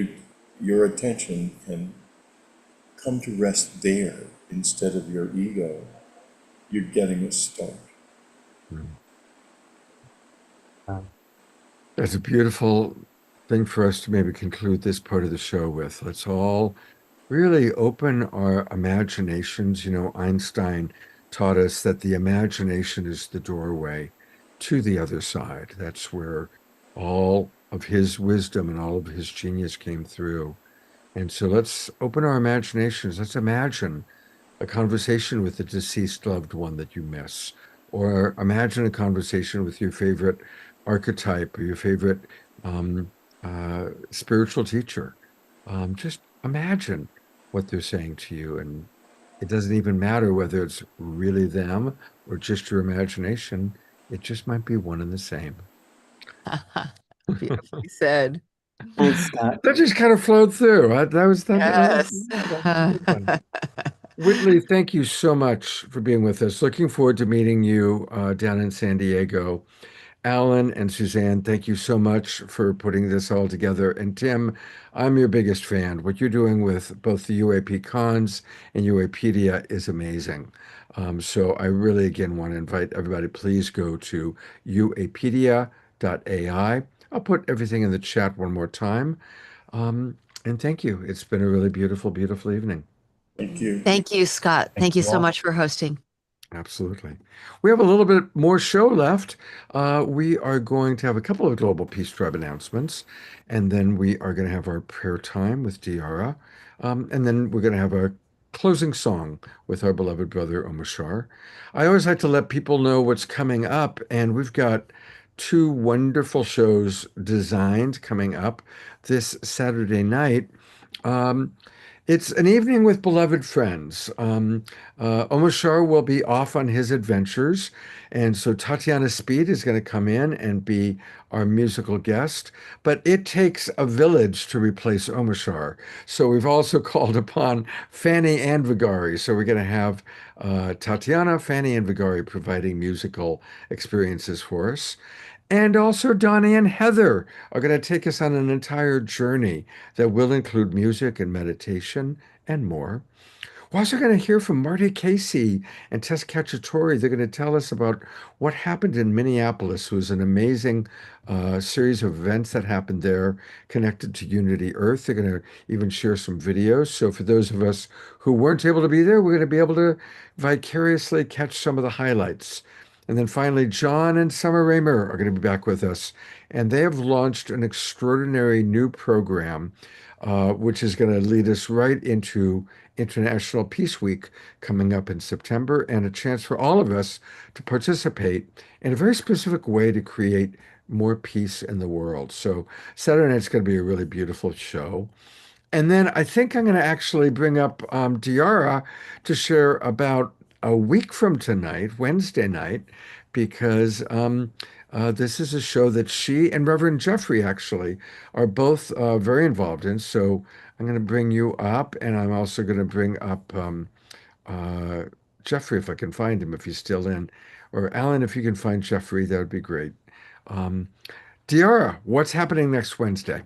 your attention can come to rest there instead of your ego, you're getting a start. That's a beautiful thing for us to maybe conclude this part of the show with. Let's all really open our imaginations. Einstein taught us that the imagination is the doorway to the other side. That's where all of his wisdom and all of his genius came through. And so let's open our imaginations. Let's imagine a conversation with a deceased loved one that you miss, or imagine a conversation with your favorite archetype or your favorite spiritual teacher. Just imagine what they're saying to you, and it doesn't even matter whether it's really them or just your imagination. It just might be one and the same. Beautifully said. Thanks, Scott. That just kind of flowed through. Yes. That was fun. Whitley, thank you so much for being with us. Looking forward to meeting you down in San Diego. Alan and Suzanne, thank you so much for putting this all together. And Tim, I'm your biggest fan. What you're doing with both the UAP Cons and UApedia is amazing. So I really, again, want to invite everybody, please go to uapedia.ai. I'll put everything in the chat one more time. And thank you. It's been a really beautiful, beautiful evening. Thank you. Thank you, Scott. Thank you so much for hosting. Absolutely. We have a little bit more show left. We are going to have a couple of Global Peace Tribe announcements, and then we are going to have our prayer time with Diara, and then we're going to have a closing song with our beloved brother Omashar. I always like to let people know what's coming up, and we've got two wonderful shows designed coming up this Saturday night. It's an evening with beloved friends. Omashar will be off on his adventures, and so Tatiana Speed is going to come in and be our musical guest. But it takes a village to replace Omashar. So we've also called upon Fanny and Vigari. So we're going to have Tatiana, Fanny, and Vigari providing musical experiences for us. And also, Donnie and Heather are going to take us on an entire journey that will include music and meditation and more. We're also going to hear from Marty Casey and Tess Cacciatore. They're going to tell us about what happened in Minneapolis. It was an amazing series of events that happened there connected to Unity Earth. They're going to even share some videos. So for those of us who weren't able to be there, we're going to be able to vicariously catch some of the highlights. And then finally, John and Summer Raymer are going to be back with us. And they have launched an extraordinary new program, which is going to lead us right into International Peace Week coming up in September, and a chance for all of us to participate in a very specific way to create more peace in the world. So Saturday night's going to be a really beautiful show. And then I think I'm going to actually bring up Diara to share about a week from tonight, Wednesday night, because this is a show that she and Reverend Jeffrey actually are both very involved in. So I'm going to bring you up, and I'm also going to bring up uh, Jeffrey if I can find him, if he's still in. Or Alan, if you can find Jeffrey, that would be great. Um, Diara, what's happening next Wednesday?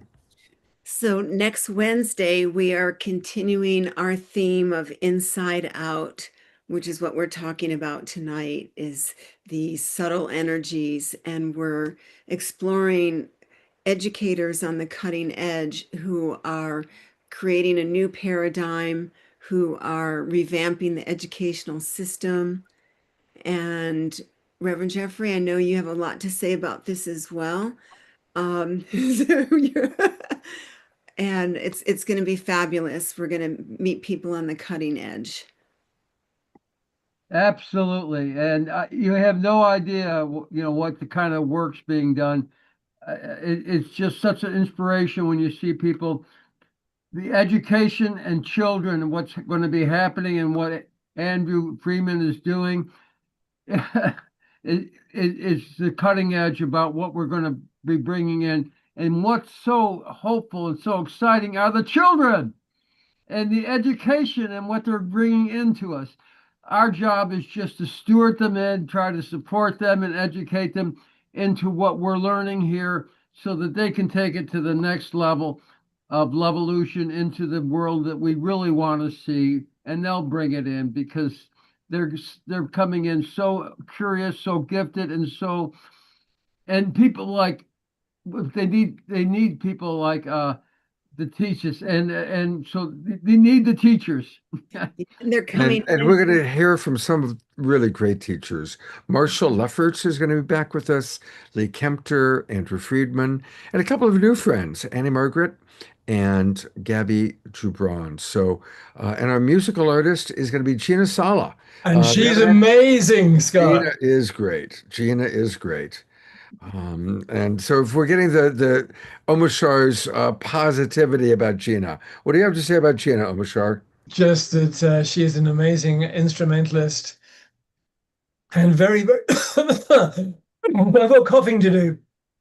So next Wednesday, we are continuing our theme of Inside Out, which is what we're talking about tonight, is the subtle energies. And we're exploring educators on the cutting edge who are creating a new paradigm, who are revamping the educational system. And Reverend Jeffrey, I know you have a lot to say about this as well. So and it's going to be fabulous. We're going to meet people on the cutting edge. Absolutely. And you have no idea, what the kind of work's being done. It's just such an inspiration when you see people, the education and children, and what's going to be happening and what Andrew Freeman is doing. It's the cutting edge about what we're going to be bringing in. And what's so hopeful and so exciting are the children and the education and what they're bringing into us. Our job is just to steward them in, try to support them and educate them into what we're learning here so that they can take it to the next level of evolution into the world that we really want to see. And they'll bring it in because they're coming in so curious, so gifted, and people like they need people like the teachers and so they need the teachers. And they're coming And we're going to hear from some of really great teachers. Marshall Lefferts is going to be back with us, Lee Kempter, Andrew Friedman, and a couple of new friends, Annie Margaret and Gabby Jubron. So, and our musical artist is going to be Gina Sala. And she's amazing, Scott. Gina is great. Gina is great. And so if we're getting the Omashar's positivity about Gina, what do you have to say about Gina, Omashar? Just that she is an amazing instrumentalist and very, very I've got coughing to do.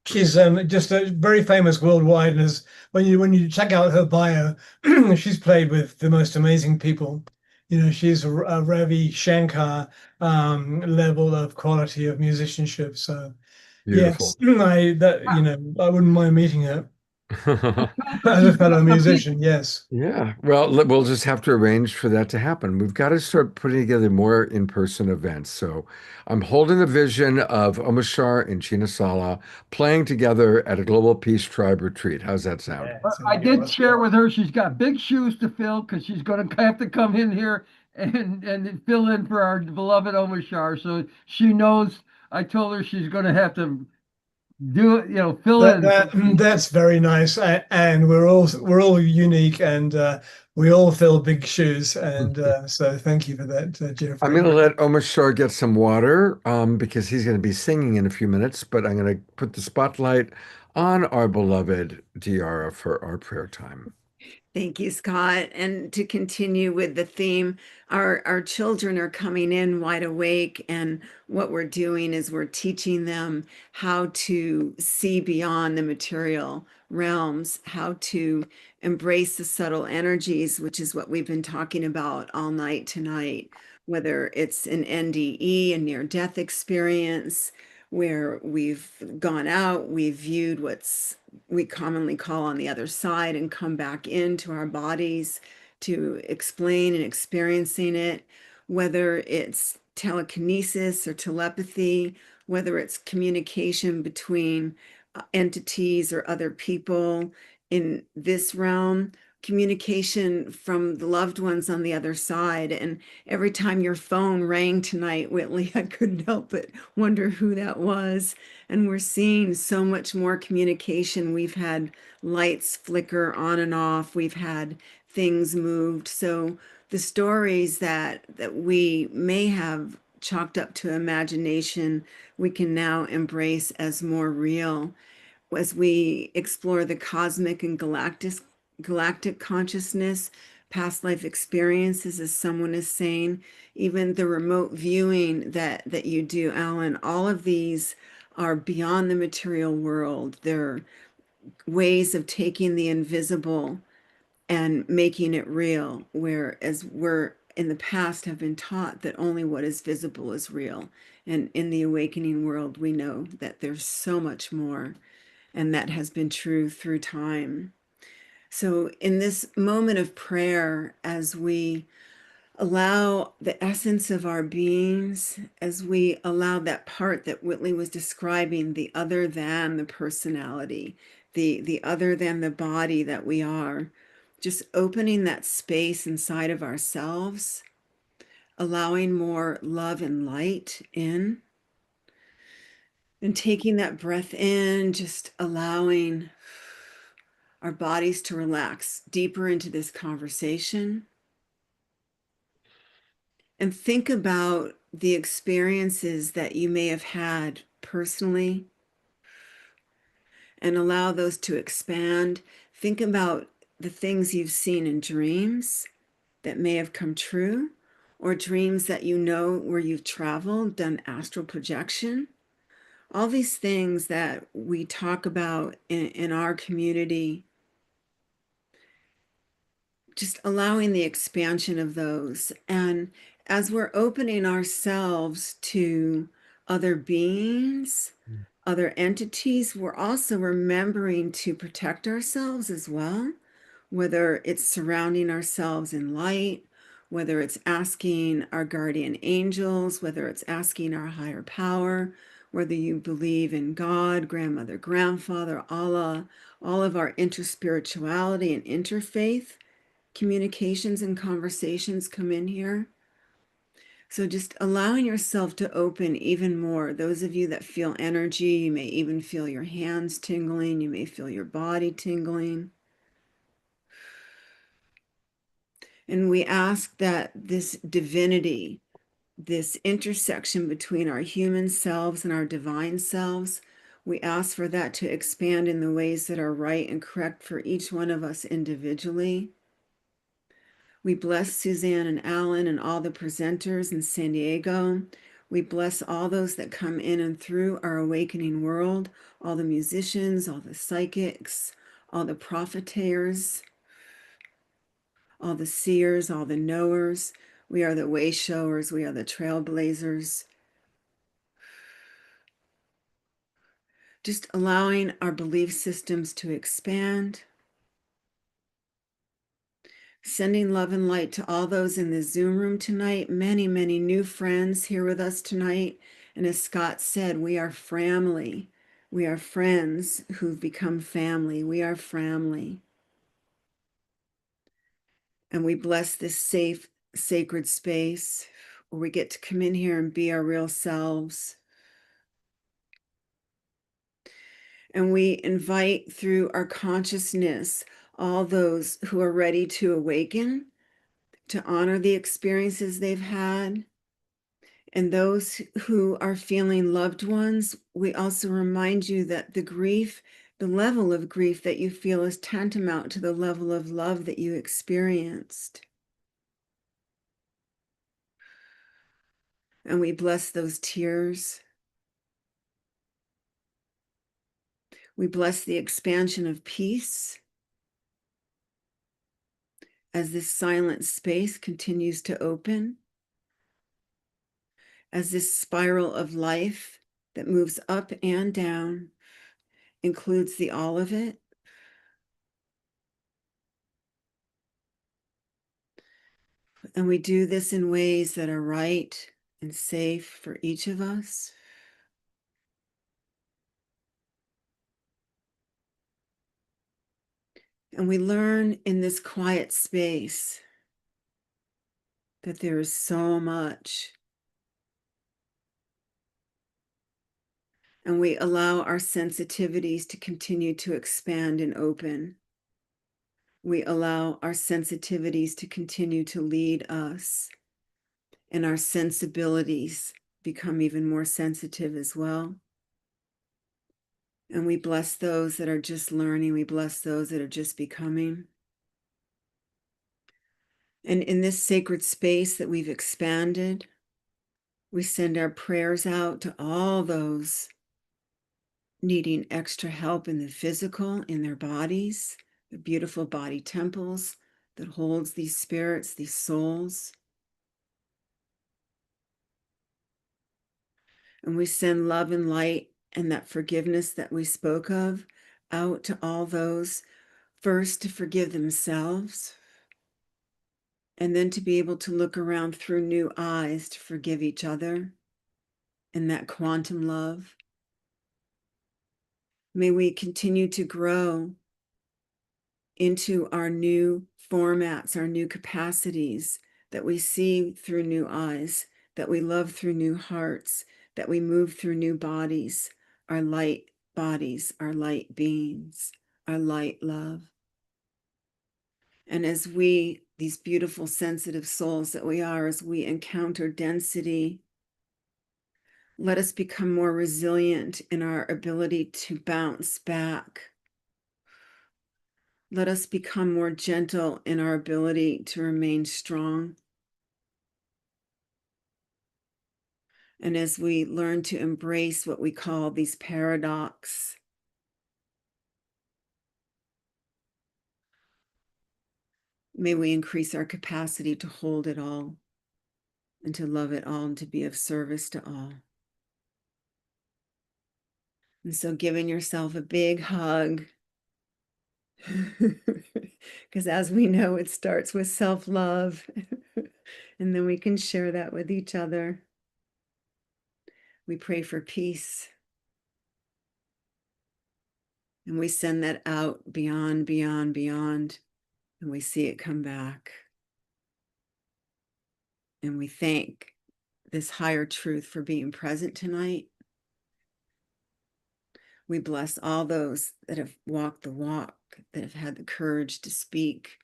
She's just very famous worldwide, and as when you check out her bio, she's played with the most amazing people. She's a Ravi Shankar level of quality of musicianship. So Beautiful. yes, I wouldn't mind meeting her as a fellow musician. Yes. Yeah, well, we'll just have to arrange for that to happen. We've got to start putting together more in-person events. So I'm holding the vision of Omashar and Gina Sala playing together at a Global Peace Tribe retreat. How's that sound? I did share with her she's got big shoes to fill because she's going to have to come in here and fill in for our beloved Omashar. So she knows. I told her she's going to have to do it, fill in. That's very nice, and we're all unique, and we all fill big shoes, and so thank you for that, Jeffrey. I'm going to let Omashar get some water because he's going to be singing in a few minutes, but I'm going to put the spotlight on our beloved Diara for our prayer time. Thank you, Scott. And to continue with the theme, our children are coming in wide awake, and what we're doing is we're teaching them how to see beyond the material realms, how to embrace the subtle energies, which is what we've been talking about all night tonight, whether it's an NDE, a near-death experience, where we've gone out, we've viewed what's we commonly call on the other side and come back into our bodies to explain and experiencing it, whether it's telekinesis or telepathy, whether it's communication between entities or other people in this realm, communication from the loved ones on the other side. And every time your phone rang tonight, Whitley, I couldn't help but wonder who that was. And we're seeing so much more communication. We've had lights flicker on and off. We've had things moved. So the stories that we may have chalked up to imagination, we can now embrace as more real as we explore the cosmic and galactic consciousness, past life experiences, as someone is saying, even the remote viewing that you do, Alan. All of these are beyond the material world. They're ways of taking the invisible and making it real, whereas we're in the past have been taught that only what is visible is real. And in the awakening world, we know that there's so much more, and that has been true through time. So in this moment of prayer, as we allow the essence of our beings, as we allow that part that Whitley was describing, the other than the personality, the other than the body that we are, just opening that space inside of ourselves, allowing more love and light in, and taking that breath in, just allowing our bodies to relax deeper into this conversation. And think about the experiences that you may have had personally and allow those to expand. Think about the things you've seen in dreams that may have come true, or dreams that you know where you've traveled, done astral projection. All these things that we talk about in our community, just allowing the expansion of those. And as we're opening ourselves to other beings, other entities, we're also remembering to protect ourselves as well, whether it's surrounding ourselves in light, whether it's asking our guardian angels, whether it's asking our higher power, whether you believe in God, grandmother, grandfather, Allah, all of our interspirituality and interfaith communications and conversations come in here. So just allowing yourself to open even more. Those of you that feel energy, you may even feel your hands tingling, you may feel your body tingling. And we ask that this divinity, this intersection between our human selves and our divine selves, we ask for that to expand in the ways that are right and correct for each one of us individually. We bless Suzanne and Alan and all the presenters in San Diego. We bless all those that come in and through our awakening world, all the musicians, all the psychics, all the propheters, all the seers, all the knowers. We are the way showers. We are the trailblazers. Just allowing our belief systems to expand. Sending love and light to all those in the Zoom room tonight. Many, many new friends here with us tonight. And as Scott said, we are family. We are friends who've become family. We are family. And we bless this safe, sacred space where we get to come in here and be our real selves. And we invite through our consciousness all those who are ready to awaken, to honor the experiences they've had. And those who are feeling loved ones, we also remind you that the grief, the level of grief that you feel is tantamount to the level of love that you experienced. And we bless those tears. We bless the expansion of peace as this silent space continues to open, as this spiral of life that moves up and down, includes the all of it. And we do this in ways that are right and safe for each of us. And we learn in this quiet space that there is so much. And we allow our sensitivities to continue to expand and open. We allow our sensitivities to continue to lead us, and our sensibilities become even more sensitive as well. And we bless those that are just learning. We bless those that are just becoming. And in this sacred space that we've expanded, we send our prayers out to all those needing extra help in the physical, in their bodies, the beautiful body temples that holds these spirits, these souls. And we send love and light and that forgiveness that we spoke of out to all those, first to forgive themselves, and then to be able to look around through new eyes to forgive each other in that quantum love. May we continue to grow into our new formats, our new capacities, that we see through new eyes, that we love through new hearts, that we move through new bodies, our light bodies, our light beings, our light love. And as we, these beautiful sensitive souls that we are, as we encounter density, let us become more resilient in our ability to bounce back. Let us become more gentle in our ability to remain strong. And as we learn to embrace what we call these paradox, may we increase our capacity to hold it all and to love it all and to be of service to all. And so giving yourself a big hug, because as we know, it starts with self-love, and then we can share that with each other. We pray for peace, and we send that out beyond, beyond, beyond, and we see it come back. And we thank this higher truth for being present tonight. We bless all those that have walked the walk, that have had the courage to speak.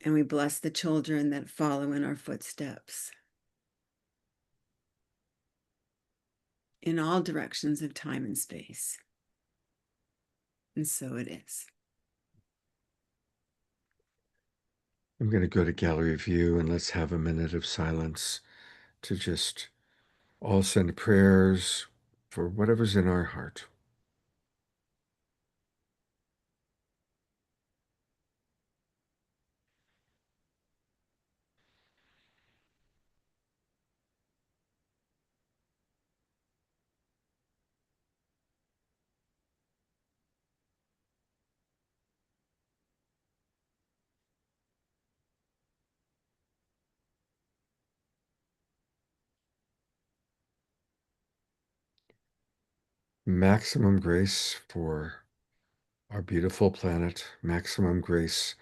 And we bless the children that follow in our footsteps in all directions of time and space. And so it is. I'm going to go to gallery view and let's have a minute of silence to just all send prayers for whatever's in our heart. Maximum grace for our beautiful planet, maximum grace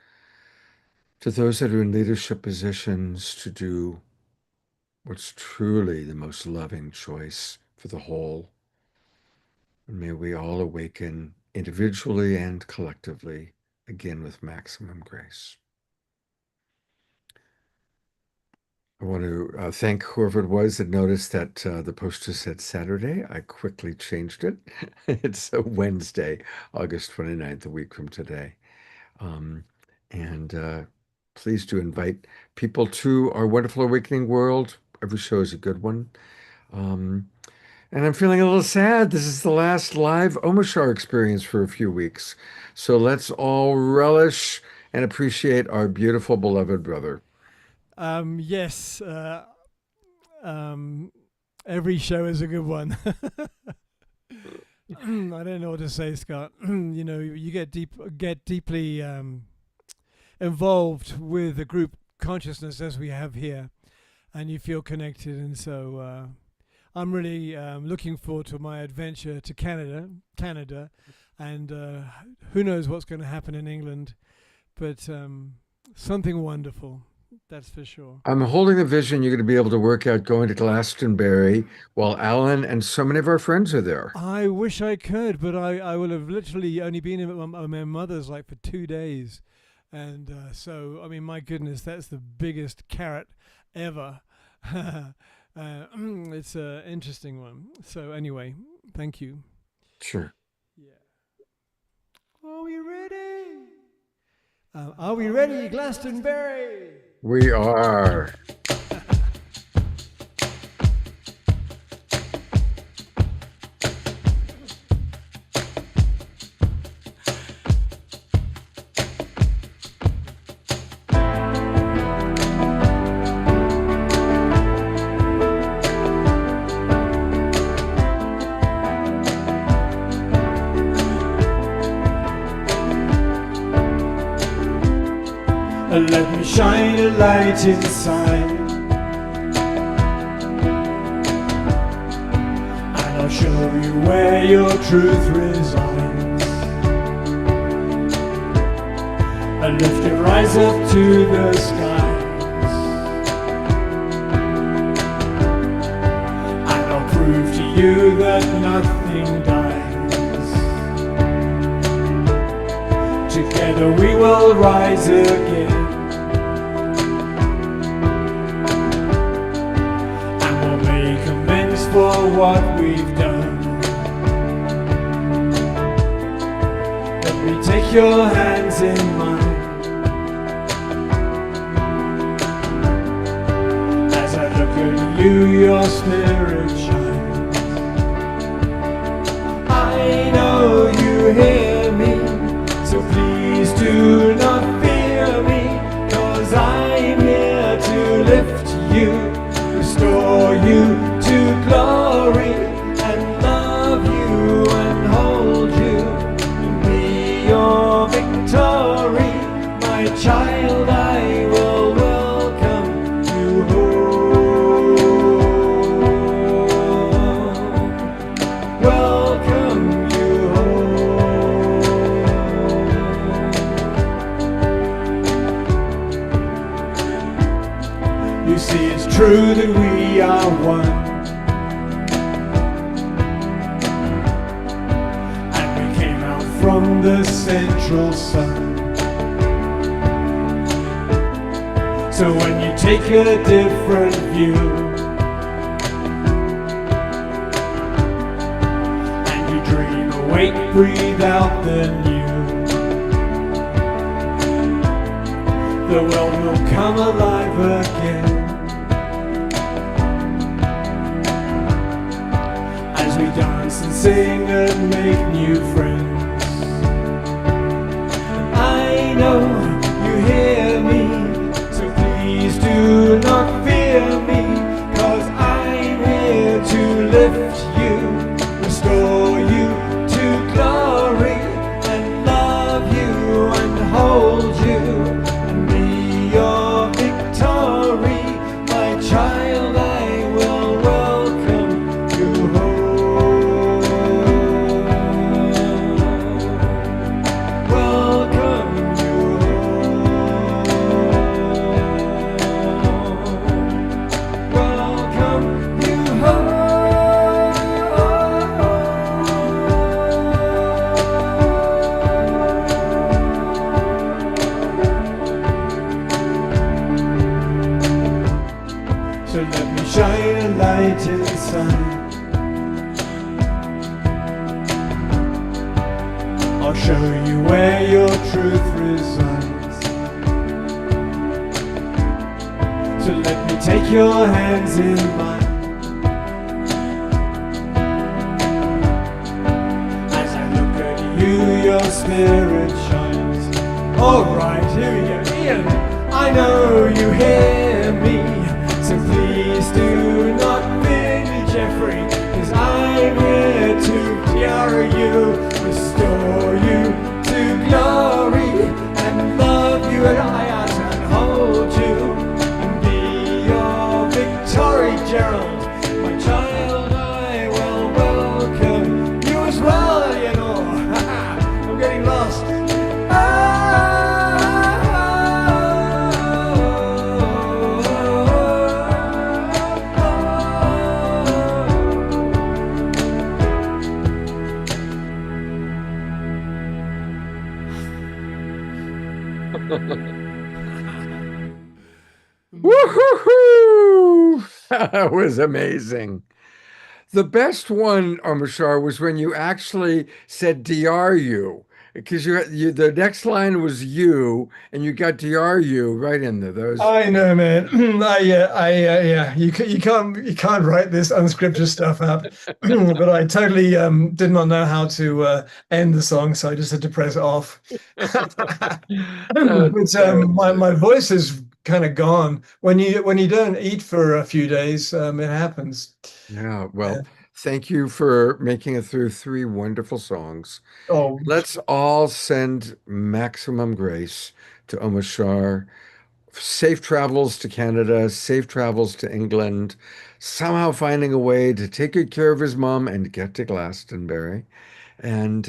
to those that are in leadership positions to do what's truly the most loving choice for the whole. And may we all awaken individually and collectively, again with maximum grace. I want to thank whoever it was that noticed that the poster said Saturday. I quickly changed it. It's a Wednesday, August 29th, a week from today. And please do invite people to our wonderful awakening world. Every show is a good one. And I'm feeling a little sad. This is the last live Omashar experience for a few weeks. So let's all relish and appreciate our beautiful beloved brother. Yes, Every show is a good one. I don't know what to say, Scott. You get deeply involved with the group consciousness as we have here, and you feel connected. And so I'm really looking forward to my adventure to Canada, and who knows what's going to happen in England, but something wonderful. That's for sure. I'm holding a vision you're going to be able to work out going to Glastonbury while Alan and so many of our friends are there. I wish I could, but I will have literally only been at my mother's like for 2 days. And so, I mean, my goodness, that's the biggest carrot ever. It's an interesting one. So anyway, thank you. Sure. Yeah. Are we ready? Are we ready, Glastonbury? We are. Let me shine a light inside, and I'll show you where your truth resides. And lift your eyes up to the skies, and I'll prove to you that nothing dies. Together we will rise again, for what we've done. Let me take your hands in mine as I look at you, your spirit shines. I know you hear me, so please do not fear me, 'cause I'm here to lift you, restore you to glory, and love you and hold you, and be your victory. My child, I will welcome you home. Welcome you home. You see, it's true that we are one, from the central sun. So when you take a different view, and you dream awake, breathe out the new, the world will come alive again as we dance and sing and make new friends. I know you hear me, so please do not fear me, 'cause I'm here to lift you, restore you to glory, and love you and hold you, and be your victory. My child, I will welcome you home. Welcome you home. Welcome you home. So let me shine a light inside. I'll show you where your truth resides. So let me take your hands in mine as I look at you, your spirit shines. Alright, here we go. Ian, I know you hear me, so please do not carry you, restore you to glory, and love you and and hold you, and be your victory, Gerald. My child, I will welcome you as well, you know. I'm getting lost. Woo-hoo-hoo! That was amazing. The best one, Omashar, was when you actually said DRU, because the next line was you, and you got DRU right in there. Those I know, man. Yeah. You can't write this unscripted stuff up. But I totally did not know how to end the song, so I just had to press off. But my voice is kind of gone when you don't eat for a few days. It happens. Yeah, well, thank you for making it through three wonderful songs. Oh, Let's all send maximum grace to Omashar. Safe travels to Canada, safe travels to England, somehow finding a way to take good care of his mom and get to Glastonbury. And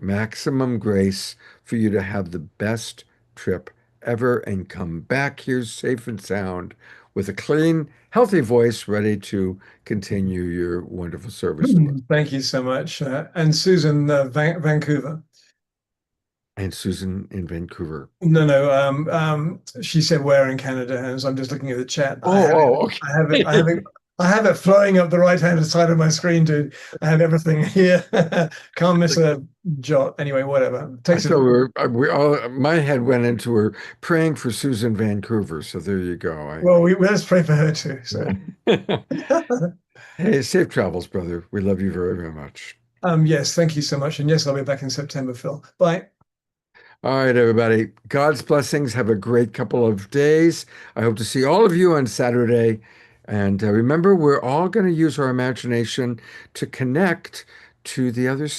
maximum grace for you to have the best trip ever and come back here safe and sound with a clean, healthy voice ready to continue your wonderful service to us. thank you so much. And Susan, Vancouver. And Susan in Vancouver. No. She said where in Canada, and so I'm just looking at the chat. Okay. I have it flowing up the right-hand side of my screen, dude. I have everything here. Can't miss a jot. Anyway, whatever. So we all, my head went into her praying for Susan Vancouver. So there you go. Well, let's pray for her too. So, hey, safe travels, brother. We love you very, very much. Yes, thank you so much, and yes, I'll be back in September, Phil. Bye. All right, everybody. God's blessings. Have a great couple of days. I hope to see all of you on Saturday. And remember, we're all going to use our imagination to connect to the other side.